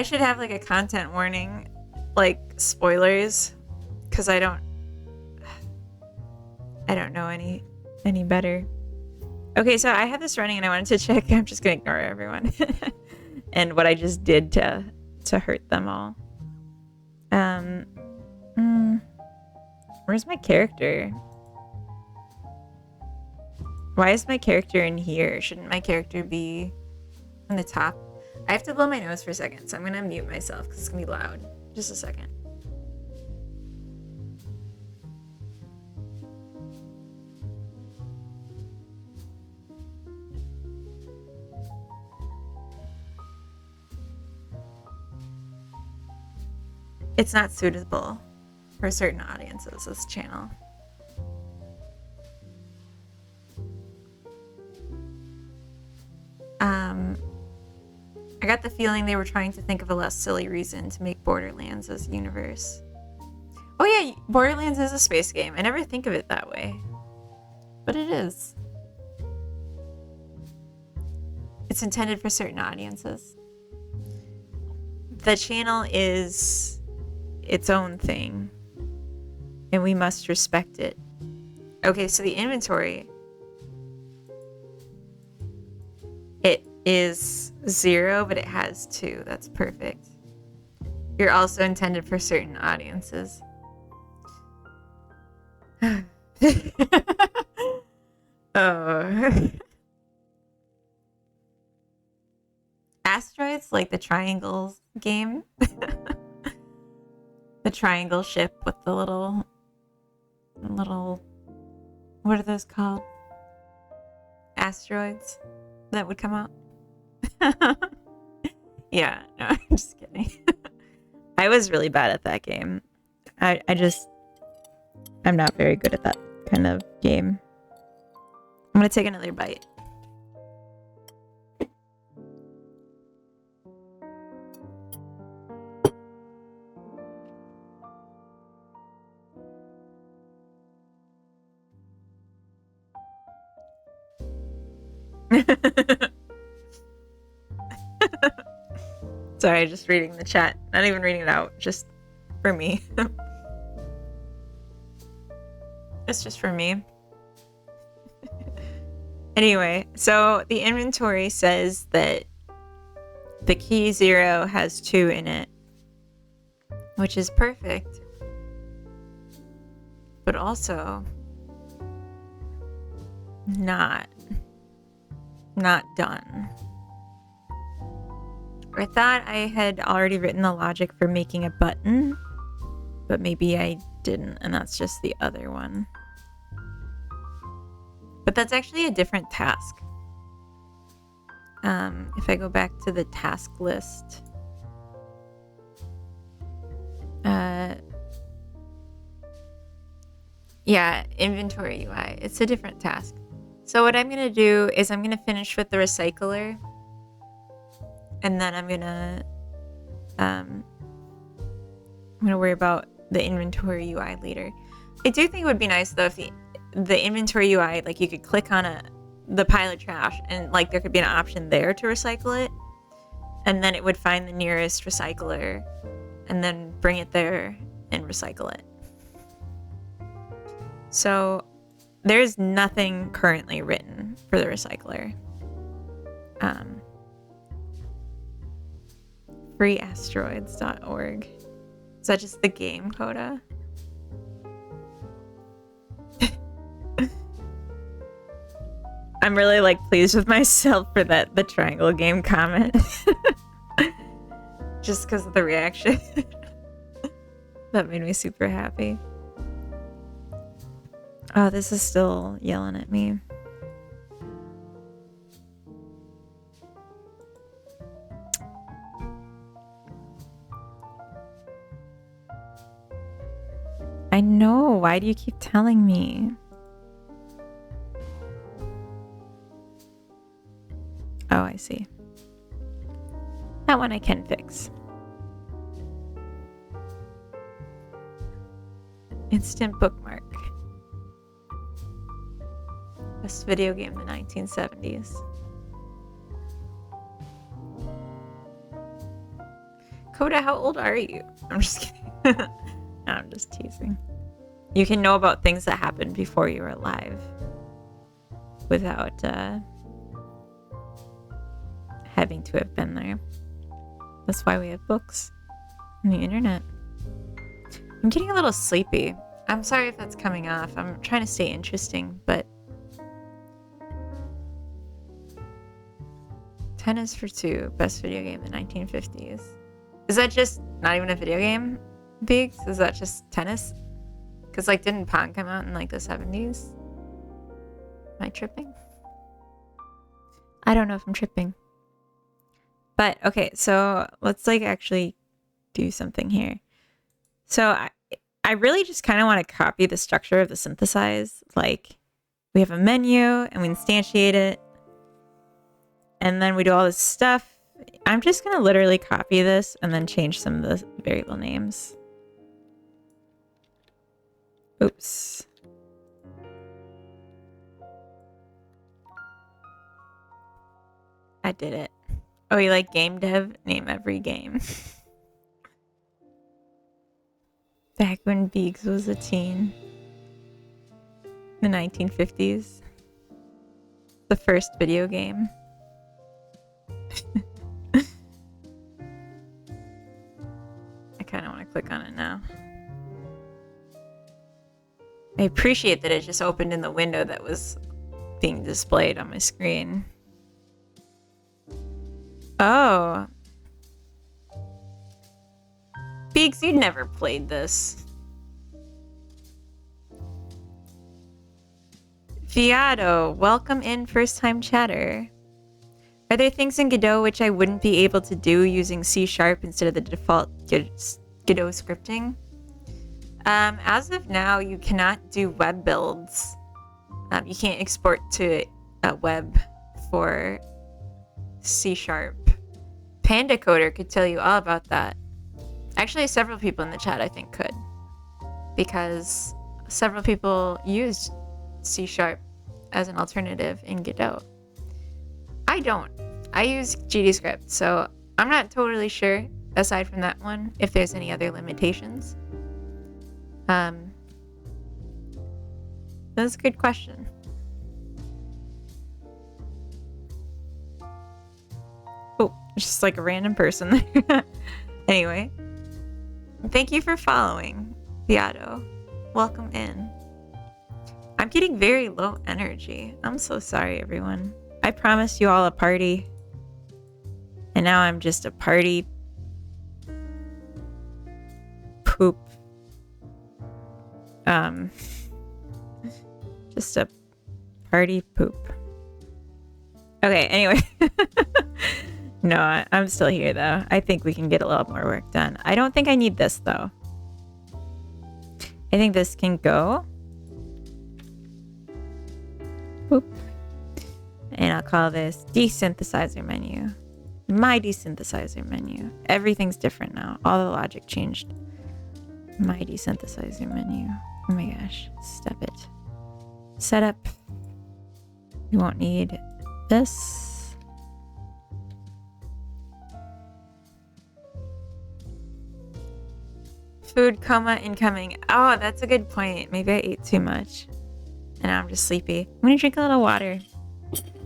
should have like a content warning, like spoilers, because I don't know any better. Okay, so I had this running and I wanted to check. I'm just gonna ignore everyone and what I just did to hurt them all. Where's my character? Why is my character in here? Shouldn't my character be on the top? I have to blow my nose for a second, so I'm gonna mute myself because it's gonna be loud. Just a second. It's not suitable for certain audiences, this channel. I got the feeling they were trying to think of a less silly reason to make Borderlands as a universe. Oh yeah, Borderlands is a space game. I never think of it that way, but it is. It's intended for certain audiences. The channel is its own thing, and we must respect it. Okay, so the inventory, it is 0, but it has 2. That's perfect. You're also intended for certain audiences. Oh. Asteroids, like the triangles game. The triangle ship with the little, what are those called? Asteroids that would come out. Yeah, no, I'm just kidding. I was really bad at that game. I'm not very good at that kind of game. I'm gonna take another bite. Sorry, just reading the chat. Not even reading it out, just for me. It's just for me. Anyway, so the inventory says that the key 0 has 2 in it, which is perfect. But also not done. I thought I had already written the logic for making a button, but maybe I didn't, and that's just the other one. But that's actually a different task. If I go back to the task list, yeah, inventory UI, it's a different task. So what I'm going to do is I'm going to finish with the recycler, and then I'm going to I'm gonna worry about the inventory UI later. I do think it would be nice though if the inventory UI, like you could click on the pile of trash and like there could be an option there to recycle it, and then it would find the nearest recycler and then bring it there and recycle it. So there's nothing currently written for the recycler. Freeasteroids.org. Is that just the game, Coda? I'm really like pleased with myself for the triangle game comment. Just because of the reaction. That made me super happy. Oh, this is still yelling at me. I know. Why do you keep telling me? Oh, I see. That one I can fix. Instant bookmark. Best video game in the 1970s. Coda, how old are you? I'm just kidding. No, I'm just teasing. You can know about things that happened before you were alive without having to have been there. That's why we have books and the internet. I'm getting a little sleepy. I'm sorry if that's coming off. I'm trying to stay interesting, but Tennis for Two, best video game in the 1950s. Is that just not even a video game, Biggs? Is that just tennis? Because, like, didn't Pong come out in, like, the 70s? Am I tripping? I don't know if I'm tripping. But, okay, so let's, like, actually do something here. So I really just kind of want to copy the structure of the synthesize. Like, we have a menu, and we instantiate it. And then we do all this stuff. I'm just going to literally copy this and then change some of the variable names. Oops. I did it. Oh, you like game dev? Name every game. Back when Beegs was a teen. The 1950s. The first video game. I kind of want to click on it now. I appreciate that it just opened in the window that was being displayed on my screen. Oh. Beaks, you never played this. Fiato, welcome in, first time chatter. Are there things in Godot which I wouldn't be able to do using C# instead of the default Godot scripting? As of now, you cannot do web builds. You can't export to a web for C#. Panda Coder could tell you all about that. Actually, several people in the chat, I think, could. Because several people used C# as an alternative in Godot. I don't. I use GDScript, so I'm not totally sure, aside from that one, if there's any other limitations. That's a good question. Oh, just like a random person there. Anyway, thank you for following, Beato. Welcome in. I'm getting very low energy. I'm so sorry, everyone. I promised you all a party. And now I'm just a party poop. Just a party poop. Okay, anyway. No, I'm still here, though. I think we can get a lot more work done. I don't think I need this, though. I think this can go. Boop. And I'll call this desynthesizer menu. My desynthesizer menu. Everything's different now. All the logic changed. Mighty synthesizer menu. Oh my gosh. Step it. Setup. We won't need this. Food coma incoming. Oh, that's a good point. Maybe I ate too much. And now I'm just sleepy. I'm gonna drink a little water.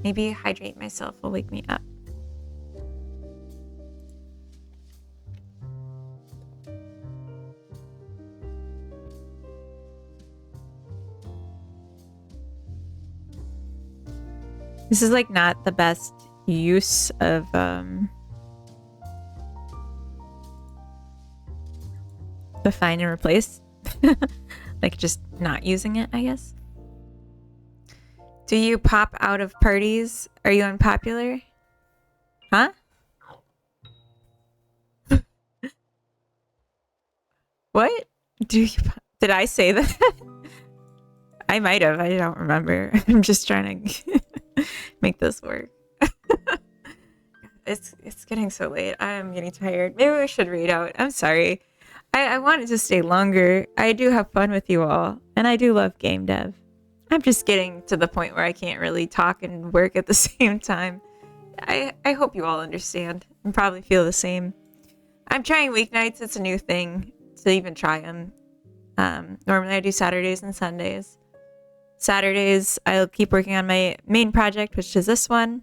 Maybe hydrate myself will wake me up. This is like not the best use of the find and replace. Like just not using it, I guess. Do you pop out of parties? Are you unpopular? Huh? What? Did I say that? I might have. I don't remember. I'm just trying to make this work. It's getting so late. I am getting tired. Maybe we should read out. I'm sorry. I wanted to stay longer. I do have fun with you all, and I do love game dev. I'm just getting to the point where I can't really talk and work at the same time. I hope you all understand and probably feel the same. I'm trying weeknights. It's a new thing to even try them. Normally I do Saturdays and Sundays. Saturdays, I'll keep working on my main project, which is this one.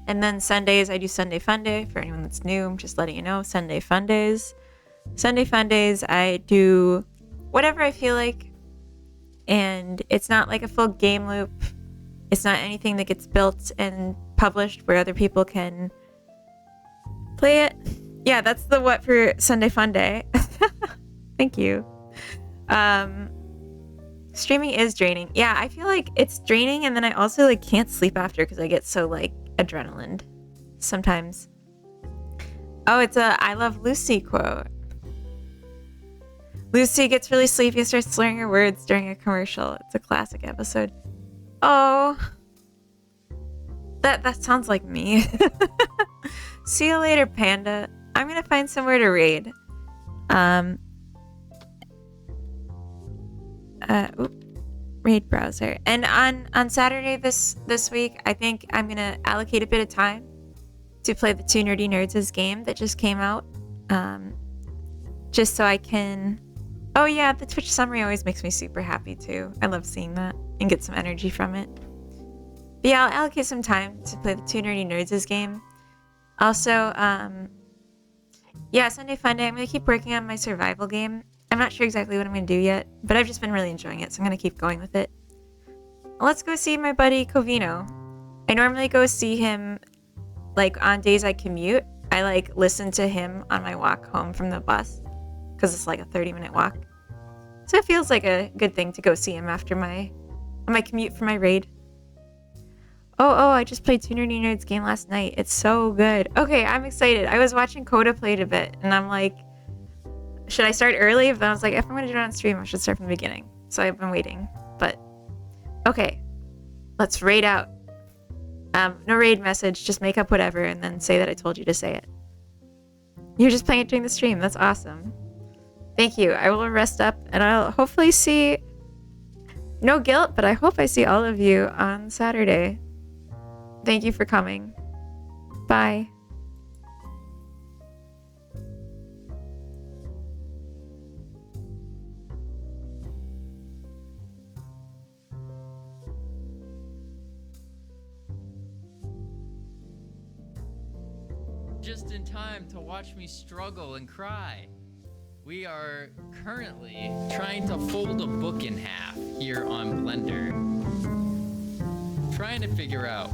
And then Sundays, I do Sunday Fun Day. For anyone that's new, I'm just letting you know, Sunday Fun Days. Sunday Fun Days, I do whatever I feel like. And it's not like a full game loop. It's not anything that gets built and published where other people can play it. Yeah, that's the what for Sunday Fun Day. Thank you. Streaming is draining. Yeah, I feel like it's draining, and then I also like can't sleep after because I get so like adrenaline sometimes. Oh, it's a I Love Lucy quote. Lucy gets really sleepy and starts slurring her words during a commercial. It's a classic episode. Oh, that sounds like me. See you later, Panda. I'm gonna find somewhere to raid. Raid browser. And on Saturday this week, I think I'm gonna allocate a bit of time to play the Two Nerdy Nerds' game that just came out. Just so I can. Oh yeah, the Twitch summary always makes me super happy too. I love seeing that and get some energy from it. But yeah, I'll allocate some time to play the Two Nerdy Nerds' game. Also, yeah, Sunday Fun Day, I'm gonna keep working on my survival game. I'm not sure exactly what I'm gonna do yet, but I've just been really enjoying it, so I'm gonna keep going with it. Let's go see my buddy Covino. I normally go see him like on days I commute. I like listen to him on my walk home from the bus because it's like a 30-minute walk. So it feels like a good thing to go see him after my commute for my raid. Oh, I just played Two Nerdy Nerds game last night. It's so good. Okay, I'm excited. I was watching Coda play it a bit, and I'm like, should I start early? But I was like, if I'm going to do it on stream, I should start from the beginning. So I've been waiting. But, okay. Let's raid out. No raid message. Just make up whatever and then say that I told you to say it. You're just playing it during the stream. That's awesome. Thank you. I will rest up and I'll hopefully see... No guilt, but I hope I see all of you on Saturday. Thank you for coming. Bye. Just in time to watch me struggle and cry. We are currently trying to fold a book in half here on Blender. Trying to figure out